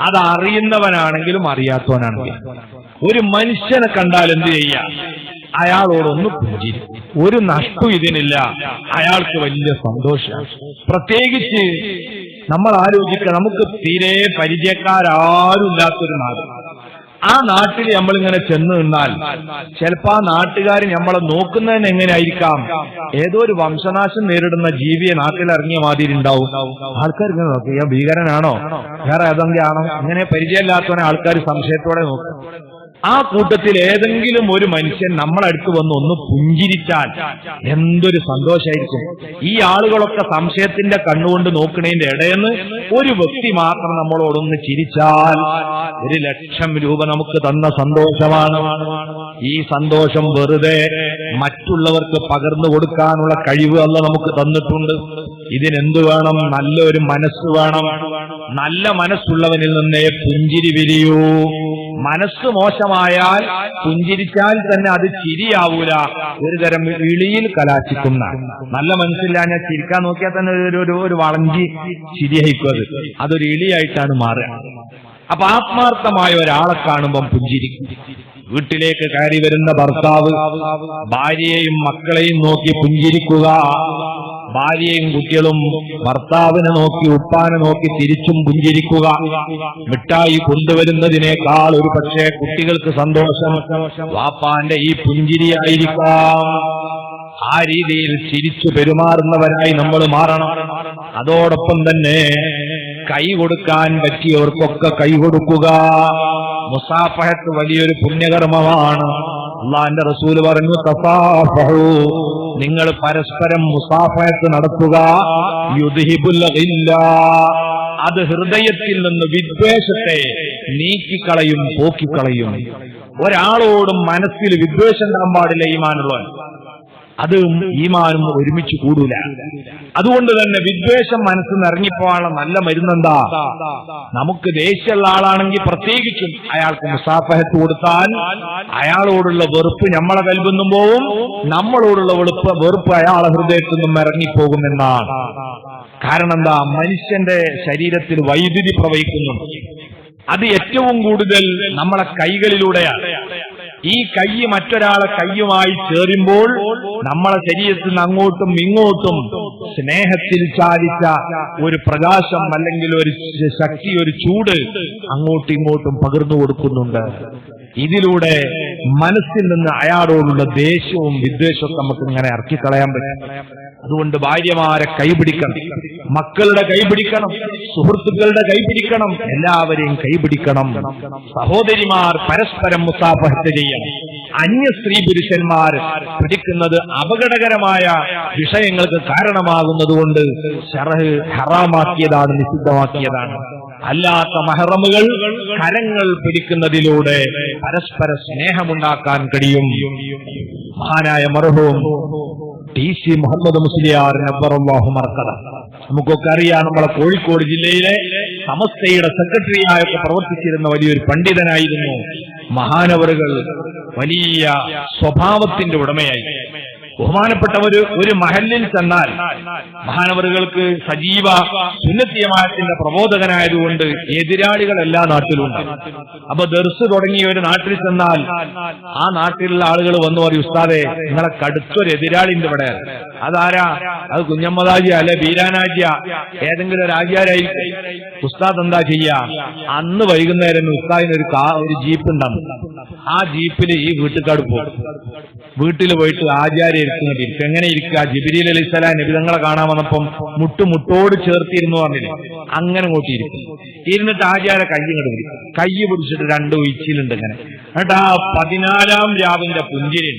അത് അറിയുന്നവനാണെങ്കിലും അറിയാത്തവനാണെങ്കിലും. ഒരു മനുഷ്യനെ കണ്ടാൽ എന്ത് ചെയ്യാം? അയാളോടൊന്ന് പുഞ്ചിരി. ഒരു നഷ്ടം ഇതിനില്ല, അയാൾക്ക് വലിയ സന്തോഷം. പ്രത്യേകിച്ച് നമ്മൾ ആലോചിക്കുക, നമുക്ക് തീരെ പരിചയക്കാരും ഇല്ലാത്തൊരു നാട്. ആ നാട്ടിൽ നമ്മളിങ്ങനെ ചെന്ന് നിന്നാൽ ചിലപ്പോ ആ നാട്ടുകാർ നമ്മളെ നോക്കുന്നതിന് എങ്ങനെയായിരിക്കാം? ഏതോ ഒരു വംശനാശം നേരിടുന്ന ജീവിയെ നാട്ടിൽ ഇറങ്ങിയ മാതിരി ഉണ്ടാവും. ആൾക്കാർ ഇങ്ങനെ നോക്കി, ഭീകരനാണോ വേറെ ഏതെങ്കിലും ആണോ? ഇങ്ങനെ പരിചയമില്ലാത്തവനെ ആൾക്കാർ സംശയത്തോടെ നോക്കും. ആ കൂട്ടത്തിൽ ഏതെങ്കിലും ഒരു മനുഷ്യൻ നമ്മളടുത്ത് വന്ന് ഒന്ന് പുഞ്ചിരിച്ചാൽ എന്തൊരു സന്തോഷമായിരിക്കും. ഈ ആളുകളൊക്കെ സംശയത്തിന്റെ കണ്ണുകൊണ്ട് നോക്കണതിന്റെ ഇടയെന്ന് ഒരു വ്യക്തി മാത്രം നമ്മളോടൊന്ന് ചിരിച്ചാൽ 1,00,000 രൂപ നമുക്ക് തന്ന സന്തോഷമാണ്. ഈ സന്തോഷം വെറുതെ മറ്റുള്ളവർക്ക് പകർന്നു കൊടുക്കാനുള്ള കഴിവ് അല്ല നമുക്ക് തന്നിട്ടുണ്ട്. ഇതിനെന്ത് വേണം? നല്ലൊരു മനസ്സ് വേണം. നല്ല മനസ്സുള്ളവനിൽ നിന്നേ പുഞ്ചിരി വിരിയൂ. മനസ്സ് മോശമായാൽ പുഞ്ചിരിച്ചാൽ തന്നെ അത് ചിരിയാവൂല, ഒരു തരം ഇളിയിൽ കലാശിക്കുന്ന. നല്ല മനസ്സില്ല, ഞാൻ ചിരിക്കാൻ നോക്കിയാൽ തന്നെ ഒരു വളഞ്ചി ചിരിയായിരിക്കും. അതൊരു ഇളിയായിട്ടാണ് മാറുക. അപ്പൊ ആത്മാർത്ഥമായ ഒരാളെ കാണുമ്പം പുഞ്ചിരിക്കും. വീട്ടിലേക്ക് കയറി വരുന്ന ഭർത്താവ് ഭാര്യയെയും മക്കളെയും നോക്കി പുഞ്ചിരിക്കുക. ഭാര്യയും കുട്ടികളും ഭർത്താവിനെ നോക്കി ഉപ്പാനെ നോക്കി തിരിച്ചും പുഞ്ചിരിക്കുക. മിഠായി കൊണ്ടുവരുന്നതിനേക്കാൾ ഒരു പക്ഷേ കുട്ടികൾക്ക് സന്തോഷം വാപ്പാന്റെ ഈ പുഞ്ചിരിയായിരിക്കാം. ആ രീതിയിൽ ചിരിച്ചു പെരുമാറുന്നവരായി നമ്മൾ മാറണം. അതോടൊപ്പം തന്നെ കൈ കൊടുക്കാൻ പറ്റിയവർക്കൊക്കെ കൈ കൊടുക്കുക. മുസാഫഹത്ത് വലിയൊരു പുണ്യകർമ്മമാണ്. അല്ലാഹുവിന്റെ റസൂൽ പറഞ്ഞു, തസാഫഹു, നിങ്ങൾ പരസ്പരം മുസാഫഹത്ത് നടത്തുക. യുദ്ഹിബുൽ ഗില്ല, അത് ഹൃദയത്തിൽ നിന്ന് വിദ്വേഷത്തെ നീക്കിക്കളയും, പോക്കിക്കളയും. ഒരാളോടും മനസ്സിൽ വിദ്വേഷം ഉണ്ടാകാൻ പാടില്ല. ഈമാനുള്ളവൻ അതും ഈമാനും ഒരുമിച്ച് കൂടൂല. അതുകൊണ്ട് തന്നെ വിദ്വേഷം മനസ്സിൽ നിന്ന് ഇറങ്ങിപ്പോകാനുള്ള നല്ല മരുന്നെന്താ? നമുക്ക് ദേഷ്യമുള്ള ആളാണെങ്കിൽ പ്രത്യേകിച്ചും അയാൾക്ക് മുസാഫഹത്ത് കൊടുത്താൽ അയാളോടുള്ള വെറുപ്പ് നമ്മളെ കൽബിന്നും പോവും, നമ്മളോടുള്ള വെറുപ്പ് അയാളെ ഹൃദയത്തിൽ നിന്നും ഇറങ്ങിപ്പോകുമെന്നാണ്. കാരണം എന്താ? മനുഷ്യന്റെ ശരീരത്തിൽ വൈദ്യുതി പ്രവഹിക്കുന്നുണ്ട്. അത് ഏറ്റവും കൂടുതൽ നമ്മളെ കൈകളിലൂടെയാണ്. ഈ കൈ മറ്റൊരാളെ കൈയുമായി ചേരുമ്പോൾ നമ്മളെ ശരീരത്തിൽ നിന്ന് അങ്ങോട്ടും ഇങ്ങോട്ടും സ്നേഹത്തിൽ ചാലിച്ച ഒരു പ്രകാശം അല്ലെങ്കിൽ ഒരു ശക്തി, ഒരു ചൂട് അങ്ങോട്ടും ഇങ്ങോട്ടും പകർന്നു കൊടുക്കുന്നുണ്ട്. ഇതിലൂടെ മനസ്സിൽ നിന്ന് അയാളോടുള്ള ദേഷ്യവും വിദ്വേഷവും നമുക്ക് ഇങ്ങനെ ഇറക്കിക്കളയാൻ പറ്റും. അതുകൊണ്ട് ഭാര്യമാരെ കൈപിടിക്കണം, മക്കളുടെ കൈപിടിക്കണം, സുഹൃത്തുക്കളുടെ കൈപിടിക്കണം, എല്ലാവരെയും കൈപിടിക്കണം. സഹോദരിമാർ പരസ്പരം മുസാഫഹത്ത് ചെയ്യണം. അന്യ സ്ത്രീ പുരുഷന്മാർ പിടിക്കുന്നത് അപകടകരമായ വിഷയങ്ങൾക്ക് കാരണമാകുന്നതുകൊണ്ട് ശറഅ് ഹറാമാക്കിയതാണ്, നിഷിദ്ധമാക്കിയതാണ്. അല്ലാത്ത മഹറമുകൾ കരങ്ങൾ പിടിക്കുന്നതിലൂടെ പരസ്പര സ്നേഹമുണ്ടാക്കാൻ കഴിയും. മഹാനായ മർഹൂം ടി.സി. മുഹമ്മദ് മുസ്ലിയാർ നബ്ബറല്ലാഹു മർക്കദ, നമുക്കൊക്കെ അറിയാം, നമ്മളെ കോഴിക്കോട് ജില്ലയിലെ സമസ്തയുടെ സെക്രട്ടറിയായൊക്കെ പ്രവർത്തിച്ചിരുന്ന വലിയൊരു പണ്ഡിതനായിരുന്നു. മഹാനവറുകൾ വലിയ സ്വഭാവത്തിന്റെ ഉടമയായി. ബഹുമാനപ്പെട്ട ഒരു മഹല്ലിൽ ചെന്നാൽ മഹാനവറുകൾക്ക് സജീവ സുന്നത്തി ജമാഅത്തിന്റെ പ്രബോധകനായതുകൊണ്ട് എതിരാളികൾ എല്ലാ നാട്ടിലുണ്ട്. അപ്പൊ ദർസ് തുടങ്ങിയ ഒരു നാട്ടിൽ ചെന്നാൽ ആ നാട്ടിലുള്ള ആളുകൾ വന്നു പറയും, ഉസ്താദെ നിങ്ങളെ കടുത്തൊരു എതിരാളിന്റെ ഇവിടെ. അതാരാ? അത് കുഞ്ഞമ്മദാജിയ അല്ലെ ബീരാനാജിയ, ഏതെങ്കിലും ഒരു ആചാരായിരിക്കും. ഉസ്താദ് എന്താ ചെയ്യാ? അന്ന് വൈകുന്നേരം ഉസ്താദിന് ഒരു ജീപ്പ് ഉണ്ടാകും. ആ ജീപ്പിൽ ഈ വീട്ടുകാട് പോകും. വീട്ടിൽ പോയിട്ട് ആചാര്യ ഇരിക്കും. എങ്ങനെ ഇരിക്കുക? ജിബ്രീൽ അലൈഹിസ്സലാം നബി തങ്ങളെ കാണാൻ വന്നപ്പം മുട്ടോട് ചേർത്തിരുന്നു പറഞ്ഞില്ലേ, അങ്ങനെ കൂട്ടിയിരിക്കും. ഇരുന്നിട്ട് ആചാര്യ കൈ പിടിക്കും. കൈ പിടിച്ചിട്ട് രണ്ട് ഒഴിച്ചിലുണ്ട് ഇങ്ങനെ. എന്നിട്ട് ആ 14-ാം രാവിന്റെ പുഞ്ചിരി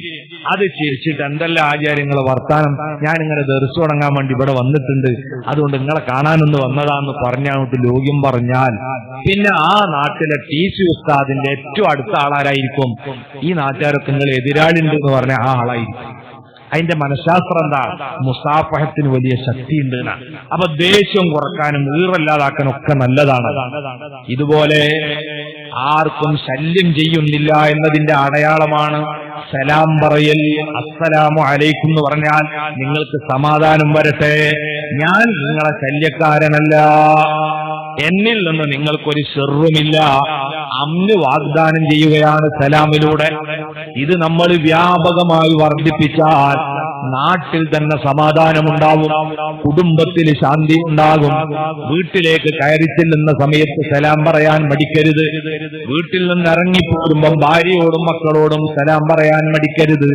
അത് ചിരിച്ചിട്ട്, എന്തെല്ലാം ആചാര്യങ്ങളെ വർത്താനം, ഞാനിങ്ങനെ ദർസ് തുടങ്ങാൻ വേണ്ടി ഇവിടെ വന്നിട്ടുണ്ട്, അതുകൊണ്ട് നിങ്ങളെ കാണാനൊന്ന് വന്നതാന്ന് പറഞ്ഞാട്ട് ലോക്യം പറഞ്ഞാൽ പിന്നെ ആ നാട്ടിലെ ടി.സി. ഉസ്താദിന്റെ ഏറ്റവും അടുത്ത ആളാരായിരിക്കും? ഈ നാട്ടുകാരൊക്കെ നിങ്ങൾ എതിരാളിണ്ട് എന്ന് പറഞ്ഞ ആ ആളായിരിക്കും. അതിന്റെ മനഃശാസ്ത്രം എന്താ? മുസാഫഹത്തിന് വലിയ ശക്തിയുണ്ട്. അപ്പൊ ദേഷ്യം കുറക്കാനും ഈറല്ലാതാക്കാനും ഒക്കെ നല്ലതാണ്. ഇതുപോലെ ആർക്കും ശല്യം ചെയ്യുന്നില്ല എന്നതിന്റെ അടയാളമാണ് സലാം പറയൽ. അസ്സലാമു അലൈക്കും എന്ന് പറഞ്ഞാൽ നിങ്ങൾക്ക് സമാധാനം വരട്ടെ, ഞാൻ നിങ്ങളെ ശല്യക്കാരനല്ല, എന്നിൽ നിന്ന് നിങ്ങൾക്കൊരു ശെറുമില്ല, അമ്ന് വാഗ്ദാനം ചെയ്യുകയാണ് സലാമിലൂടെ. ഇത് നമ്മൾ വ്യാപകമായി വർദ്ധിപ്പിച്ചാൽ നാട്ടിൽ തന്നെ സമാധാനമുണ്ടാവും, കുടുംബത്തിൽ ശാന്തി ഉണ്ടാകും. വീട്ടിലേക്ക് കയറി ചെല്ലുന്ന സമയത്ത് സലാം പറയാൻ മടിക്കരുത്. വീട്ടിൽ നിന്ന് ഇറങ്ങിപ്പോകുമ്പം ഭാര്യയോടും മക്കളോടും സലാം പറയാൻ മടിക്കരുത്.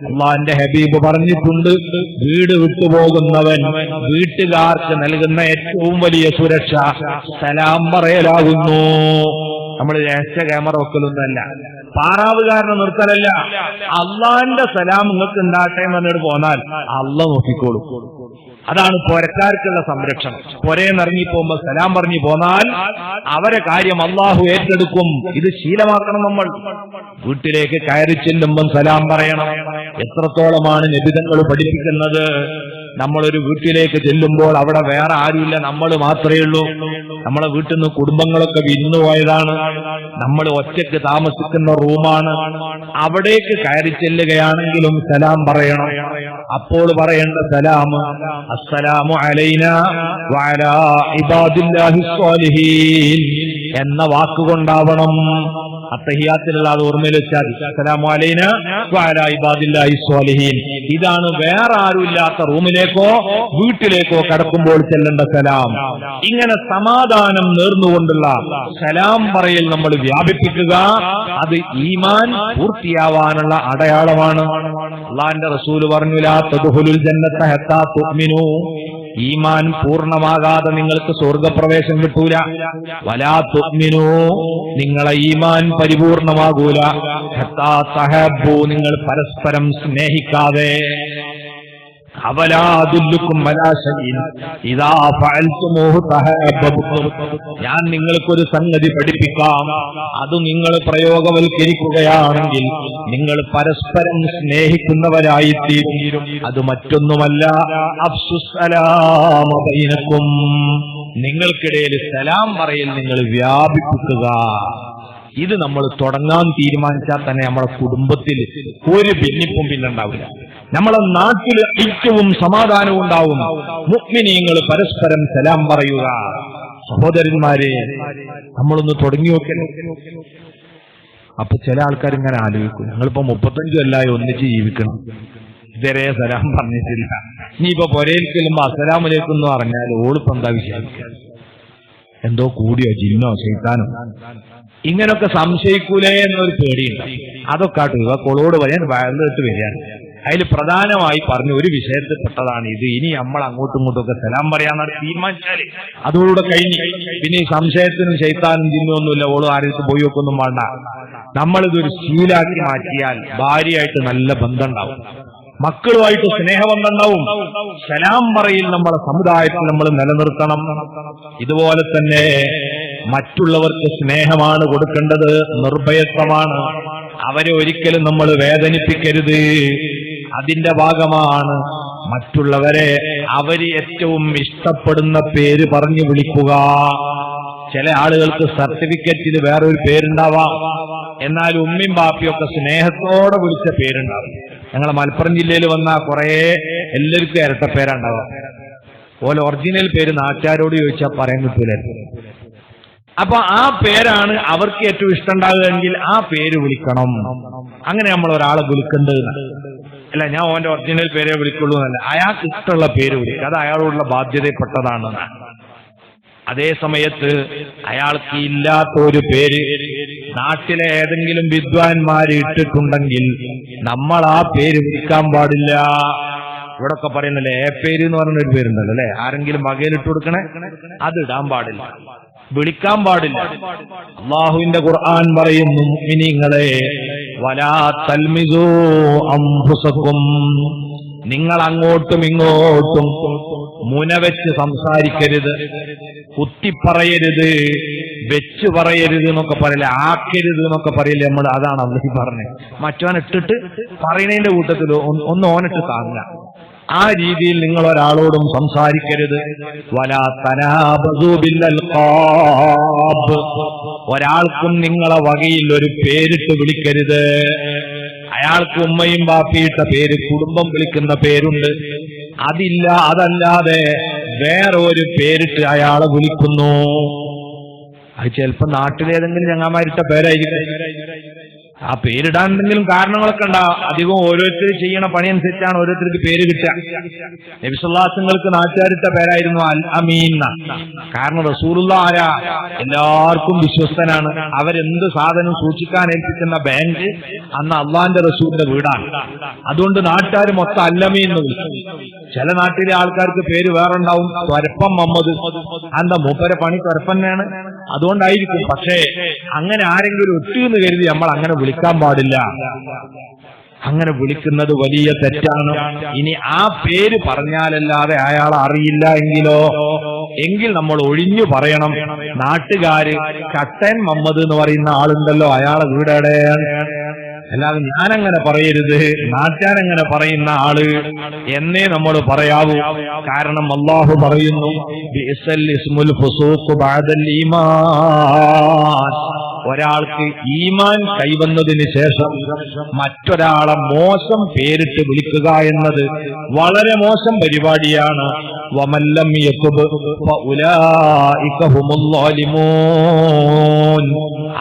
അല്ലാഹുവിന്റെ ഹബീബ് പറഞ്ഞിട്ടുണ്ട്, വീട് വിട്ടുപോകുന്നവൻ വീട്ടുകാർക്ക് നൽകുന്ന ഏറ്റവും വലിയ സുരക്ഷ സലാം പറയലാകുന്നു. നമ്മൾ രഹസ്യ ക്യാമറ വെക്കലൊന്നുമല്ല, പാറാവുകാരനെ നിർത്തലല്ല. അള്ളാന്റെ സലാം നിങ്ങൾക്ക് ഉണ്ടാകട്ടെ എന്ന് പറഞ്ഞിട്ട് പോന്നാൽ അള്ളാഹ് നോക്കിക്കോളും. അതാണ് പുരക്കാർക്കുള്ള സംരക്ഷണം. പുരയെന്നിറങ്ങി പോകുമ്പോ സലാം പറഞ്ഞു പോന്നാൽ അവരെ കാര്യം അള്ളാഹു ഏറ്റെടുക്കും. ഇത് ശീലമാക്കണം. നമ്മൾ വീട്ടിലേക്ക് കയറി ചെല്ലുമ്പം സലാം പറയണം. എത്രത്തോളമാണ് നബിതങ്ങൾ പഠിപ്പിക്കുന്നത്. നമ്മളൊരു വീട്ടിലേക്ക് ചെല്ലുമ്പോൾ അവിടെ വേറെ ആരുമില്ല, നമ്മൾ മാത്രമേ ഉള്ളൂ. നമ്മളെ വീട്ടിൽ നിന്ന് കുടുംബങ്ങളൊക്കെ വിരുന്നു പോയതാണ്, നമ്മൾ ഒറ്റയ്ക്ക് താമസിക്കുന്ന റൂമാണ്. അവിടേക്ക് കയറി ചെല്ലുകയാണെങ്കിലും സലാം പറയണം. അപ്പോൾ പറയേണ്ട സലാം അസ്സലാമു അലൈനാ വഅലാ ഇബാദില്ലാഹി സ്വാലിഹീൻ എന്ന വാക്കുകൊണ്ടാവണം. അത്തഹിയാത്തിലുള്ള അത് ഓർമ്മയിൽ വെച്ചാൽ അസ്സലാമു അലൈനാ വഅലാ ഇബാദില്ലാഹി സ്വാലിഹീൻ. ഇതാണ് വേറെ ആരുമില്ലാത്ത റൂമിലേക്കോ വീട്ടിലേക്കോ കടക്കുമ്പോൾ ചെല്ലേണ്ട സലാം. ഇങ്ങനെ സമാധാനം നേർന്നുകൊണ്ടുള്ള സലാം പറയൽ നമ്മൾ വ്യാപിപ്പിക്കുക. അത് ഈമാൻ പൂർത്തിയാവാനുള്ള അടയാളമാണ്. അല്ലാഹുവിന്റെ റസൂൽ പറഞ്ഞു ലാ തദ്ഖുലുൽ ജന്നത ഹത്താ തുഅ്മിനൂ. ഈമാൻ പൂർണ്ണമാകാതെ നിങ്ങൾക്ക് സ്വർഗപ്രവേശം കിട്ടൂല. വലാ തുഅ്മിനൂ, നിങ്ങളെ ഈമാൻ പരിപൂർണമാകൂല. ഹത്താ തഹബ്ബു, നിങ്ങൾ പരസ്പരം സ്നേഹിക്കാതെ. അവലാ അദുല്ലുക്കും അലാ ശൈഇൻ ഇദാ ഫഅൽതുമൂഹു തഹബ്ബതും. ഞാൻ നിങ്ങൾക്കൊരു സംഗതി പഠിപ്പിക്കാം, അത് നിങ്ങൾ പ്രയോഗവൽക്കരിക്കുകയാണെങ്കിൽ നിങ്ങൾ പരസ്പരം സ്നേഹിക്കുന്നവരായി തീരും. അത് മറ്റൊന്നുമല്ല, അഫ്സുസ് സലാമ ബൈനക്കും, നിങ്ങൾക്കിടയിൽ സലാം പറയൽ നിങ്ങൾ വ്യാപിപ്പിക്കുക. ഇത് നമ്മൾ തുടങ്ങാൻ തീരുമാനിച്ചാൽ തന്നെ നമ്മുടെ കുടുംബത്തിൽ ഒരു ഭിന്നിപ്പും പിന്നുണ്ടാവില്ല. നമ്മളെ നാട്ടിൽ ഐക്യവും സമാധാനവും ഉണ്ടാവും. മുഅ്മിനീങ്ങൾ പരസ്പരം സലാം പറയുക. സഹോദരന്മാരെ, നമ്മളൊന്ന് തുടങ്ങി നോക്കണേ. അപ്പൊ ചില ആൾക്കാർ ഇങ്ങനെ ആലോചിക്കും, ഞങ്ങളിപ്പോ 35 കൊല്ലമായി ഒന്നിച്ച് ജീവിക്കണം, ഇതുവരെ സലാം പറഞ്ഞിട്ടില്ല. ഇനിയിപ്പോ പൊരയിൽ ചെല്ലുമ്പോ അസ്സലാമലൈക്കും എന്ന് പറഞ്ഞാൽ ഓളിപ്പോ എന്താ വിചാരിക്കുക? എന്തോ കൂടിയോ, ജിന്നോ ശൈത്താനോ? ഇങ്ങനൊക്കെ സംശയിക്കൂലേ എന്നൊരു പേടിയുണ്ട്. അതൊക്കെ ആട്ടുക കൊളോട് പറയാൻ വയലിട്ട് വരികയാണ്. അതിൽ പ്രധാനമായി പറഞ്ഞ ഒരു വിഷയത്തിൽ പെട്ടതാണ് ഇത്. ഇനി നമ്മൾ അങ്ങോട്ടും ഇങ്ങോട്ടും സലാം പറയാന്നാണ് തീരുമാനിച്ചാല് അതോടുകൂടെ കഴിഞ്ഞു. പിന്നെ ഈ സംശയത്തിനും ശൈത്താനും ജിന്നൊന്നുമില്ല, ഓളും ആരെടുത്ത് പോയി വെക്കൊന്നും വേണ്ട. നമ്മളിതൊരു ശീലാക്കി മാറ്റിയാൽ ഭാര്യയായിട്ട് നല്ല ബന്ധം ഉണ്ടാവും, മക്കളുമായിട്ട് സ്നേഹബന്ധമുണ്ടാവും. സലാം പറയിൽ നമ്മുടെ സമുദായത്തിൽ നമ്മൾ നിലനിർത്തണം. ഇതുപോലെ തന്നെ മറ്റുള്ളവർക്ക് സ്നേഹമാണ് കൊടുക്കേണ്ടത്, നിർഭയത്വമാണ്. അവരെ ഒരിക്കലും നമ്മൾ വേദനിപ്പിക്കരുത്. അതിന്റെ ഭാഗമാണ് മറ്റുള്ളവരെ അവര് ഏറ്റവും ഇഷ്ടപ്പെടുന്ന പേര് പറഞ്ഞു വിളിക്കുക. ചില ആളുകൾക്ക് സർട്ടിഫിക്കറ്റിൽ വേറൊരു പേരുണ്ടാവാം, എന്നാൽ ഉമ്മയും ബാപ്പിയൊക്കെ സ്നേഹത്തോടെ വിളിച്ച പേരുണ്ടാവും. ഞങ്ങളെ മലപ്പുറം ജില്ലയിൽ വന്ന കുറെ എല്ലാവർക്കും ഇരട്ട പേരുണ്ടാവാം. ഓലെ ഒറിജിനൽ പേര് നാട്ടുകാരോട് ചോദിച്ചാൽ പറയാൻ കിട്ടൂലായിരുന്നു. അപ്പൊ ആ പേരാണ് അവർക്ക് ഏറ്റവും ഇഷ്ടമുണ്ടാകുകയെങ്കിൽ ആ പേര് വിളിക്കണം. അങ്ങനെ നമ്മൾ ഒരാളെ വിളിക്കേണ്ടത് അല്ല, ഞാൻ ഓന്റെ ഒറിജിനൽ പേരെ വിളിക്കുള്ളൂ എന്നല്ല, അയാൾക്ക് ഇഷ്ടമുള്ള പേര് വിളിക്കുക. അത് അയാളോടുള്ള ബാധ്യതപ്പെട്ടതാണ്. അതേ സമയത്ത് അയാൾക്ക് ഇല്ലാത്ത ഒരു പേര് നാട്ടിലെ ഏതെങ്കിലും വിദ്വാൻമാര് ഇട്ടിട്ടുണ്ടെങ്കിൽ നമ്മൾ ആ പേര് വിളിക്കാൻ പാടില്ല. ഇവിടൊക്കെ പറയുന്നല്ലേ പേര് എന്ന് പറഞ്ഞൊരു പേരുണ്ടല്ലോ അല്ലെ, ആരെങ്കിലും വകയിലിട്ട് കൊടുക്കണേ, അത് ഇടാൻ പാടില്ല, വിളിക്കാൻ പാടില്ല. അല്ലാഹുവിന്റെ ഖുർആൻ പറയുന്നു, മുഅ്മിനീങ്ങളെ വലാ തൽമിസൂ അൻഫുസകും, നിങ്ങൾ അങ്ങോട്ടും ഇങ്ങോട്ടും മുനവെച്ച് സംസാരിക്കരുത്, കുത്തിപ്പറയരുത്, വെച്ച് പറയരുത് എന്നൊക്കെ പറയില്ല, ആക്കരുത് എന്നൊക്കെ പറയില്ല നമ്മൾ. അതാണ് അള്ളാഹു പറഞ്ഞത്. മറ്റവൻ ഇട്ടിട്ട് പറയുന്നതിന്റെ കൂട്ടത്തിൽ ഒന്ന് ഓനിട്ട് താങ്ങുക. ആ രീതിയിൽ നിങ്ങൾ ഒരാളോടും സംസാരിക്കരുത്. വലാ തനാബസൂ ബിൽ അൽഖാബ്, ഒരാൾക്കും നിങ്ങളെ വകയിൽ ഒരു പേരിട്ട് വിളിക്കരുത്. അയാൾക്ക് ഉമ്മയും ബാപ്പിയിട്ട പേര്, കുടുംബം വിളിക്കുന്ന പേരുണ്ട്, അതല്ലാതെ വേറെ ഒരു പേരിട്ട് അയാളെ വിളിക്കുന്നു. അത് ചിലപ്പോ നാട്ടിലേതെങ്കിലും ഞങ്ങാമാരിട്ട പേരായിരിക്കും. ആ പേരിടാൻ എന്തെങ്കിലും കാരണങ്ങളൊക്കെ ഉണ്ടാവും. അധികം ഓരോരുത്തർ ചെയ്യണ പണി അനുസരിച്ചാണ് ഓരോരുത്തർക്ക് പേര് കിട്ടുക. നബി സല്ലല്ലാഹു അലൈഹി വസല്ലമക്ക് നാട്ടുകാരിട്ട പേരായിരുന്നു അൽ അമീൻ. കാരണം റസൂലുള്ളാഹി ആരാ? എല്ലാവർക്കും വിശ്വസ്തനാണ്. അവരെന്ത് സാധനം സൂക്ഷിക്കാൻ ഏൽപ്പിക്കുന്ന ബാങ്ക് അന്ന് അള്ളാന്റെ റസൂലിന്റെ വീടാണ്. അതുകൊണ്ട് നാട്ടുകാർ മൊത്തം അൽ അമീൻ എന്ന് വിളിക്കും. ചില നാട്ടിലെ ആൾക്കാർക്ക് പേര് വേറെ ഉണ്ടാവും, ത്വരപ്പം മുഹമ്മദ്. എന്താ മൂപ്പരെ പണി ത്വരപ്പന്നെയാണ്? അതുകൊണ്ടായിരിക്കും. പക്ഷേ അങ്ങനെ ആരെങ്കിലും ഒറ്റയെന്ന് കരുതി നമ്മൾ അങ്ങനെ വിളിക്കാൻ പാടില്ല. അങ്ങനെ വിളിക്കുന്നത് വലിയ തെറ്റാണ്. ഇനി ആ പേര് പറഞ്ഞാലല്ലാതെ അയാൾ അറിയില്ല എങ്കിൽ നമ്മൾ ഒഴിഞ്ഞു പറയണം. നാട്ടുകാര് കട്ടൻ മുഹമ്മദ് എന്ന് പറയുന്ന ആളുണ്ടല്ലോ, അയാളെ വീടടെ, അല്ലാതെ ഞാനങ്ങനെ പറയരുത്, നാട്ടുകാരങ്ങനെ പറയുന്ന ആള് എന്നേ നമ്മൾ പറയാവൂ. കാരണം അല്ലാഹു പറയുന്നു, ബിഇസൽ ഇസ്മുൽ ഫുസൂഖ് ബഅദൽ ഈമാൻ. ഒരാൾക്ക് ഈമാൻ കൈവന്നതിന് ശേഷം മറ്റൊരാളെ മോശം പേരിട്ട് വിളിക്കുക എന്നത് വളരെ മോശം പരിപാടിയാണ്. വമല്ലം യതുബ് ഫഉലൈക ഹുമുൽ ളാലിമൂൻ.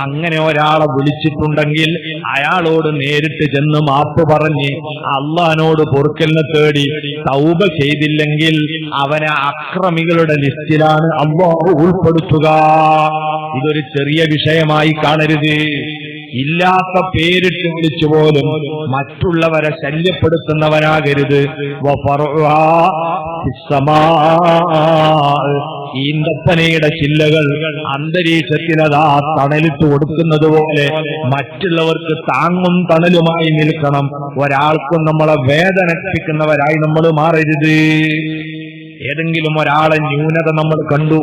അങ്ങനെ ഒരാളെ വിളിച്ചിട്ടുണ്ടെങ്കിൽ അയാളോട് നേരിട്ട് ചെന്ന് മാപ്പ് പറഞ്ഞ് അള്ളാഹിനോട് പൊറുക്കലിനെ തേടി തൗബ ചെയ്തില്ലെങ്കിൽ അവനെ അക്രമികളുടെ ലിസ്റ്റിലാണ് അല്ലാഹു ഉൾപ്പെടുത്തുക. ഇതൊരു ചെറിയ വിഷയമായി കാണരുത്. ഇല്ലാത്ത പേരിട്ട് വിളിച്ചു പോലും മറ്റുള്ളവരെ ശല്യപ്പെടുത്തുന്നവനാകരുത്. ഈന്തപ്പനയുടെ ചില്ലകൾ അന്തരീക്ഷത്തിൽ അതാ തണലിട്ട് കൊടുക്കുന്നത് പോലെ മറ്റുള്ളവർക്ക് താങ്ങും തണലുമായി നിൽക്കണം. ഒരാൾക്കും നമ്മളെ വേദനിപ്പിക്കുന്നവരായി നമ്മൾ മാറരുത്. ഏതെങ്കിലും ഒരാളെ ന്യൂനത നമ്മൾ കണ്ടു,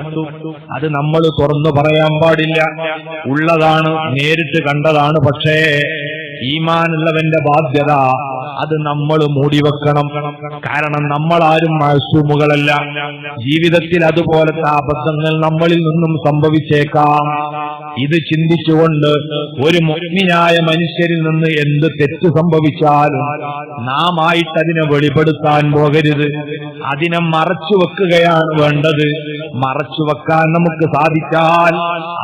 അത് നമ്മൾ തുറന്നു പറയാൻ പാടില്ല. ഉള്ളതാണ്, നേരിട്ട് കണ്ടതാണ്. പക്ഷേ ഈമാനുള്ളവന്റെ ബാധ്യത അത് നമ്മൾ മൂടിവെക്കണം. കാരണം നമ്മളാരും മഅ്സൂമുകളല്ല. ജീവിതത്തിൽ അതുപോലത്തെ അബദ്ധങ്ങൾ നമ്മളിൽ നിന്നും സംഭവിച്ചേക്കാം. ഇത് ചിന്തിച്ചുകൊണ്ട് ഒരു മുഅ്മിനായ മനുഷ്യരിൽ നിന്ന് എന്ത് തെറ്റ് സംഭവിച്ചാലും നാം ആയിട്ട് അതിനെ വെളിപ്പെടുത്താൻ പോകരുത്. അതിനെ മറച്ചു വെക്കുകയാണ് വേണ്ടത്. മറച്ചു വെക്കാൻ നമുക്ക് സാധിച്ചാൽ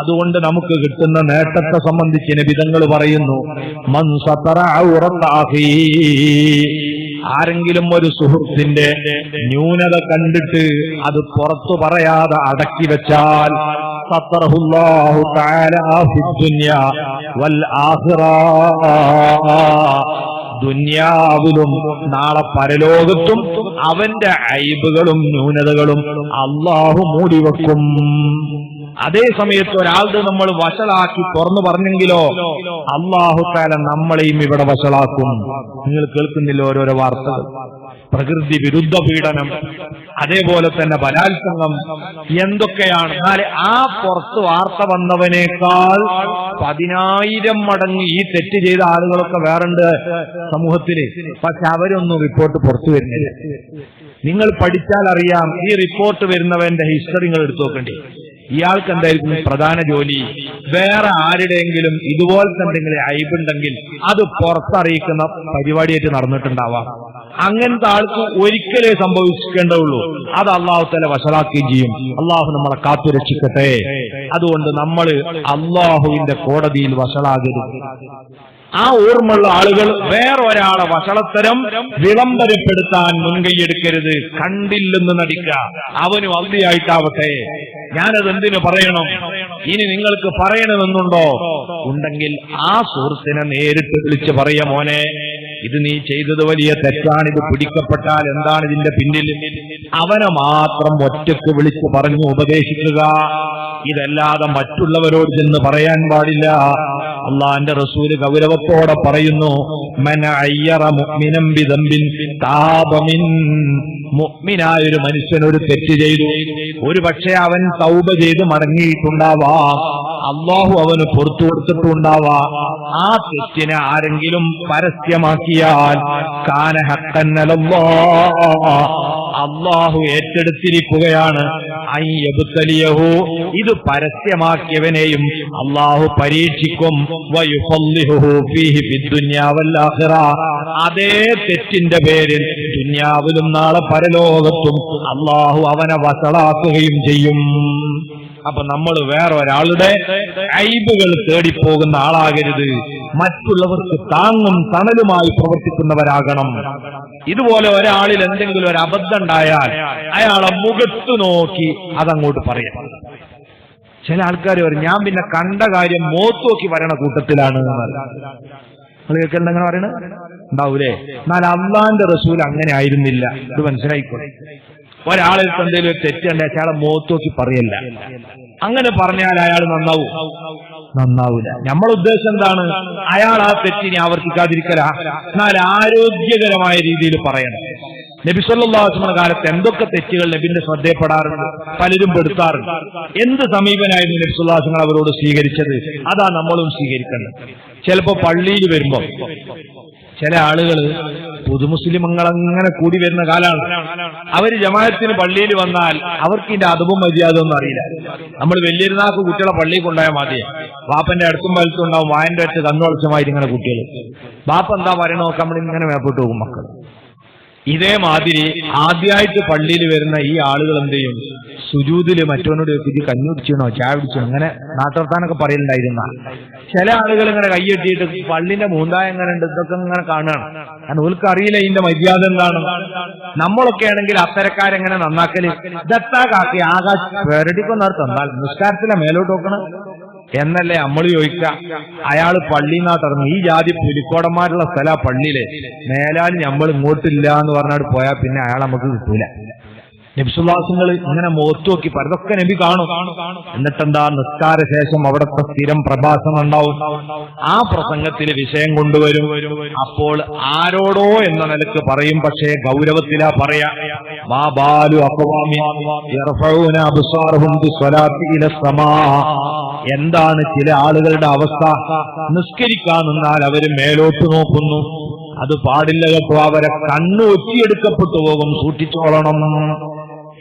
അതുകൊണ്ട് നമുക്ക് കിട്ടുന്ന നേട്ടത്തെ സംബന്ധിച്ച് നബി തങ്ങൾ പറയുന്നു, മൻ സതറ ഔറത അഖീ. ആരെങ്കിലും ഒരു സുഹൃത്തിന്റെ ന്യൂനത കണ്ടിട്ട് അത് പുറത്തു പറയാതെ അടക്കി വെച്ചാൽ സതറഹുല്ലാഹു തആല ഫിദ്ദുനിയ വൽ ആഖിറ. ദുനിയാവിലും നാളെ പരലോകത്തും അവന്റെ ഐബുകളും ന്യൂനതകളും അല്ലാഹു മൂടിവെക്കും. അതേ സമയത്ത് ഒരാളുടെ നമ്മൾ വഷളാക്കി തുറന്നു പറഞ്ഞെങ്കിലോ അല്ലാഹു തആല നമ്മളെയും ഇവിടെ വഷളാക്കും. നിങ്ങൾ കേൾക്കുന്നില്ല ഓരോരോ വാർത്തകൾ. പ്രകൃതി വിരുദ്ധ പീഡനം, അതേപോലെ തന്നെ ബലാത്സംഗം, എന്തൊക്കെയാണ്. എന്നാൽ ആ പുറത്ത് വാർത്ത വന്നവനേക്കാൾ 10,000 മടങ്ങ് ഈ തെറ്റ് ചെയ്ത ആളുകളൊക്കെ വേറുണ്ട് സമൂഹത്തില്. പക്ഷെ അവരൊന്നും റിപ്പോർട്ട് പുറത്തു വരുന്നില്ല. നിങ്ങൾ പഠിച്ചാൽ അറിയാം. ഈ റിപ്പോർട്ട് വരുന്നവന്റെ ഹിസ്റ്ററി നിങ്ങൾ എടുത്തു നോക്കേണ്ടി. ഇയാൾക്ക് എന്തായിരിക്കും പ്രധാന ജോലി? വേറെ ആരുടെയെങ്കിലും ഇതുപോലത്തെ എന്തെങ്കിലും അയബുണ്ടെങ്കിൽ അത് പുറത്തറിയിക്കുന്ന പരിപാടിയായിട്ട് നടന്നിട്ടുണ്ടാവാം. അങ്ങനത്തെ ആൾക്ക് ഒരിക്കലേ സംഭവിക്കേണ്ടതുള്ളൂ. അത് അല്ലാഹു തആല വഷളാക്കുകയും ചെയ്യും. അല്ലാഹു നമ്മളെ കാത്തുരക്ഷിക്കട്ടെ. അതുകൊണ്ട് നമ്മൾ അല്ലാഹുവിന്റെ കോടതിയിൽ വഷളാകരുത്. ആ ഓർമ്മയുള്ള ആളുകൾ വേറൊരാളെ വഷളത്തരം വിളംബരപ്പെടുത്താൻ മുൻകൈയെടുക്കരുത്. കണ്ടില്ലെന്ന് നടിക്കുക. അവനും അന്തിയായിട്ടാവട്ടെ. ഞാനത് എന്തിനു പറയണം? ഇനി നിങ്ങൾക്ക് പറയണമെന്നുണ്ടോ? ഉണ്ടെങ്കിൽ ആ സുഹൃത്തിനെ നേരിട്ട് വിളിച്ച് പറയാ, മോനെ ഇത് നീ ചെയ്തത് വലിയ തെറ്റാണ്, ഇത് പിടിക്കപ്പെട്ടാൽ എന്താണ് ഇതിന്റെ പിന്നിൽ? അവനെ മാത്രം ഒറ്റക്ക് വിളിച്ച് പറഞ്ഞു ഉപദേശിക്കുക. ഇതല്ലാതെ മറ്റുള്ളവരോട് ചെന്ന് പറയാൻ പാടില്ല. അള്ളാന്റെ റസൂല് ഗൗരവത്തോടെ പറയുന്നു, മൻ അയ്യറ മുഅ്മിനൻ ബിദംബിൻ താബ മിൻ. മുഅ്മിനായ ഒരു മനുഷ്യൻ ഒരു തെറ്റ് ചെയ്തു, ഒരു പക്ഷേ അവൻ തൗബ ചെയ്ത് മടങ്ങിയിട്ടുണ്ടാവാം, അല്ലാഹു അവന് പുറത്തു കൊടുത്തിട്ടുണ്ടാവാം. ആ തെറ്റിനെ ആരെങ്കിലും പരസ്യമാക്കിയാൽ കാന ഹഖ്ഖൻ അലല്ലാഹ്, അല്ലാഹു ഏറ്റെടുത്തിരിക്കുകയാണ് അയ്യബ്തലിയഹു, ഇത് പരസ്യമാക്കിയവനെയും അല്ലാഹു പരീക്ഷിക്കും. വയുഫല്ലിഹു ഫീഹി ഫിദ്ദുനിയ വൽ ആഖിറ, അതേ തെറ്റിന്റെ പേരിൽ ദുനിയാവിലും നാളെ പരലോകത്തും അല്ലാഹു അവനെ വഷളാക്കുകയും ചെയ്യും. അപ്പൊ നമ്മൾ വേറെ ഒരാളുടെ ഐബുകൾ തേടിപ്പോകുന്ന ആളാകരുത്. മറ്റുള്ളവർക്ക് താങ്ങും തണലുമായി പ്രവർത്തിക്കുന്നവരാകണം. ഇതുപോലെ ഒരാളിൽ എന്തെങ്കിലും ഒരു അബദ്ധം ഉണ്ടായാൽ അയാളെ മുഖത്ത് നോക്കി അതങ്ങോട്ട് പറയാം. ചില ആൾക്കാർ പറയും, ഞാൻ പിന്നെ കണ്ട കാര്യം മുഖത്ത് നോക്കി വരണ കൂട്ടത്തിലാണ്. നിങ്ങൾ കേൾക്കണ്ട അങ്ങനെ പറയണ ഉണ്ടാവൂലേ? എന്നാൽ അള്ളാന്റെ റസൂൽ അങ്ങനെ ആയിരുന്നില്ല. ഇത് മനസ്സിലായിക്കോട്ടെ. ഒരാളിൽ എന്തെങ്കിലും ഒരു തെറ്റുണ്ട് അയാളെ മുഖത്ത് നോക്കി പറയല്ല. അങ്ങനെ പറഞ്ഞാൽ അയാൾ നന്നാവൂല. നമ്മളെ ഉദ്ദേശം എന്താണ്? അയാൾ ആ തെറ്റിനെ ആവർത്തിക്കാതിരിക്കലാ. എന്നാൽ ആരോഗ്യകരമായ രീതിയിൽ പറയണം. നബി സല്ലല്ലാഹു അലൈഹി വസല്ലം കാലത്ത് എന്തൊക്കെ തെറ്റുകൾ നബിന്റെ ശ്രദ്ധയപ്പെടാറുണ്ട്, പലരും പെടുത്താറുണ്ട്. എന്ത് സമീപനായിരുന്നു നബി സല്ലല്ലാഹു അലൈഹി വസല്ലം അവരോട് സ്വീകരിച്ചത്? അതാ നമ്മളും സ്വീകരിക്കേണ്ടത്. ചിലപ്പോ പള്ളിയിൽ വരുമ്പോ ചില ആളുകൾ പുതുമുസ്ലിമങ്ങൾ അങ്ങനെ കൂടി വരുന്ന കാലാണ്. അവര് ജമാഅത്തിന് പള്ളിയിൽ വന്നാൽ അവർക്ക് ഇതിന്റെ അതും മര്യാദ ഒന്നും അറിയില്ല. നമ്മൾ വലിയൊരുനാൾക്ക് കുട്ടികളെ പള്ളിയിൽ കൊണ്ടുപോയാൽ മതി. ബാപ്പന്റെ അടുത്തും വലുത്തും ഉണ്ടാവും, വായന്റെ അടുത്ത് കണ്ണുവളച്ചമായിട്ട് ഇങ്ങനെ കുട്ടികൾ. ബാപ്പ എന്താ പറയണോ നമ്മൾ ഇങ്ങനെ മേപ്പോട്ട് പോകും മക്കൾ. ഇതേമാതിരി ആദ്യമായിട്ട് പള്ളിയിൽ വരുന്ന ഈ ആളുകൾ എന്ത് ചെയ്യും? സുജൂദില് മറ്റവനോട് ഇത് കഞ്ഞി കുടിച്ചണോ ചായ കുടിച്ചോ അങ്ങനെ നാട്ടർത്താനൊക്കെ പറയലുണ്ടായിരുന്ന ചില ആളുകൾ ഇങ്ങനെ കൈയെട്ടിയിട്ട് പള്ളിന്റെ മൂന്തായ എങ്ങനെ ഉണ്ട് ഇതൊക്കെ ഇങ്ങനെ കാണുകയാണ്. കാരണം ഓർക്ക് അറിയില്ല ഇതിന്റെ മര്യാദ എന്താണ്. നമ്മളൊക്കെ ആണെങ്കിൽ അത്തരക്കാരെങ്ങനെ നന്നാക്കല്? ഇതെത്താ കാക്കി ആകാശ പേരടിക്കൊന്നാർ തന്നാൽ നിസ്കാരത്തിലെ മേലോട്ട് നോക്കണം എന്നല്ലേ നമ്മൾ ചോദിക്കുക. അയാൾ പള്ളിന്നാട്ടിറങ്ങി ഈ ജാതി പുലിക്കോടന്മാരുള്ള സ്ഥല പള്ളിയില് മേലാൽ നമ്മൾ ഇങ്ങോട്ടില്ല എന്ന് പറഞ്ഞാൽ പോയാൽ പിന്നെ അയാൾ നമുക്ക് കിട്ടൂല. നബിസുല്ലാസുകൾ ഇങ്ങനെ മുഖത്ത് നോക്കി പരതൊക്കെ നബി കാണും. എന്നിട്ടെന്താ? നിസ്കാര ശേഷം അവിടുത്തെ സ്ഥിരം പ്രഭാഷണം ഉണ്ടാവും. ആ പ്രസംഗത്തിൽ വിഷയം കൊണ്ടുവരും. അപ്പോൾ ആരോടോ എന്ന നിലക്ക് പറയും, പക്ഷേ ഗൗരവത്തിലാ പറയാ. മാ ബാലു അഖ്വാമി യർഫഊന അബ്സാറഹും ബിസ്സലാത്തി ഇലസ്സമാ. എന്താണ് ചില ആളുകളുടെ അവസ്ഥ? നിസ്കരിക്കാൻ നിന്നാൽ അവര് മേലോട്ട് നോക്കുന്നു. അത് പാടില്ല കേട്ടോ. അവരെ കണ്ണു ഒറ്റിയെടുക്കപ്പെട്ടു പോകും, സൂക്ഷിച്ചോളണം.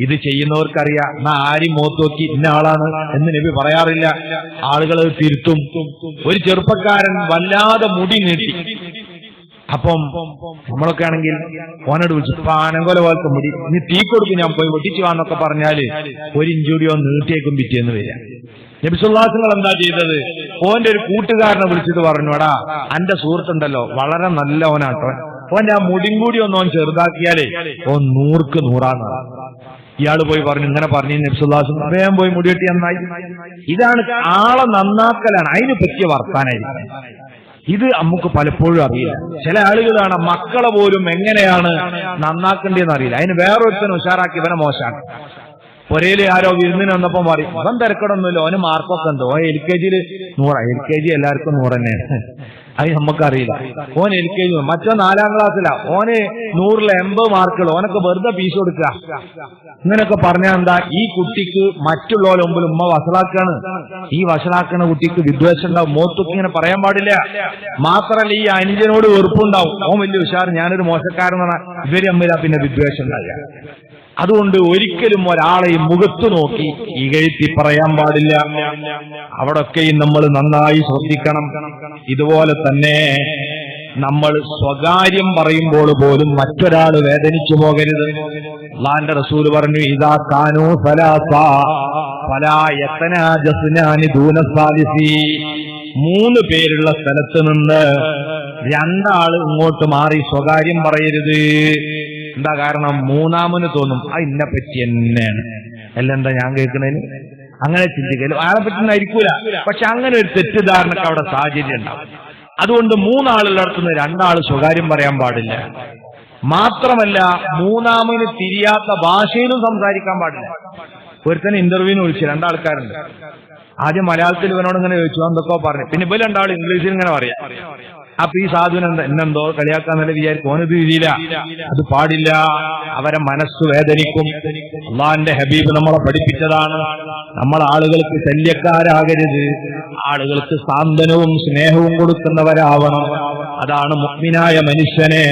ഇത് ചെയ്യുന്നവർക്കറിയാം. എന്നാ ആരും മുഖത്ത് നോക്കി ഇന്ന ആളാണ് എന്ന് നബി പറയാറില്ല. ആളുകൾ തിരുത്തും. ഒരു ചെറുപ്പക്കാരൻ വല്ലാതെ മുടി നീട്ടി, അപ്പം നമ്മളൊക്കെ ആണെങ്കിൽ ഓനോട് വിളിച്ചു പാനങ്കോല പോലത്തെ മുടി, നീ തീ കൊടുക്കും, ഞാൻ പോയി വെട്ടിച്ചു വാന്നൊക്കെ പറഞ്ഞാല് ഒരു ഇഞ്ചൂടിയോ നീട്ടിയേക്കും പിറ്റേന്ന് വരിക. നബി സല്ലല്ലാഹു അലൈഹി വസല്ലം എന്താ ചെയ്തത്? ഓന്റെ ഒരു കൂട്ടുകാരനെ വിളിച്ചിട്ട് പറഞ്ഞു, എടാ അന്റെ സുഹൃത്തുണ്ടല്ലോ വളരെ നല്ലവനാട്ടോ, ഓന്റെ ആ മുടിയും കൂടി ഒന്നോൻ ചെറുതാക്കിയാലേ ഓൻ 100ക്ക് 100 ഇയാള് പോയി പറഞ്ഞു. ഇങ്ങനെ പറഞ്ഞു നബി സല്ലല്ലാഹു അലൈഹി വസല്ലം. വേഗം പോയി മുടിവെട്ടി നന്നായി. ഇതാണ് ആളെ നന്നാക്കലാണ്. അതിന് പറ്റിയ വർത്താനായിരിക്കും. ഇത് നമുക്ക് പലപ്പോഴും അറിയില്ല. ചില ആളുകളാണ് മക്കളെ പോലും എങ്ങനെയാണ് നന്നാക്കേണ്ടതെന്ന് അറിയില്ല. അതിന് വേറൊരുത്തനും ഉഷാറാക്കി ഇവനെ മോശമാണ്. ഒരേല് ആരോ വിരുന്നിന് വന്നപ്പോ മാറി, അവൻ തിരക്കടൊന്നുമില്ല, ഓന് മാർക്കൊക്കെ ഉണ്ട്. ഓൻ LKG 100. LKG എല്ലാവർക്കും 100 തന്നെയാണ്. അത് നമുക്കറിയില്ല. ഓൻ LKG, മറ്റോ 4ാം ക്ലാസ്സിലാ, ഓന് 100ൽ 80 മാർക്കുകൾ. ഓനൊക്കെ വെറുതെ ഫീസ് കൊടുക്കുക. ഇങ്ങനെയൊക്കെ പറഞ്ഞാൽ എന്താ? ഈ കുട്ടിക്ക് മറ്റുള്ളവരുടെ മുമ്പിൽ ഉമ്മ വഷളാക്കാണ്. ഈ വഷളാക്കണ കുട്ടിക്ക് വിദ്വേഷം ഉണ്ടാവും. മോത്തൊക്കെ ഇങ്ങനെ പറയാൻ പാടില്ല. മാത്രമല്ല ഈ അനുജനോട് വെറുപ്പുണ്ടാവും. ഓൻ വലിയ ഉഷാർ, ഞാനൊരു മോശക്കാരൻ പറഞ്ഞാൽ ഇവര് തമ്മിലാ പിന്നെ വിദ്വേഷം ഉണ്ടാവുക. അതുകൊണ്ട് ഒരിക്കലും ഒരാളെയും മുഖത്തു നോക്കി ഇകഴ്ത്തി പറയാൻ പാടില്ല. അവിടൊക്കെയും നമ്മൾ നന്നായി ശ്രദ്ധിക്കണം. ഇതുപോലെ തന്നെ നമ്മൾ സ്വകാര്യം പറയുമ്പോൾ പോലും മറ്റൊരാൾ വേദനിച്ചു പോകരുത്. അല്ലാഹുവിന്റെ റസൂൽ പറഞ്ഞു, ഇദാ കാനൂ സലാസ ഫലാ യതനാജസ്നാനി ദൂന സാലിസി. 3 പേരുള്ള സ്ഥലത്ത് നിന്ന് 2 ആൾ ഇങ്ങോട്ട് മാറി സ്വകാര്യം പറയരുത്. എന്താ കാരണം? 3ാമന് തോന്നും ആ ഇന്നെ പറ്റി തന്നെയാണ്, അല്ല എന്താ ഞാൻ കേൾക്കുന്നതിന്, അങ്ങനെ ചിന്തിക്കലും അയാളെ പറ്റി ആയിരിക്കൂല. പക്ഷെ അങ്ങനെ ഒരു തെറ്റിദ്ധാരണക്ക് അവിടെ സാഹചര്യം ഉണ്ടാവും. അതുകൊണ്ട് 3 ആളുള്ളിടത്തുനിന്ന് 2 ആൾ സ്വകാര്യം പറയാൻ പാടില്ല. മാത്രമല്ല 3ാമന് തിരിയാത്ത ഭാഷയിലും സംസാരിക്കാൻ പാടില്ല. ഒരുത്തന്നെ ഇന്റർവ്യൂവിന് വിളിച്ചു, 2 ആൾക്കാരുണ്ട്. ആദ്യം മലയാളത്തിൽ ഇവനോട് ഇങ്ങനെ ചോദിച്ചു, എന്തൊക്കെ പറഞ്ഞു. പിന്നെ ഇവ 2 ആൾ ഇംഗ്ലീഷിൽ ഇങ്ങനെ പറയാം. അപ്പൊ ഈ സാധുവിന് എന്നെന്തോ കളിയാക്കാന്നല്ല വിചാരിക്കും. ഓനത് ഇരിയില്ല, അത് പാടില്ല. അവരെ മനസ്സ് വേദനിക്കും. അല്ലാഹുവിന്റെ ഹബീബ് നമ്മളെ പഠിപ്പിച്ചതാണ്, നമ്മൾ ആളുകൾക്ക് ശല്യക്കാരാകരുത്, ആളുകൾക്ക് സാന്ത്വനവും സ്നേഹവും കൊടുക്കുന്നവരാവണം. അതാണ് മുഅ്മിനായ മനുഷ്യനെ.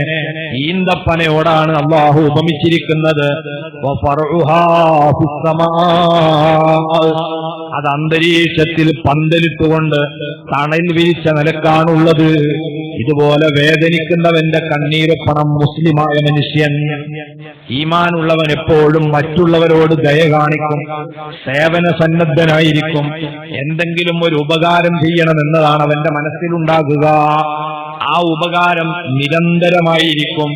ഈന്തപ്പനയോടാണ് അല്ലാഹു ഉപമിച്ചിരിക്കുന്നത്. അത് അന്തരീക്ഷത്തിൽ പന്തലിട്ടുകൊണ്ട് തണൽ വിരിച്ച നിലക്കാണുള്ളത്. ഇതുപോലെ വേദനിക്കുന്നവന്റെ കണ്ണീരൊപ്പണം മുസ്ലിമായ മനുഷ്യൻ. ഈമാനുള്ളവൻ എപ്പോഴും മറ്റുള്ളവരോട് ദയ കാണിക്കും, സേവന സന്നദ്ധനായിരിക്കും. എന്തെങ്കിലും ഒരു ഉപകാരം ചെയ്യണമെന്നതാണ് അവന്റെ മനസ്സിലുണ്ടാകുക. ആ ഉപകാരം നിരന്തരമായിരിക്കും,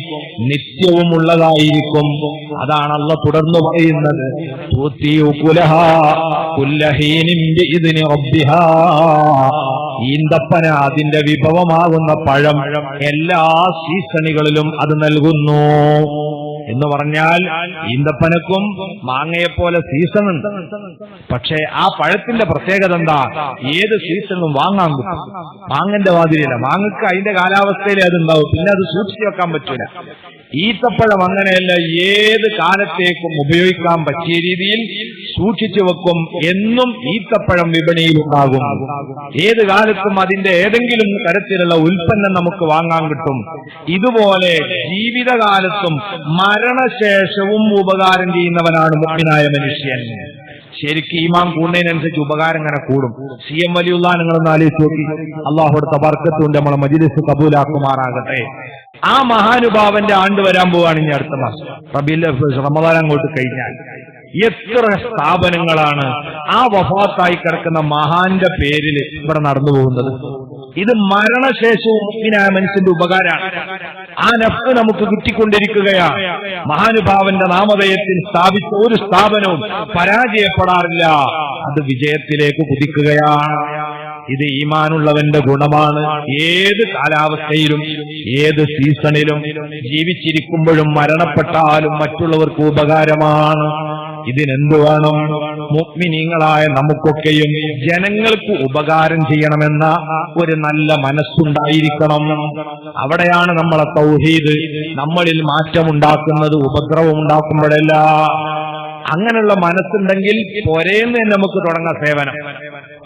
നിത്യവും ഉള്ളതായിരിക്കും. അതാണ് അല്ലാഹു തുടർന്ന് പറയുന്നത്, ഈന്തപ്പന അതിന്റെ വിഭവമാകുന്ന പഴം എല്ലാ സീസണുകളിലും അത് നൽകുന്നു. എന്ന് പറഞ്ഞാൽ ഈന്തപ്പനക്കും മാങ്ങയെപ്പോലെ സീസൺ ഉണ്ട്. പക്ഷേ ആ പഴത്തിന്റെ പ്രത്യേകത എന്താ? ഏത് സീസണും വാങ്ങാൻ കിട്ടും. മാങ്ങന്റെ മാതിരിയല്ല, മാങ്ങക്ക് അതിന്റെ കാലാവസ്ഥയിലേ അതുണ്ടാവും, പിന്നെ അത് സൂക്ഷിച്ചു വെക്കാൻ പറ്റൂല. ഈത്തപ്പഴം അങ്ങനെയല്ല, ഏത് കാലത്തേക്കും ഉപയോഗിക്കാൻ പറ്റിയ രീതിയിൽ സൂക്ഷിച്ചു വെക്കും. എന്നും ഈത്തപ്പഴം വിപണിയിൽ ഉണ്ടാകും. ഏത് കാലത്തും അതിന്റെ ഏതെങ്കിലും തരത്തിലുള്ള ഉൽപ്പന്നം നമുക്ക് വാങ്ങാൻ കിട്ടും. ഇതുപോലെ ജീവിതകാലത്തും മരണശേഷവും ഉപകാരം ചെയ്യുന്നവനാണ് മുഅ്മിനായ മനുഷ്യൻ. ശരിക്കും ഈമാൻ കൂടുന്നതിനനുസരിച്ച് ഉപകാരം ഇങ്ങനെ കൂടും. CM വലിയുള്ള നിങ്ങളൊന്ന് ആലോചിച്ച് നോക്കി. അള്ളാഹുവിന്റെ ബർക്കത്തുകൊണ്ട് നമ്മളെ മജ്‌ലിസ് കബൂലാക്കുമാറാകട്ടെ. ആ മഹാനുഭാവന്റെ ആണ്ട് വരാൻ പോവാണ് ഇനി അടുത്ത മാസം. റമദാൻ അങ്ങോട്ട് കഴിഞ്ഞാൽ എത്ര സ്ഥാപനങ്ങളാണ് ആ വഫാത്തായി കിടക്കുന്ന മഹാന്റെ പേരിൽ ഇവിടെ നടന്നു പോകുന്നത്. ഇത് മരണശേഷവും മുഅ്മിനായ മനുഷ്യന്റെ ഉപകാരമാണ്. ആ നഫ്സ് നമുക്ക് കിട്ടിക്കൊണ്ടിരിക്കുകയാണ്. മഹാനുഭാവന്റെ നാമധേയത്തിൽ സ്ഥാപിച്ച ഒരു സ്ഥാപനവും പരാജയപ്പെടാറില്ല, അത് വിജയത്തിലേക്ക് കുതിക്കുകയാണ്. ഇത് ഈമാനുള്ളവന്റെ ഗുണമാണ്. ഏത് കാലാവസ്ഥയിലും ഏത് സീസണിലും ജീവിച്ചിരിക്കുമ്പോഴും മരണപ്പെട്ടാലും മറ്റുള്ളവർക്ക് ഉപകാരമാണ്. ഇതിനെന്തു വേണം? മുഅ്മിനീങ്ങളായ നമുക്കൊക്കെയും ജനങ്ങൾക്ക് ഉപകാരം ചെയ്യണമെന്ന ഒരു നല്ല മനസ്സുണ്ടായിരിക്കണം. അവിടെയാണ് നമ്മളെ തൗഹീദ് നമ്മളിൽ മാറ്റമുണ്ടാക്കുന്നത്, ഉപദ്രവം ഉണ്ടാക്കുമ്പോഴല്ല. അങ്ങനെയുള്ള മനസ്സുണ്ടെങ്കിൽ പൊരേന്ന് തന്നെ നമുക്ക് തുടങ്ങാം സേവനം.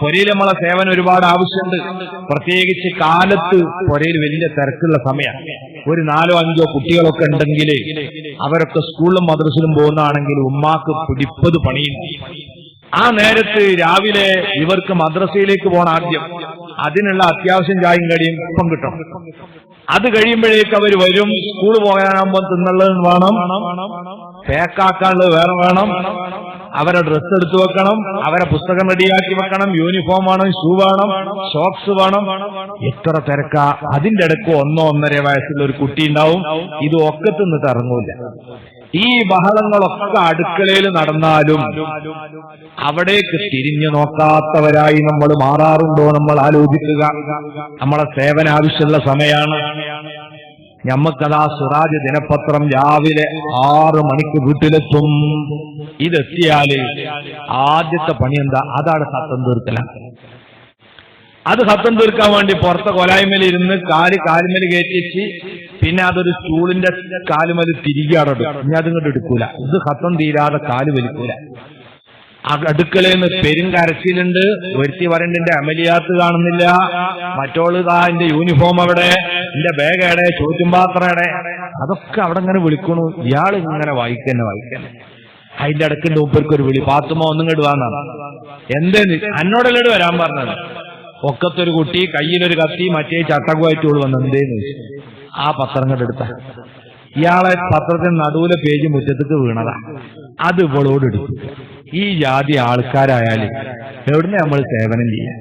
പൊരയിൽ നമ്മളെ സേവനം ഒരുപാട് ആവശ്യമുണ്ട്. പ്രത്യേകിച്ച് കാലത്ത് പൊരയിൽ വലിയ തിരക്കുള്ള സമയമാണ്. ഒരു 4-5 കുട്ടികളൊക്കെ ഉണ്ടെങ്കിൽ അവരൊക്കെ സ്കൂളിലും മദ്രസിലും പോകുന്നതാണെങ്കിൽ ഉമ്മാക്ക് പിടിപ്പത് പണിയുണ്ട്. ആ നേരത്ത് രാവിലെ ഇവർക്ക് മദ്രസയിലേക്ക് പോകണം. ആദ്യം അതിനുള്ള അത്യാവശ്യം ചായയും കടിയും ഇപ്പം കിട്ടും. അത് കഴിയുമ്പോഴേക്ക് അവർ വരും. സ്കൂൾ പോകാനാകുമ്പോൾ തിന്നുള്ളത് വേണം, പേക്കാക്കാനുള്ളത് വേറെ വേണം, അവരെ ഡ്രസ്സ് എടുത്തു വെക്കണം, അവരെ പുസ്തകം റെഡിയാക്കി വെക്കണം, യൂണിഫോം വേണം, ഷൂ വേണം, ഷോക്സ് വേണം. എത്ര തിരക്കാ! അതിന്റെ ഇടയ്ക്ക് 1-1.5 വയസ്സുള്ള ഒരു കുട്ടി ഉണ്ടാവും. ഇത് ഒക്കെ തിന്നിട്ട് ഇറങ്ങൂല. ഈ ബഹളങ്ങളൊക്കെ അടുക്കളയിൽ നടന്നാലും അവിടേക്ക് തിരിഞ്ഞു നോക്കാത്തവരായി നമ്മൾ മാറാറുണ്ടോ? നമ്മൾ ആലോചിക്കുക. നമ്മളെ സേവന ആവശ്യമുള്ള സമയമാണ്. ഞമ്മക്കതാ സിറാജ് ദിനപത്രം രാവിലെ 6 മണിക്ക് വീട്ടിലെത്തും. ഇതെത്തിയാല് ആദ്യത്തെ പണി എന്താ? അതാണ് ഖത്തം തീർക്കലാണ്. അത് ഖത്തം തീർക്കാൻ വേണ്ടി പുറത്തെ കൊലായ്മേൽ ഇരുന്ന് കാലുമേൽ കയറ്റിച്ച് പിന്നെ അതൊരു സ്റ്റൂളിന്റെ കാലുമേൽ തിരികെ അടടും. ഇനി അതിങ്ങോട്ട് എടുക്കൂല. ഇത് ഖത്തം തീരാതെ കാല് വലിക്കൂല. അടുക്കളയിൽ നിന്ന് പെരുങ്കരച്ചിലുണ്ട്. ഒരുത്തി വരണ്ടിന്റെ അമലിയാത്ത് കാണുന്നില്ല, മറ്റോള് എന്റെ യൂണിഫോം അവിടെ, എന്റെ ബാഗ് എവിടെ, ചോറ്റുംപാത്രം എവിടെ, അതൊക്കെ അവിടെ ഇങ്ങനെ വിളിക്കണു. ഇയാൾ ഇങ്ങനെ വായിക്കന്നെ. അതിന്റെ ഇടയ്ക്കിന്റെ മുമ്പർക്കൊരു വിളി, പാത്തുമ്മ ഒന്നും ഇടുവാന്നാണ്. എന്തേന്ന് എന്നോടെല്ലാം വരാൻ പറഞ്ഞത്. ഒക്കത്തൊരു കുട്ടി കയ്യിലൊരു കത്തി മറ്റേ ചട്ടക്കുമായിട്ടോട് വന്ന് എന്തേന്ന് ആ പത്രം കണ്ടെടുത്ത ഇയാളെ പത്രത്തിന് നടുവിലെ പേജ് മുറ്റത്തേക്ക് വീണതാ. അത് ഇവളോട് എടുത്തു. ഈ ജാതി ആൾക്കാരായാലും എവിടുന്ന് നമ്മൾ സേവനം ചെയ്യാം.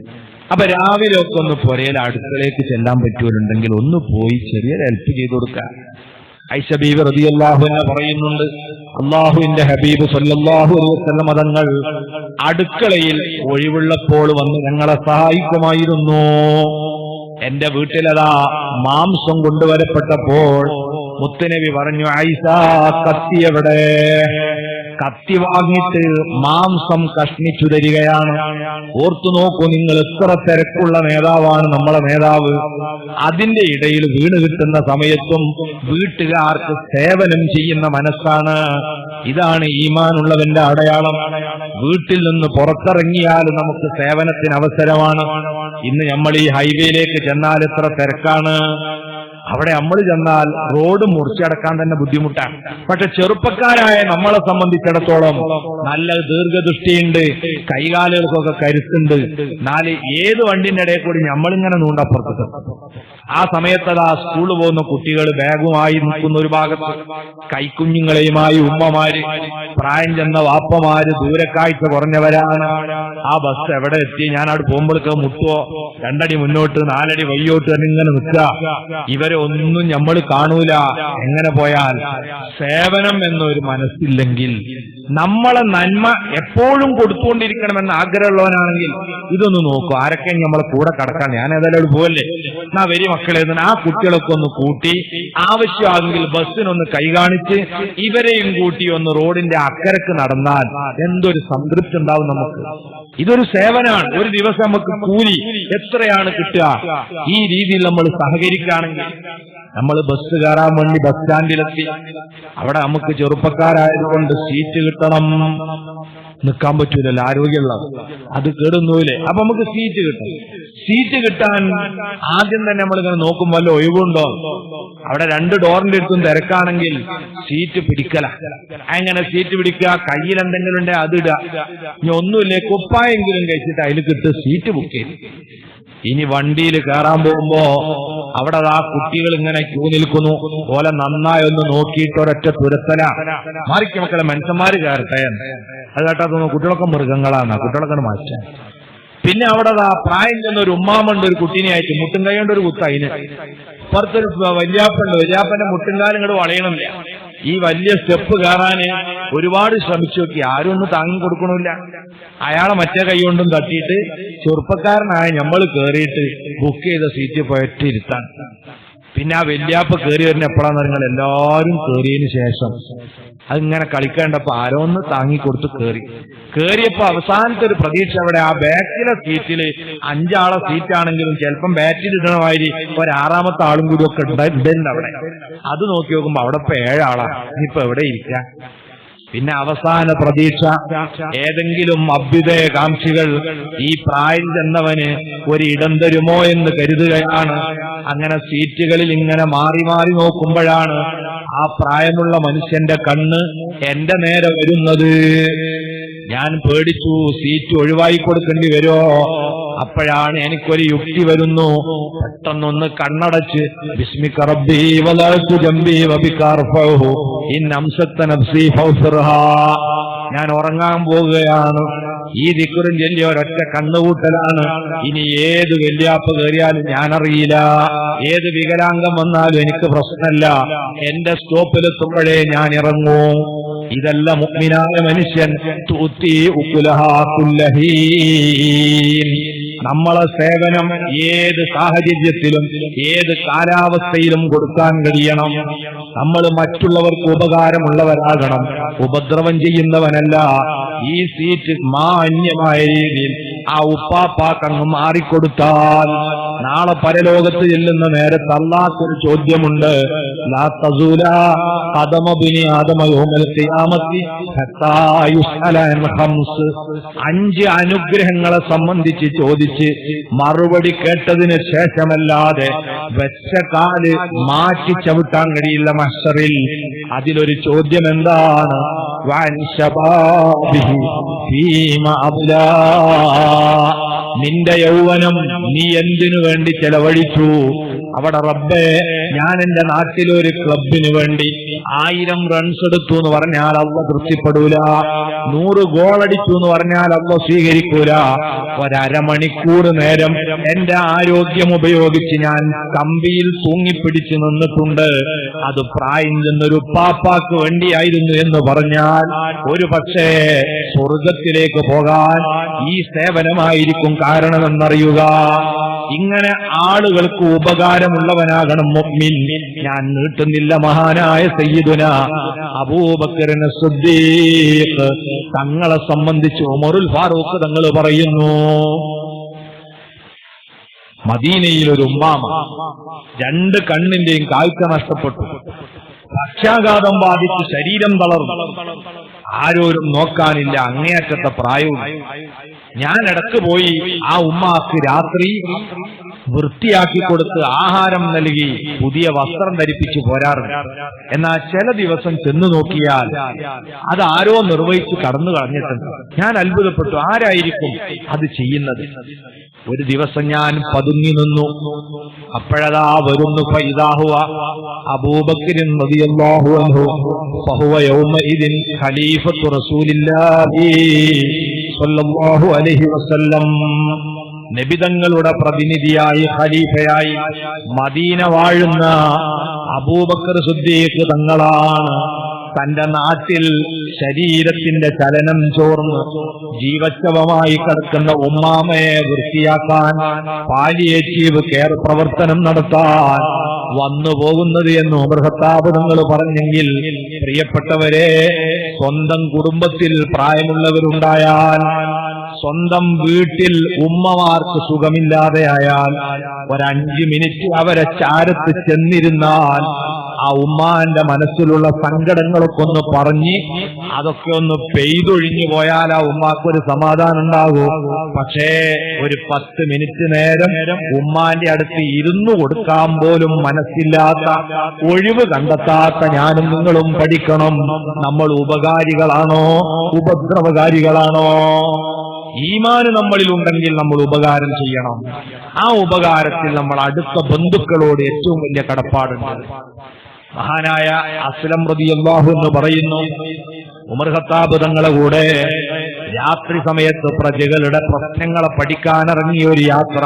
അപ്പൊ രാവിലെ ഒക്കെ ഒന്ന് പുരയിൽ അടുക്കളയിലേക്ക് ചെല്ലാൻ പറ്റുമല്ലുണ്ടെങ്കിൽ ഒന്ന് പോയി ചെറിയൊരു ഹെൽപ്പ് ചെയ്തു കൊടുക്കുക. ഐഷ ബീവി റളിയല്ലാഹു അൻഹ പറയുന്നുണ്ട്, അല്ലാഹുവിന്റെ ഹബീബ് സല്ലല്ലാഹു അലൈഹി വസല്ലം തങ്ങൾ അടുക്കളയിൽ ഒഴിവുള്ളപ്പോൾ വന്ന് ഞങ്ങളെ സഹായിക്കുമായിരുന്നു. എന്റെ വീട്ടിലതാ മാംസം കൊണ്ടുവരപ്പെട്ടപ്പോൾ മുത്തുനബി പറഞ്ഞു, ഐഷ കത്തി എവിടെ? കത്തി വാങ്ങിയിട്ട് മാംസം കഷ്ണിച്ചു തരികയാണ്. ഓർത്തു നോക്കൂ, നിങ്ങൾ എത്ര തിരക്കുള്ള നേതാവാണ് നമ്മളെ നേതാവ്. അതിന്റെ ഇടയിൽ വീണ് കിട്ടുന്ന സമയത്തും വീട്ടുകാർക്ക് സേവനം ചെയ്യുന്ന മനസ്സാണ്. ഇതാണ് ഈമാനുള്ളവന്റെ അടയാളം. വീട്ടിൽ നിന്ന് പുറത്തിറങ്ങിയാൽ നമുക്ക് സേവനത്തിന് അവസരമാണ്. ഇന്ന് നമ്മൾ ഈ ഹൈവേയിലേക്ക് ചെന്നാൽ എത്ര തിരക്കാണ്. അവിടെ നമ്മൾ ചെന്നാൽ റോഡ് മുറിച്ചടക്കാൻ തന്നെ ബുദ്ധിമുട്ടാണ്. പക്ഷെ ചെറുപ്പക്കാരായ നമ്മളെ സംബന്ധിച്ചിടത്തോളം നല്ല ദീർഘദൃഷ്ടിയുണ്ട്, കൈകാലുകൾക്കൊക്കെ കരുത്തുണ്ട്. എന്നാല് ഏത് വണ്ടിന്റെ ഇടയിൽ കൂടി നമ്മളിങ്ങനെ നൂണ്ടപ്പുറത്ത്. ആ സമയത്തതാ സ്കൂളിൽ പോകുന്ന കുട്ടികൾ ബാഗുമായി നിൽക്കുന്ന ഒരു ഭാഗത്ത്, കൈക്കുഞ്ഞുങ്ങളെയുമായി ഉമ്മമാര്, പ്രായം ചെന്ന വാപ്പമാര്, ദൂരക്കാഴ്ച കുറഞ്ഞവരാണ്. ആ ബസ് എവിടെ എത്തി, ഞാൻ അവിടെ പോകുമ്പോഴേക്ക് മുട്ടുവോ, 2 അടി മുന്നോട്ട് 4 അടി വയ്യോട്ട് തന്നെ ഇങ്ങനെ നിൽക്കുക. ഇവർ അവരെ ഒന്നും നമ്മൾ കാണൂല. എങ്ങനെ പോയാൽ സേവനം എന്നൊരു മനസ്സില്ലെങ്കിൽ, നമ്മളെ നന്മ എപ്പോഴും കൊടുത്തുകൊണ്ടിരിക്കണമെന്ന് ആഗ്രഹമുള്ളവനാണെങ്കിൽ ഇതൊന്ന് നോക്കൂ, ആരൊക്കെ നമ്മളെ കൂടെ കടക്കാൻ. ഞാൻ ഏതായാലും പോവല്ലേ, എന്നാ വരി മക്കളെ, ആ കുട്ടികളൊക്കെ ഒന്ന് കൂട്ടി ആവശ്യമാണെങ്കിൽ ബസ്സിനൊന്ന് കൈ കാണിച്ച് ഇവരെയും കൂട്ടി ഒന്ന് റോഡിന്റെ അക്കരക്ക് നടന്നാൽ എന്തൊരു സംതൃപ്തി ഉണ്ടാവും നമുക്ക്. ഇതൊരു സേവനമാണ്. ഒരു ദിവസം നമുക്ക് കൂലി എത്രയാണ് കിട്ടുക? ഈ രീതിയിൽ നമ്മൾ സഹകരിക്കുകയാണെങ്കിൽ, നമ്മൾ ബസ് കയറാൻ വേണ്ടി ബസ് സ്റ്റാൻഡിലെത്തി, അവിടെ നമുക്ക് ചെറുപ്പക്കാരായതുകൊണ്ട് സീറ്റ് കിട്ടണം, നിൽക്കാൻ പറ്റൂലല്ലോ, ആരോഗ്യമുള്ള അത് കേടുന്നൂലേ. അപ്പൊ നമുക്ക് സീറ്റ് കിട്ടും. സീറ്റ് കിട്ടാൻ ആദ്യം തന്നെ നമ്മളിങ്ങനെ നോക്കും, വല്ല ഒഴിവുണ്ടോ. അവിടെ 2 ഡോറിന്റെ അടുത്തും തിരക്കാണെങ്കിൽ സീറ്റ് പിടിക്കല. അങ്ങനെ സീറ്റ് പിടിക്കുക, കയ്യിൽ എന്തെങ്കിലും ഉണ്ടെങ്കിൽ അത് ഇടുക. ഇനി ഒന്നുമില്ലേ, കുപ്പായെങ്കിലും കഴിച്ചിട്ട് അതിൽ കിട്ട് സീറ്റ് ബുക്ക് ചെയ്യും. ഇനി വണ്ടിയിൽ കയറാൻ പോകുമ്പോ അവിടെ ആ കുട്ടികൾ ഇങ്ങനെ ക്യൂ നിൽക്കുന്നു. പോലെ നന്നായി ഒന്ന് നോക്കിയിട്ട് ഒരൊറ്റ തുരത്തല, മാറിക്ക് മക്കളെ, മനുഷ്യന്മാര് കയറട്ടെ. അത് കേട്ടാ തോന്നുന്നു കുട്ടികളൊക്കെ മൃഗങ്ങളാണ്, കുട്ടികളൊക്കെ മാറ്റാൻ. പിന്നെ അവിടെ പ്രായം ചെന്ന ഒരു ഉമ്മാമുണ്ട്, ഒരു കുട്ടീനെ ആയിട്ട് മുട്ടും കൈ കൊണ്ട് ഒരു കുത്ത. അതിന് പുറത്തൊരു വല്യാപ്പുണ്ട്, വല്യാപ്പന്റെ മുട്ടുംകാലും ഇങ്ങോട്ട് വളയണില്ല. ഈ വലിയ സ്റ്റെപ്പ് കയറാന് ഒരുപാട് ശ്രമിച്ചു നോക്കി, ആരും ഒന്നും താങ്ങി കൊടുക്കണില്ല. അയാളെ മറ്റേ കൈ കൊണ്ടും തട്ടിയിട്ട് ചെറുപ്പക്കാരനായ നമ്മൾ കയറിയിട്ട് ബുക്ക് ചെയ്ത സീറ്റ് പോയിട്ടിരുത്താൻ. പിന്നെ ആ വല്യാപ്പ കയറി വരുന്ന എപ്പോഴാന്ന് പറഞ്ഞാൽ എല്ലാവരും കയറിയതിന് ശേഷം അതിങ്ങനെ കളിക്കേണ്ടപ്പോ ആരോ ഒന്ന് താങ്ങിക്കൊടുത്ത് കയറിയപ്പോ അവസാനത്തെ ഒരു പ്രതീക്ഷ അവിടെ ആ ബാക്കിലെ സീറ്റില് 5 ആളെ സീറ്റാണെങ്കിലും ചിലപ്പം ബാറ്റിൽ ഇടണമാതിരി 6ാമത്തെ ആളും കൂടി ഒക്കെ ഉണ്ടായിട്ടുണ്ട് അവിടെ. അത് നോക്കി നോക്കുമ്പോ അവിടെ ഇപ്പൊ 7 ആളാണ്. ഇനിയിപ്പോ എവിടെ ഇരിക്കാം? പിന്നെ അവസാന പ്രതീക്ഷ, ഏതെങ്കിലും അഭ്യുദയകാംക്ഷികൾ ഈ പ്രായം ചെന്നവന് ഒരു ഇടം തരുമോ എന്ന് കരുതുകയാണ്. അങ്ങനെ സീറ്റുകളിൽ ഇങ്ങനെ മാറി മാറി നോക്കുമ്പോഴാണ് ആ പ്രായമുള്ള മനുഷ്യന്റെ കണ്ണ് എന്റെ നേരെ വരുന്നത്. ഞാൻ പേടിച്ചു, സീറ്റ് ഒഴിവായി കൊടുക്കേണ്ടി വരുമോ? അപ്പോഴാണ് എനിക്കൊരു യുക്തി വരുന്നു. പെട്ടെന്നൊന്ന് കണ്ണടച്ച് ബിസ്മിക റബ്ബി വലഅതു ജംബി വബിക അർഫഉഹു ഇൻ അംസക്ത നഫ്സി ഫൗസിർഹാ. ഞാൻ ഉറങ്ങാൻ പോവുകയാണ്. ഈ ദിക്റും ചൊല്ലി ഒരൊറ്റ കണ്ണുകൂട്ടലാണ്. ഇനി ഏത് വല്യാപ്പ് കയറിയാലും ഞാനറിയില്ല, ഏത് വികലാംഗം വന്നാലും എനിക്ക് പ്രശ്നമല്ല. എന്റെ സ്റ്റോപ്പിലെത്തുമ്പോഴേ ഞാൻ ഇറങ്ങൂ. ഇതല്ല മുഅ്മിനായ മനുഷ്യൻ. തൂത്തി ഉകുലഹാ കുല്ലഹീൻ. നമ്മളെ സേവനം ഏത് സാഹചര്യത്തിലും ഏത് കാലാവസ്ഥയിലും കൊടുക്കാൻ കഴിയണം. നമ്മൾ മറ്റുള്ളവർക്ക് ഉപകാരമുള്ളവരാകണം, ഉപദ്രവം ചെയ്യുന്നവനല്ല. ഈ സീറ്റ് മാന്യമായ രീതിയിൽ ആ ഉപ്പാപ്പാക്കങ്ങ് മാറിക്കൊടുത്താൽ നാളെ പരലോകത്ത് ചെല്ലുന്ന നേരത്ത് അല്ലാഹുവിന് ചോദ്യമുണ്ട്. ലാ തസൂല ഖദമ ബിനി ആദമ യൗമൽ ഖിയാമത്തി ഹത്താ യുസ്അല അൻ ഖംസ്. 5 അനുഗ്രഹങ്ങളെ സംബന്ധിച്ച് ചോദിച്ച് മറുപടി കേട്ടതിന് ശേഷമല്ലാതെ വെച്ച കാല് മാറ്റി ചവിട്ടാൻ കഴിയില്ല മഹ്ശറിൽ. അതിലൊരു ചോദ്യം എന്താണ്? വഅൻ ശബാബിഹി ഫീമ അബ്ലാ. നിന്റെ യൗവനം നീ എന്തിനു വേണ്ടി ചെലവഴിച്ചു? അവിടെ റബ്ബേ, ഞാൻ എന്റെ നാട്ടിലൊരു ക്ലബിന് വേണ്ടി 1000 റൺസ് എടുത്തു എന്ന് പറഞ്ഞാൽ അള്ളാഹ് തൃപ്തിപ്പെടൂല. 100 ഗോൾ അടിച്ചു എന്ന് പറഞ്ഞാൽ അള്ളാഹ് സ്വീകരിക്കൂല. 1/2 മണിക്കൂർ നേരം എന്റെ ആരോഗ്യം ഉപയോഗിച്ച് ഞാൻ കമ്പിയിൽ തൂങ്ങിപ്പിടിച്ചു നിന്നിട്ടുണ്ട്. അത് പ്രായം ചെന്നൊരു പാപ്പാക്ക് വേണ്ടിയായിരുന്നു എന്ന് പറഞ്ഞാൽ ഒരു പക്ഷേ സ്വർഗത്തിലേക്ക് പോകാൻ ഈ സേവനമായിരിക്കും കാരണമെന്നറിയുക. ഇങ്ങനെ ആളുകൾക്ക് ഉപകാരമുള്ളവനാകണം മുഅ്മിൻ. ഞാൻ നീട്ടുന്നില്ല. മഹാനായ സയ്യിദുനാ അബൂബക്കറിന് സിദ്ദീഖ് തങ്ങളെ സംബന്ധിച്ച് ഉമറുൽ ഫാറൂഖ് തങ്ങൾ പറയുന്നു, മദീനയിൽ ഒരു ഉമ്മാമ 2 കണ്ണിന്റെയും കാഴ്ച നഷ്ടപ്പെട്ടു. പക്ഷാഘാതം ബാധിച്ച് ശരീരം തളർന്നു. ആരോരും നോക്കാനില്ല, അങ്ങേയറ്റത്തെ പ്രായവും. ഞാൻ ഇടക്ക് പോയി ആ ഉമ്മാക്ക് രാത്രി വൃത്തിയാക്കി കൊടുത്ത് ആഹാരം നൽകി പുതിയ വസ്ത്രം ധരിപ്പിച്ചു പോരാറുണ്ട്. എന്നാൽ ചില ദിവസം ചെന്നു നോക്കിയാൽ അത് ആരോ നിർവഹിച്ച് കടന്നു കളഞ്ഞിട്ടുണ്ട്. ഞാൻ അത്ഭുതപ്പെട്ടു, ആരായിരിക്കും അത് ചെയ്യുന്നത്? ഒരു ദിവസം ഞാൻ പതുങ്ങി നിന്നു. അപ്പോഴതാ വരുന്നു ഫൈദാ ഹുവ അബൂബക്കർ റളിയല്ലാഹു അൻഹു ഫഹുവ യൗമഇദിൻ ഖലീഫത്തു റസൂലില്ലാഹി സ്വല്ലല്ലാഹു അലൈഹി വസല്ലം. നബിതങ്ങളുടെ പ്രതിനിധിയായി ഖലീഫയായി മദീന വാഴുന്ന അബൂബക്കർ സിദ്ദീഖ് തങ്ങളാണ് തന്റെ നാട്ടിൽ ശരീരത്തിന്റെ ചലനം ചോർന്ന് ജീവച്ഛവമായി കിടക്കുന്ന ഉമ്മാമയെ വൃത്തിയാക്കാൻ പാലിയേറ്റീവ് കെയർ പ്രവർത്തനം നടത്താൻ വന്നു പോകുന്നത് എന്ന് ഉമർ ഖത്താബ് തങ്ങൾ പറഞ്ഞെങ്കിൽ, പ്രിയപ്പെട്ടവരെ, സ്വന്തം കുടുംബത്തിൽ പ്രായമുള്ളവരുണ്ടായാൽ, സ്വന്തം വീട്ടിൽ ഉമ്മമാർക്ക് സുഖമില്ലാതെയായാൽ, 5 മിനിറ്റ് അവരെ ചാരത്ത് ചെന്നിരുന്നാൽ ആ ഉമ്മാന്റെ മനസ്സിലുള്ള സങ്കടങ്ങളൊക്കെ ഒന്ന് പറഞ്ഞ് അതൊക്കെ ഒന്ന് പെയ്തൊഴിഞ്ഞു പോയാൽ ആ ഉമ്മാക്കൊരു സമാധാനം ഉണ്ടാകും. പക്ഷേ ഒരു 10 മിനിറ്റ് നേരം ഉമ്മാന്റെ അടുത്ത് ഇരുന്നു കൊടുക്കാൻ പോലും മനസ്സില്ലാത്ത, ഒഴിവ് കണ്ടെത്താത്ത ഞാനും നിങ്ങളും പഠിക്കണം. നമ്മൾ ഉപകാരികളാണോ ഉപദ്രവകാരികളാണോ? ഈമാന് നമ്മളിൽ ഉണ്ടെങ്കിൽ നമ്മൾ ഉപകാരം ചെയ്യണം. ആ ഉപകാരത്തിൽ നമ്മൾ അടുത്ത ബന്ധുക്കളോട് ഏറ്റവും വലിയ കടപ്പാടുണ്ട്. മഹാനായ അസ്ലം റളിയല്ലാഹു എന്ന് പറയുന്നു, ഉമർ ഖത്താബ് തങ്ങളെ കൂടെ രാത്രി സമയത്ത് പ്രജകളുടെ പ്രശ്നങ്ങളെ പഠിക്കാനിറങ്ങിയ ഒരു യാത്ര.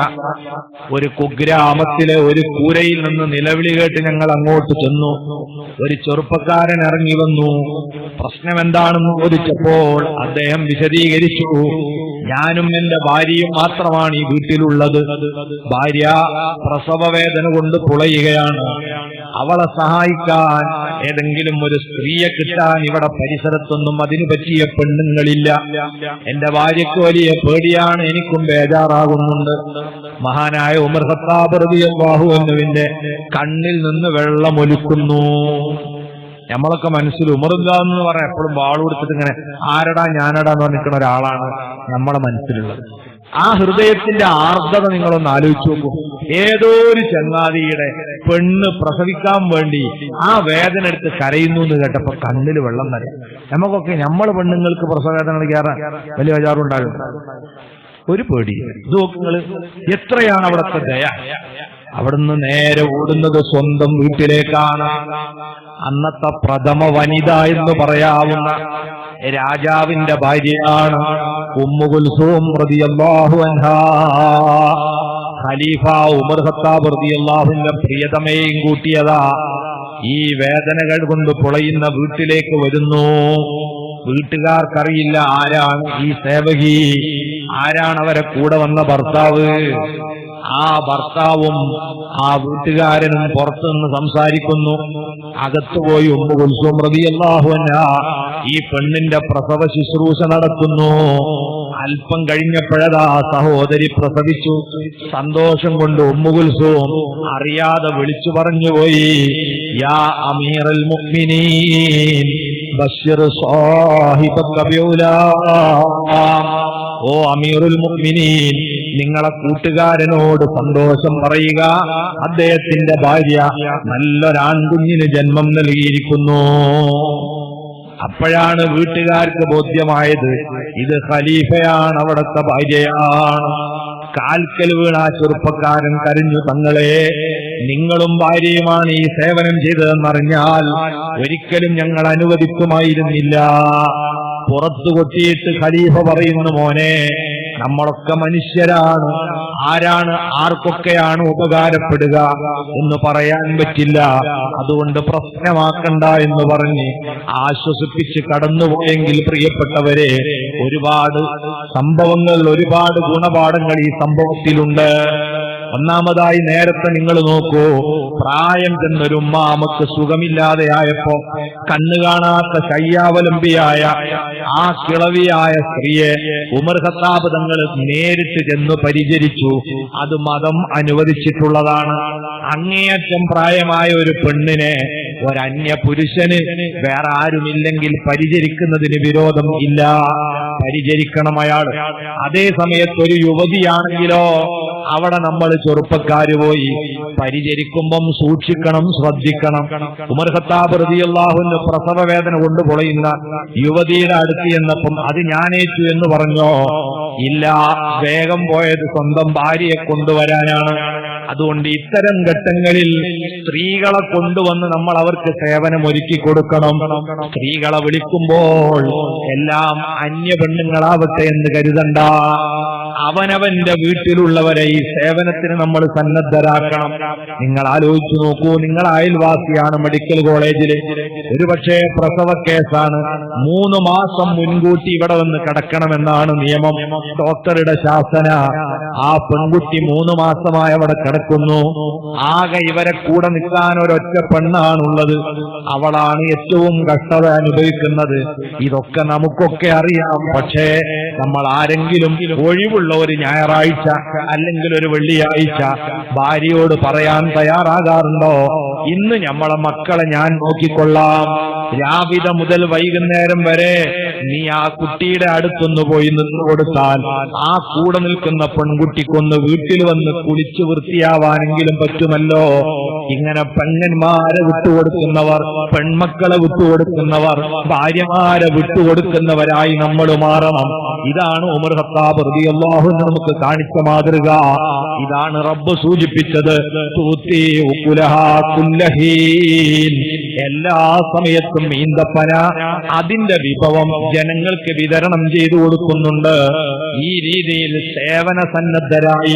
ഒരു കുഗ്രാമത്തിലെ ഒരു കൂരയിൽ നിന്ന് നിലവിളി കേട്ട് ഞങ്ങൾ അങ്ങോട്ട് ചെന്നു. ഒരു ചെറുപ്പക്കാരൻ ഇറങ്ങി വന്നു. പ്രശ്നം എന്താണെന്ന് ചോദിച്ചപ്പോൾ അദ്ദേഹം വിശദീകരിച്ചു, ഞാനും എന്റെ ഭാര്യയും മാത്രമാണ് ഈ വീട്ടിലുള്ളത്. ഭാര്യ പ്രസവ വേദന കൊണ്ട് പുളയുകയാണ്. അവളെ സഹായിക്കാൻ ഏതെങ്കിലും ഒരു സ്ത്രീയെ കിട്ടാൻ ഇവിടെ പരിസരത്തൊന്നും അതിനു പറ്റിയ പെണ്ണുങ്ങളില്ല. എന്റെ ഭാര്യയ്ക്ക് വലിയ പേടിയാണ്, എനിക്കും ബേജാറാകുന്നുണ്ട്. മഹാനായ ഉമർ ഖത്താബ് റളിയല്ലാഹു അൻഹുവിന്റെ കണ്ണിൽ നിന്ന് വെള്ളമൊലിക്കുന്നു. നമ്മളൊക്കെ മനസ്സിൽ ഉമറുല്ലാന്ന് പറയാൻ എപ്പോഴും വാൾ കൊടുത്തിട്ട് ഇങ്ങനെ ആരടാ ഞാനടാ എന്ന് പറഞ്ഞിരിക്കുന്ന ഒരാളാണ് നമ്മളെ മനസ്സിലുള്ളത്. ആ ഹൃദയത്തിന്റെ ആർദ്രത നിങ്ങളൊന്ന് ആലോചിച്ചു നോക്കൂ. ഏതോ ഒരു ചങ്ങാതിയുടെ പെണ്ണ് പ്രസവിക്കാൻ വേണ്ടി ആ വേദന എടുത്ത് കരയുന്നു എന്ന് കേട്ടപ്പോ കണ്ണിൽ വെള്ളം നിറയും. നമുക്കൊക്കെ നമ്മളെ പെണ്ണുങ്ങൾക്ക് പ്രസവവേദന കയറാൻ വലിയ വിചാരമുണ്ടാകും, ഒരു പേടി. ഇത് നോക്കുങ്ങള് എത്രയാണ് അവിടുത്തെ ദയ. അവിടുന്ന് നേരെ ഓടുന്നത് സ്വന്തം വീട്ടിലേക്കാണ്. അന്നത്തെ പ്രഥമ വനിത എന്ന് പറയാവുന്ന രാജാവിന്റെ ഭാര്യയാണ് ഉമ്മു കുൽസൂം റളിയല്ലാഹു അൻഹാ. ഖലീഫ ഉമർ ഖത്താബ് റളിയല്ലാഹുവിന്റെ പ്രിയതമയെയും കൂട്ടിയതാ ഈ വേദനകൾ കൊണ്ട് പുളയുന്ന വീട്ടിലേക്ക് വരുന്നു. വീട്ടുകാർക്കറിയില്ല ആരാണ് ഈ സേവകി, ആരാണ് അവരെ കൂടെ വന്ന ഭർത്താവ്. ആ ഭർത്താവും ആ വീട്ടുകാരനും പുറത്തുനിന്ന് സംസാരിക്കുന്നു. അകത്തുപോയി ഉമ്മു കുൽസൂം റളിയല്ലാഹു അൻഹാ ഈ പെണ്ണിന്റെ പ്രസവ ശുശ്രൂഷ നടത്തുന്നു. അല്പം കഴിഞ്ഞപ്പോഴതാ സഹോദരി പ്രസവിച്ചു. സന്തോഷം കൊണ്ട് ഉമ്മു കുൽസൂം അറിയാതെ വിളിച്ചു പറഞ്ഞുപോയി, യാ അമീറൽ മുഅ്മിനീൻ ബശ്ശിർ സാഹിബക ബിഉലാം. ഓ അമീറുൽ മുഅ്മിനീൻ, നിങ്ങളെ കൂട്ടുകാരനോട് സന്തോഷം പറയുക, അദ്ദേഹത്തിന്റെ ഭാര്യ നല്ലൊരാൺകുഞ്ഞിന് ജന്മം നൽകിയിരിക്കുന്നു. അപ്പോഴാണ് വീട്ടുകാർക്ക് ബോധ്യമായത് ഇത് ഖലീഫയാണ്, അവിടുത്തെ ഭാര്യയാണ്. കാൽക്കൽ വീണ ചെറുപ്പക്കാരൻ കരഞ്ഞു, തങ്ങളെ, നിങ്ങളും ഭാര്യയുമാണ് ഈ സേവനം ചെയ്തതെന്നറിഞ്ഞാൽ ഒരിക്കലും ഞങ്ങൾ അനുവദിക്കുമായിരുന്നില്ല. പുറത്തു കൊട്ടിയിട്ട് ഖലീഫ പറയുന്നു, മോനെ, നമ്മളൊക്കെ മനുഷ്യരാണ്, ആരാണ് ആർക്കൊക്കെയാണ് ഉപകാരപ്പെടുക എന്ന് പറയാൻ പറ്റില്ല, അതുകൊണ്ട് പ്രശ്നമാക്കണ്ട എന്ന് പറഞ്ഞ് ആശ്വസിപ്പിച്ച് കടന്നുപോയെങ്കിൽ പ്രിയപ്പെട്ടവരെ, ഒരുപാട് സംഭവങ്ങൾ, ഒരുപാട് ഗുണപാഠങ്ങൾ ഈ സംഭവത്തിലുണ്ട്. ഒന്നാമതായി നേരത്തെ നിങ്ങൾ നോക്കൂ, പ്രായം ചെന്നൊരു ഉമ്മാമക്ക് സുഖമില്ലാതെയായപ്പോ കണ്ണു കാണാത്ത ശയ്യാവലംബിയായ ആ കിളവിയായ സ്ത്രീയെ ഉമർ ഖത്താബ് തങ്ങൾ നേരിട്ട് ചെന്ന് പരിചരിച്ചു. അത് മതം അനുവദിച്ചിട്ടുള്ളതാണ്. അങ്ങേയറ്റം പ്രായമായ ഒരു പെണ്ണിനെ ഒരന്യ പുരുഷന് വേറെ ആരുമില്ലെങ്കിൽ പരിചരിക്കുന്നതിന് വിരോധം ഇല്ല, പരിചരിക്കണം അയാൾ. അതേ സമയത്ത് ഒരു യുവതിയാണെങ്കിലോ അവിടെ നമ്മൾ ചെറുപ്പക്കാര് പോയി പരിചരിക്കുമ്പം സൂക്ഷിക്കണം, ശ്രദ്ധിക്കണം. ഉമർ ഖത്താബ് റളിയല്ലാഹു അൻഹു പ്രസവ വേദന കൊണ്ട് പൊളയുന്ന യുവതിയുടെ അടുത്ത് ചെന്നപ്പം അത് ഞാനേറ്റു എന്ന് പറഞ്ഞോ? ഇല്ല, വേഗം പോയത് സ്വന്തം ഭാര്യയെ കൊണ്ടുവരാനാണ്. അതുകൊണ്ട് ഇത്തരം ഘട്ടങ്ങളിൽ സ്ത്രീകളെ കൊണ്ടുവന്ന് നമ്മൾ അവർക്ക് സേവനം ഒരുക്കി കൊടുക്കണം. സ്ത്രീകളെ വിളിക്കുമ്പോൾ എല്ലാം അന്യ പെണ്ണുങ്ങളാവട്ടെ എന്ന് കരുതണ്ട. അവനവന്റെ വീട്ടിലുള്ളവരെ ഈ സേവനത്തിന് നമ്മൾ സന്നദ്ധരാക്കണം. നിങ്ങൾ ആലോചിച്ചു നോക്കൂ, നിങ്ങൾ അയൽവാസിയാണ്, മെഡിക്കൽ കോളേജിൽ ഒരുപക്ഷെ പ്രസവ കേസാണ്, 3 മാസം മുൻകൂട്ടി ഇവിടെ വന്ന് കിടക്കണമെന്നാണ് നിയമം, ഡോക്ടറുടെ ശാസന. ആ പെൺകുട്ടി 3 മാസമായി അവിടെ കിടക്കുന്നു. ആകെ ഇവരെ കൂടെ നിൽക്കാൻ ഒരൊറ്റ പെണ്ണാണുള്ളത്. അവളാണ് ഏറ്റവും കഷ്ടത അനുഭവിക്കുന്നത്. ഇതൊക്കെ നമുക്കൊക്കെ അറിയാം. പക്ഷേ നമ്മൾ ആരെങ്കിലും ഒഴിവുള്ള ഒരു ഞായറാഴ്ച അല്ലെങ്കിൽ ഒരു വെള്ളിയാഴ്ച ഭാര്യയോട് പറയാൻ തയ്യാറാകാറുണ്ടോ? ഇന്ന് നമ്മളെ മക്കളെ ഞാൻ നോക്കിക്കൊള്ളാം, രാവിലെ മുതൽ വൈകുന്നേരം വരെ നീ ആ കുട്ടിയുടെ അടുത്തൊന്ന് പോയി നിന്ന് കൊടുത്താൽ ആ കൂടെ നിൽക്കുന്ന പെൺകുട്ടിക്കൊന്ന് വീട്ടിൽ വന്ന് കുളിച്ച് വൃത്തിയാവാനെങ്കിലും പറ്റുമല്ലോ. ഇങ്ങനെ പെങ്ങന്മാരെ വിട്ടുകൊടുക്കുന്നവർ, പെൺമക്കളെ വിട്ടുകൊടുക്കുന്നവർ, ഭാര്യമാരെ വിട്ടുകൊടുക്കുന്നവരായി നമ്മൾ മാറണം. ഇതാണ് ഉമർ ഖത്താബ് റളിയല്ലാഹു അൻഹു നമുക്ക് കാണിച്ച മാതൃക. ഇതാണ് റബ്ബ് സൂചിപ്പിച്ചത്, തൂത്തി ഉകുലഹാ കുല്ലഹീൻ. എല്ലാ സമയത്തും ഈന്തപ്പന അതിന്റെ വിഭവം ജനങ്ങൾക്ക് വിതരണം ചെയ്തു കൊടുക്കുന്നുണ്ട്. ഈ രീതിയിൽ സേവന സന്നദ്ധരായി,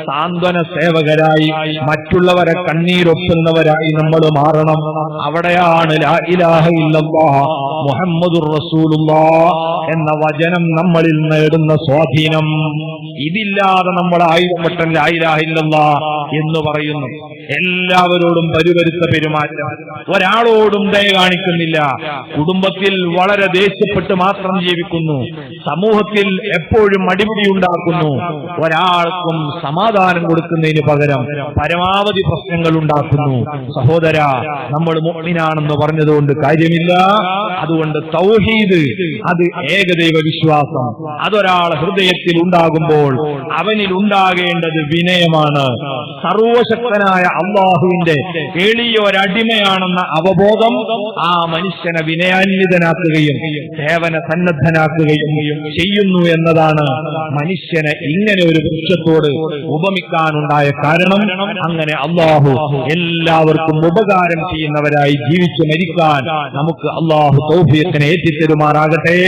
സാന്ത്വന സേവകരായി, മറ്റുള്ളവരെ കണ്ണീരൊപ്പുന്നവരായി നമ്മൾ മാറണം. അവിടെയാണ് ലാ ഇലാഹ ഇല്ലല്ലാഹ് മുഹമ്മദുർ റസൂലുള്ളാഹ് എന്ന വചനം നമ്മളിൽ നേടുന്ന സ്വാധീനം. ഇതില്ലാതെ നമ്മൾ 1000 വട്ടം ലാ ഇലാഹ ഇല്ലല്ലാഹ് എന്ന് പറയുന്നു. എല്ലാവരോടും പരിവരുത്ത പെരുമാറ്റം, ഒരാളോടും ദയ കാണിക്കുന്നില്ല. കുടുംബത്തിൽ വളരെ ദേഷ്യപ്പെട്ട് മാത്രം ജീവിക്കുന്നു. സമൂഹത്തിൽ എപ്പോഴും അടിപിടി ഉണ്ടാക്കുന്നു. ഒരാൾക്കും സമാധാനം കൊടുക്കുന്നതിന് പകരം പരമാവധി പ്രശ്നങ്ങൾ ഉണ്ടാക്കുന്നു. സഹോദര, നമ്മൾ മുഅ്മിനാണെന്ന് പറഞ്ഞതുകൊണ്ട് കാര്യമില്ല. അതുകൊണ്ട് തൗഹീദ്, അത് ഏകദൈവ വിശ്വാസം, അതൊരാളെ ഹൃദയത്തിൽ ഉണ്ടാകുമ്പോൾ അവനിൽ ഉണ്ടാകേണ്ടത് വിനയമാണ്. സർവശക്തനായ അള്ളാഹുവിന്റെ എളിയൊരടിമയാണെന്ന അവബോധം ആ മനുഷ്യനെ വിനയാന്വിതനാക്കുകയും സേവന സന്നദ്ധനാക്കുകയും ചെയ്യുന്നു എന്നതാണ് മനുഷ്യനെ ഇങ്ങനെ ഒരു വൃക്ഷത്തോട് ഉപമിക്കാനുണ്ടായ കാരണം. അങ്ങനെ അള്ളാഹു എല്ലാവർക്കും ഉപകാരം ചെയ്യുന്നവരായി ജീവിച്ചു മരിക്കാൻ നമുക്ക് അള്ളാഹു തൗഫീഖിനെ ഏറ്റിത്തരുമാറാകട്ടെ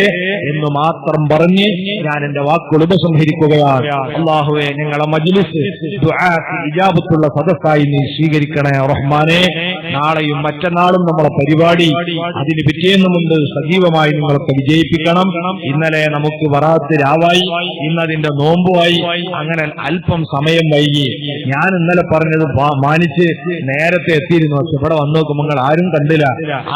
എന്ന് മാത്രം പറഞ്ഞ് ഞാൻ എന്റെ വാക്കുകൾ ഉപസംഹരിക്കുകയാണ്. അള്ളാഹുവെ, ഞങ്ങളെ മജ്ലിസ് ദുആക്ക് ഇജാബത്തുള്ള സദസ്സായി നീ സ്വീകരിക്കണേ റഹ്മാനെ. നാളെയും മറ്റന്നാളും നമ്മളെ പരിപാടി അതിന് പിറ്റേന്നുമുണ്ട് സജീവമായി നിങ്ങളൊക്കെ വിജയിപ്പിക്കണം. ഇന്നലെ നമുക്ക് വറാത്ത് രാവായി, ഇന്നതിന്റെ നോമ്പുമായി. അങ്ങനെ അല്പം സമയം വൈകി. ഞാൻ ഇന്നലെ പറഞ്ഞത് മാനിച്ച് നേരത്തെ എത്തിയിരുന്നു. പക്ഷെ ഇവിടെ വന്നു നോക്കുമ്പോൾ നിങ്ങൾ ആരും കണ്ടില്ല.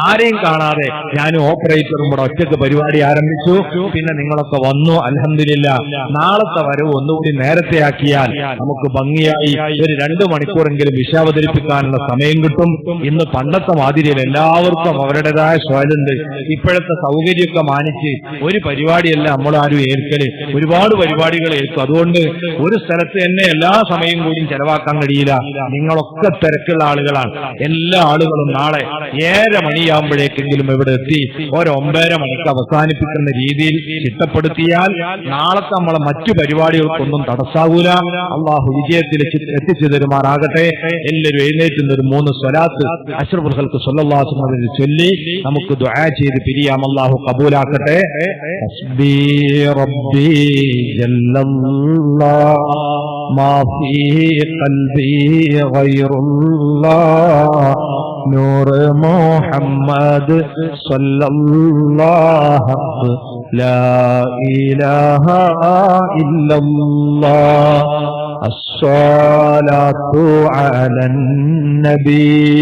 ആരെയും കാണാതെ ഞാനും ഓപ്പറേറ്ററും ഇവിടെ ഒറ്റക്ക് പരിപാടി ആരംഭിച്ചു. പിന്നെ നിങ്ങളൊക്കെ വന്നു. അൽഹംദുലില്ലാഹ്, നാളത്തെ വരവ് ഒന്നുകൂടി നേരത്തെ ആക്കിയാൽ നമുക്ക് ഭംഗിയായി ഒരു 2 മണിക്കൂറെങ്കിലും വിഷയാവതരിപ്പിക്കാനുള്ള സമയം കിട്ടും. ഇന്ന് പണ്ടത്തെ മാതിരിയിൽ എല്ലാവർക്കും അവരുടേതായ സ്വലുണ്ട്. ഇപ്പോഴത്തെ സൗകര്യമൊക്കെ മാനിച്ച് ഒരു പരിപാടിയല്ല നമ്മളാരും ഏൽക്കല്, ഒരുപാട് പരിപാടികൾ ഏൽക്കും. അതുകൊണ്ട് ഒരു സ്ഥലത്ത് തന്നെ എല്ലാ സമയം കൂടിയും ചെലവാക്കാൻ കഴിയില്ല. നിങ്ങളൊക്കെ തിരക്കുള്ള ആളുകളാണ്. എല്ലാ ആളുകളും നാളെ 7:30 മണിയാകുമ്പോഴേക്കെങ്കിലും ഇവിടെ എത്തി ഒരു 9:30 മണിക്ക് അവസാനിപ്പിക്കുന്ന രീതിയിൽ ചിട്ടപ്പെടുത്തിയാൽ നാളത്തെ നമ്മളെ മറ്റു പരിപാടികൾക്കൊന്നും തടസ്സാകൂല. അള്ളാഹു വിജയത്തിൽ എത്തിച്ചു തരുമാറാകട്ടെ. എല്ലാവരും എഴുന്നേറ്റുന്ന ഒരു 3 സ്വലാത്ത് അഷ്റഫുൽ ഖൽഖ് സ്വല്ലല്ലാഹു അലൈഹി വസല്ലം ചൊല്ലി നമുക്ക് ദുആ ചെയ്ത് പിരിയാം. അള്ളാഹു കബൂലാക്കട്ടെ. ഹസ്ബി റബ്ബി ജല്ലല്ലാഹ് മാ ഫീ ഖൽബി ഗൈറുല്ലാഹ് നൂർ മുഹമ്മദ് സ്വല്ലല്ലാഹു ലാ ഇലാഹ ഇല്ലല്ലാഹ് الصلاة على النبي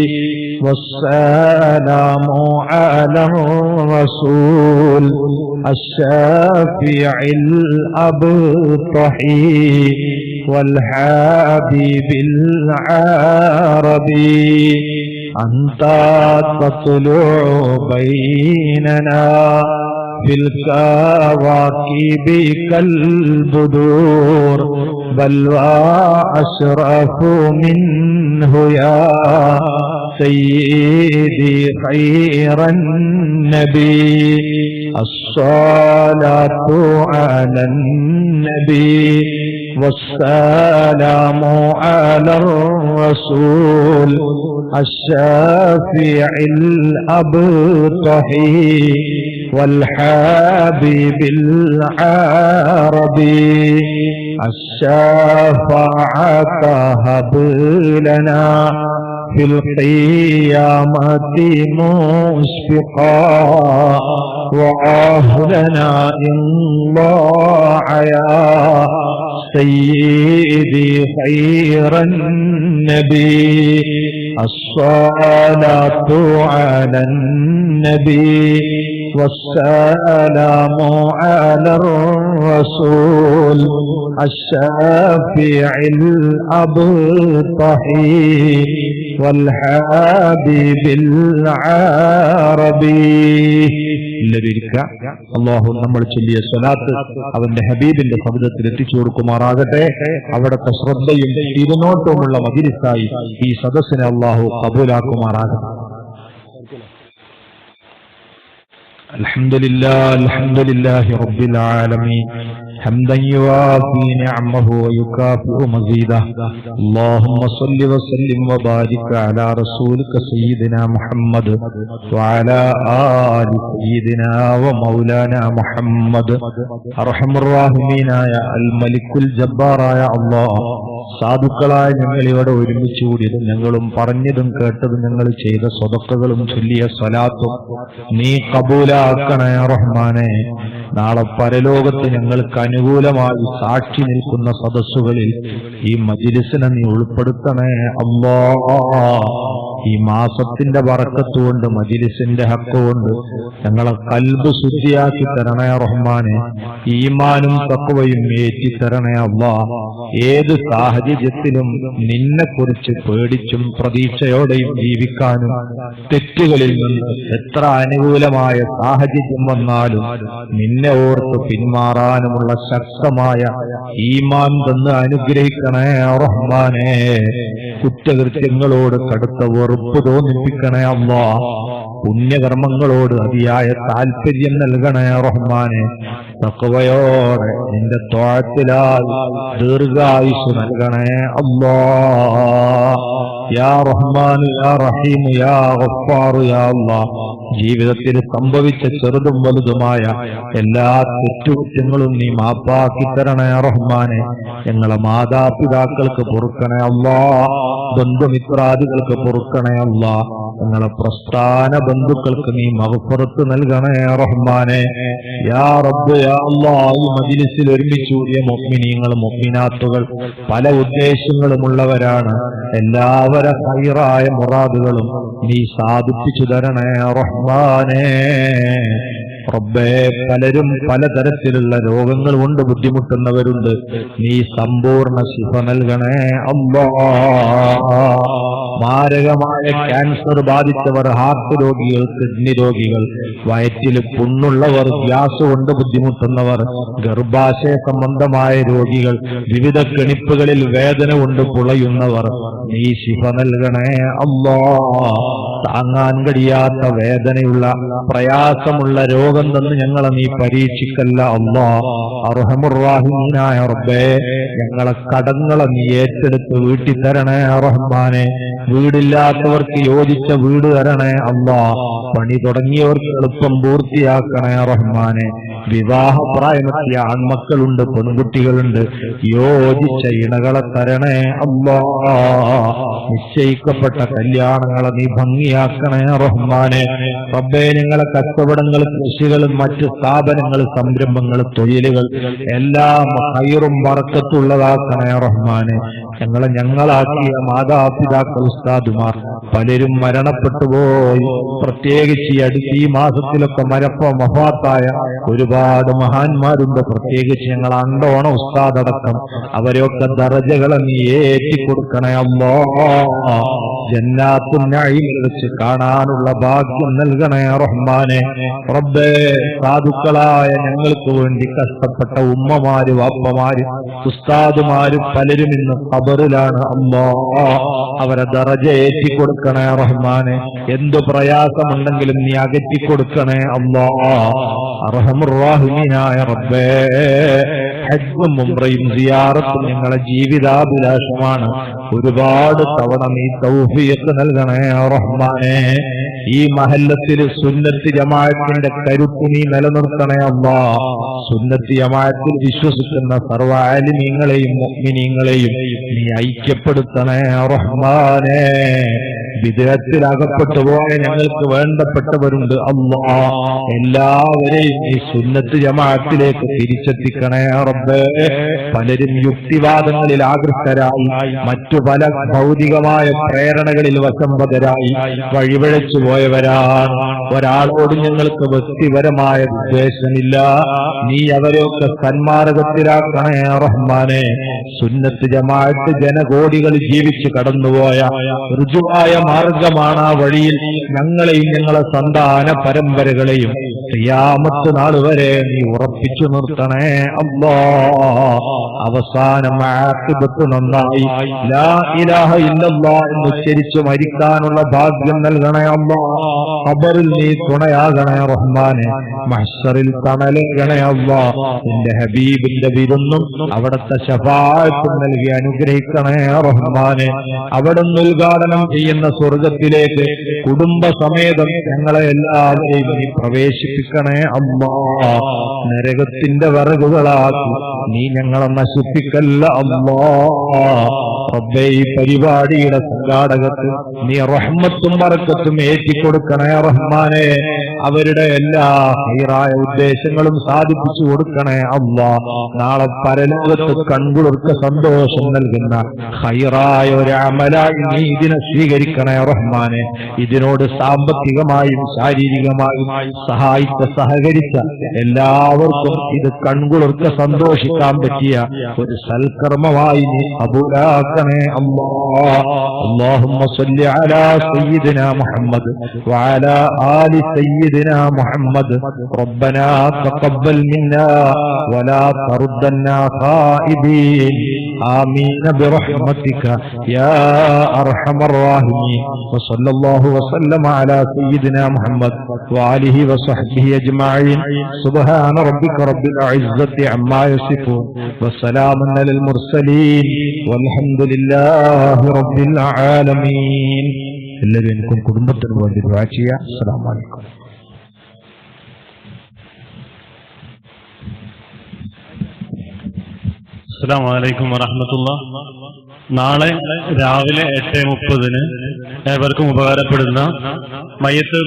والسلام على الرسول الشافع الأبطحي والحبيب العربي أنت تطلع بيننا في الكواكب كالبدور بل وأشرف منه يا سيدي خير النبي الصلاة على النبي والسلام على الرسول الشافع الأبطحي والحبيب العربي الشفاعة هب لنا في القيامة مشفقا وعهدنا إن ضاع يا سيدي خير النبي الصلاة على النبي والسلام على الرسول الشافع الأبطحي والحبيب العربي. അള്ളാഹു നമ്മൾ ചൊല്ലിയ സ്വലാത്ത് അവന്റെ ഹബീബിന്റെ ശബ്ദത്തിൽ എത്തിച്ചു കൊടുക്കുമാറാകട്ടെ. അവിടുത്തെ ശ്രദ്ധയും തിരുനോട്ടവുമുള്ള മജ്‌ലിസായി ഈ സദസ്സിനെ അള്ളാഹു ഖബൂലാക്കുമാറാകട്ടെ. അൽഹംദുലില്ലാഹി റബ്ബിൽ ആലമീൻ حمدا يوافي نعمه ويكافئ مزيده اللهم صل وسلم وبارك على رسولك سيدنا محمد وعلى آل سيدنا ومولانا محمد أرحم الراحمين يا الملك الجبار يا الله. സാധുക്കളായ ഞങ്ങൾ ഇവിടെ ഒരുമിച്ച് കൂടിയത് ഞങ്ങളും പറഞ്ഞതും കേട്ടതും ഞങ്ങൾ ചെയ്ത സ്വതക്കകളും ചൊല്ലിയ സ്വലാത്തും നീ കബൂലാക്കണേ റഹ്മാനെ. നാളെ പരലോകത്ത് ഞങ്ങൾക്ക് അനുകൂലമായി സാക്ഷി നിൽക്കുന്ന സദസ്സുകളിൽ ഈ മജ്‌ലിസിനെ നീ ഉൾപ്പെടുത്തണേ അല്ലാഹ്. ഈ മാസത്തിന്റെ ബറക്കത്ത് കൊണ്ട് മജ്‌ലിസിന്റെ ഹക്ക് കൊണ്ട് ഞങ്ങളെ ഖൽബ് ശുദ്ധിയാക്കി തരണേ റഹ്മാനെ. ഈമാനും തഖ്വയും ഏറ്റി തരണേ അല്ലാഹ്. ഏത് സാഹചര്യത്തിലും നിന്നെ കുറിച്ച് പേടിച്ചും പ്രതീക്ഷയോടെയും ജീവിക്കാനും തെറ്റുകളിൽ നിന്ന് എത്ര അനുകൂലമായ സാഹചര്യം വന്നാലും നിന്നെ ഓർത്ത് പിന്മാറാനുമുള്ള ശക്തമായ ഈമാൻ തന്ന് അനുഗ്രഹിക്കണേ റഹ്മാനെ. കുറ്റകൃത്യങ്ങളോട് കടുത്ത വെറുപ്പ് തോന്നിപ്പിക്കണേ അല്ലാഹ്. പുണ്യകർമ്മങ്ങളോട് അതിയായ താല്പര്യം നൽകണേ റഹ്മാനെ. തഖ്വയോടെ നിന്റെ ത്വഅത്തിലാൽ ദീർഘായുസ് നൽകണേ അല്ലാഹ്. യാ റഹ്മാൻ യാ റഹീം യാ ഗഫ്ഫാർ യാ അല്ലാഹ്. ജീവിതത്തിൽ സംഭവിച്ച ചെറുതും വലുതുമായ എല്ലാ തെറ്റുകുറ്റങ്ങളും നീ മാപ്പാക്കി തരണേ റഹ്മാനെ. ഞങ്ങളെ മാതാപിതാക്കൾക്ക് പൊറുക്കണേ അല്ലാഹ്. ബന്ധുമിത്രാദികൾക്ക് പൊറുക്കണേ അല്ലാഹ്. ഞങ്ങളെ പ്രസ്ഥാന ബന്ധുക്കൾക്ക് നീ മഗ്ഫിറത്ത് നൽകണേ റഹ്മാനെ. യാ റബ്ബ് യാ അല്ലാഹ്. ഈ മജ്‌ലിസിൽ ഒരുമിച്ച് കൂടിയ മുഅ്മിനീങ്ങൾ മുഅ്മിനാത്തുകൾ പല ഉദ്ദേശങ്ങളുമുള്ളവരാണ്. എല്ലാവരുടെ ഖൈറായ മുറാദുകളും നീ സാധിപ്പിച്ചു തരണേ റഹ്മാനെ. റബ്ബേ, പലരും പലതരത്തിലുള്ള രോഗങ്ങൾ കൊണ്ട് ബുദ്ധിമുട്ടുന്നവരുണ്ട്. നീ സമ്പൂർണ്ണ ശിഫ നൽകണേ അല്ലാഹ്. മാരകമായ ക്യാൻസർ ബാധിച്ചവർ, ഹാർട്ട് രോഗികൾ, കിഡ്നി രോഗികൾ, വയറ്റിൽ പുണ്ണുള്ളവർ, ഗ്യാസ് കൊണ്ട് ബുദ്ധിമുട്ടുന്നവർ, ഗർഭാശയ സംബന്ധമായ രോഗികൾ, വിവിധ കെണിപ്പുകളിൽ വേദന കൊണ്ട് പുളയുന്നവർ, നീ ശിഫ നൽകണേ അല്ലാഹ്. താങ്ങാൻ കഴിയാത്ത വേദനയുള്ള പ്രയാസമുള്ള രോഗം തന്ന് ഞങ്ങളെ നീ പരീക്ഷിക്കല്ല അല്ലാഹ്. അർഹമുർ റഹീമായ റബ്ബേ, ഞങ്ങളെ കടങ്ങളെ നീ ഏറ്റെടുത്ത് വീട്ടി തരണേ റഹ്മാനെ. വീടില്ലാത്തവർക്ക് യോജിച്ച വീട് തരണേ അല്ലാഹ്. പണി തുടങ്ങിയവർക്ക് എളുപ്പം പൂർത്തിയാക്കണേ റഹ്മാനെ. വിവാഹപ്രായമെത്തിയ ആൺമക്കളുണ്ട്, പെൺകുട്ടികളുണ്ട്, യോജിച്ച ഇണകളെ തരണേ അല്ലാഹ്. നിശ്ചയിക്കപ്പെട്ട കല്യാണങ്ങളെ നീ ഭംഗിയാക്കണേ റഹ്മാനെ. റബ്ബേ, ഞങ്ങളെ കച്ചവടങ്ങൾ, കൃഷികളും മറ്റ് സ്ഥാപനങ്ങൾ, സംരംഭങ്ങൾ, തൊഴിലുകൾ എല്ലാം ഖൈറും ബറക്കത്തുള്ളതാക്കണേ റഹ്മാനെ. ഞങ്ങളാക്കിയ മാതാപിതാക്കൾ, ഉസ്താദുമാർ പലരും മരണപ്പെട്ടു പോയി. പ്രത്യേകിച്ച് ഈ മാസത്തിലൊക്കെ വഫാത്തായ ഒരുപാട് മഹാന്മാരുണ്ട്. പ്രത്യേകിച്ച് ഞങ്ങൾ അണ്ടോണ ഉസ്താദടക്കം അവരെയൊക്കെ ദറജകളെ നീ ഏറ്റിക്കൊടുക്കണേ അല്ലാഹ്. ജന്നാത്തുൻ നഈമിൽ വെച്ച് കാണാനുള്ള ഭാഗ്യം നൽകണേ റഹ്മാനെ. റബ്ബേ, സാധുക്കളായ ഞങ്ങൾക്ക് വേണ്ടി കഷ്ടപ്പെട്ട ഉമ്മമാര്, വാപ്പമാര്, ഉസ്താദുമാര് പലരും ഇന്ന് ഖബറിലാണ് അല്ലാഹ്. അവരെ ദറജ ഏറ്റിക്കൊടുക്കണേ റഹ്മാനെ. എന്തു പ്രയാസമുണ്ടെങ്കിലും നീ അകറ്റിക്കൊടുക്കണേ അല്ലാഹ്. അർഹമുർ റഹീമായ റബ്ബേ, ഹജ്ജും ഉംറയും സിയാറത്തും ഞങ്ങളെ ജീവിതാഭിലാഷമാണ്. ഒരുപാട് തവണ നീ തൗഫീഖ് നൽകണേ റഹ്മാനെ. ഈ മഹല്ലത്തിൽ സുന്നത്ത് ജമാഅത്തിന്റെ കരുത്ത് നീ നിലനിർത്തണേ അല്ലാഹ്. സുന്നത്ത് ജമാഅത്തിൽ വിശ്വസിക്കുന്ന സർവ്വ ആലിമീങ്ങളെയും മുഅ്മിനീങ്ങളെയും നീ ഐക്യപ്പെടുത്തണേ റഹ്മാനെ. വിദേഹത്തിൽ അകപ്പെട്ടു പോയ ഞങ്ങൾക്ക് വേണ്ടപ്പെട്ടവരുണ്ട് അല്ലാഹ്. എല്ലാവരെയും ഈ സുന്നത്ത് ജമാഅത്തിലേക്ക് തിരിച്ചെത്തിക്കണേ റബ്ബേ. പലരും യുക്തിവാദങ്ങളിൽ ആകൃഷ്ടരായി മറ്റു പല ഭൗതികമായ പ്രേരണകളിൽ വശംവദരായി വഴിപിഴച്ചു പോയവരാണ്. ഒരാളോട് ഞങ്ങൾക്ക് വ്യക്തിപരമായ ഉദ്ദേശമില്ല. നീ അവരെയൊക്കെ സന്മാർഗത്തിലാക്കണേ റഹ്മാനെ. സുന്നത്ത് ജമാഅത്ത് ജനകോടികൾ ജീവിച്ച് കടന്നുപോയ ഋജുവായ മാർഗമാണ്. ആ വഴിയിൽ ഞങ്ങളെയും ഞങ്ങളെ സന്താന പരമ്പരകളെയും ഖിയാമത്ത് നാൾ വരെ നീ ഉറപ്പിച്ചു നിർത്തണേ അല്ലാഹ്. അവസാനം ആഖിബത്ത് നന്നായി ലാ ഇലാഹ ഇല്ലല്ലാഹ് എന്ന് ഉച്ചരിച്ച് മരിക്കാനുള്ള ഭാഗ്യം നൽകണേ അല്ലാഹ്. ഖബറിൽ നീ തുണയാകണേ റഹ്മാനെ. മഹ്ശറിൽ തണലേകണേ അല്ലാഹ്. നിന്റെ ഹബീബിന്റെ വിരുന്നും അവിടുത്തെ ശഫാഅത്തും നൽകി അനുഗ്രഹിക്കണേ റഹ്മാനെ. അവിടുന്ന് ഉദ്ഘാടനം ചെയ്യുന്ന സ്വർഗത്തിലേക്ക് കുടുംബസമേതം ഞങ്ങളെ എല്ലാവരെയും നീ പ്രവേശിപ്പിക്കണേ അല്ലാഹ്. നരകത്തിന്റെ വിറകുകളാക്കി നീ ഞങ്ങളെ നശിപ്പിക്കല്ല അല്ലാഹ്. റബ്ബേ, ഈ പരിപാടിയുടെ സംഘാടകർക്ക് നീ റഹ്മത്തും ബറക്കത്തും ഏറ്റിക്കൊടുക്കണേ റഹ്മാനെ. അവരുടെ എല്ലാ ഹൈറായ ഉദ്ദേശങ്ങളും സാധിപ്പിച്ചു കൊടുക്കണേ അല്ലാഹ്. നാളെ പരലോകത്ത് കൺകുളിർക്ക് സന്തോഷം നൽകുന്ന ഹൈറായ ഒരു അമലായി നീ ഇതിനെ സ്വീകരിക്കണേ റഹ്മാനെ. ഇതിനോട് സാമ്പത്തികമായും ശാരീരികമായും സഹകരിച്ച എല്ലാവർക്കും ഇത് കൺകുളിർക്ക് സന്തോഷിക്കാൻ പറ്റിയ ഒരു സൽക്കർമ്മമായി നീ കബൂലാക്കണേ അല്ലാഹ്. اللهم صل على سيدنا محمد وعلى آل سيدنا محمد. ربنا تقبل منا ولا تردنا خائبين. آمين برحمتك يا أرحم الراحمين. وصلى الله وسلم على سيدنا محمد وآله وصحبه أجمعين. سبحان ربك رب العزة عما يصفون وسلام على المرسلين والحمد لله رب العالمين. എല്ലാവരും കുടുംബത്തിന് വേണ്ടി ദുആ ചെയ്യുക. അസ്സലാമു അലൈക്കും. അസ്സലാമു അലൈക്കും വറഹ്മത്തുള്ളാഹി. നാളെ രാവിലെ 8:30 ഏവർക്കും ഉപകാരപ്പെടുന്ന മയ്യത്ത്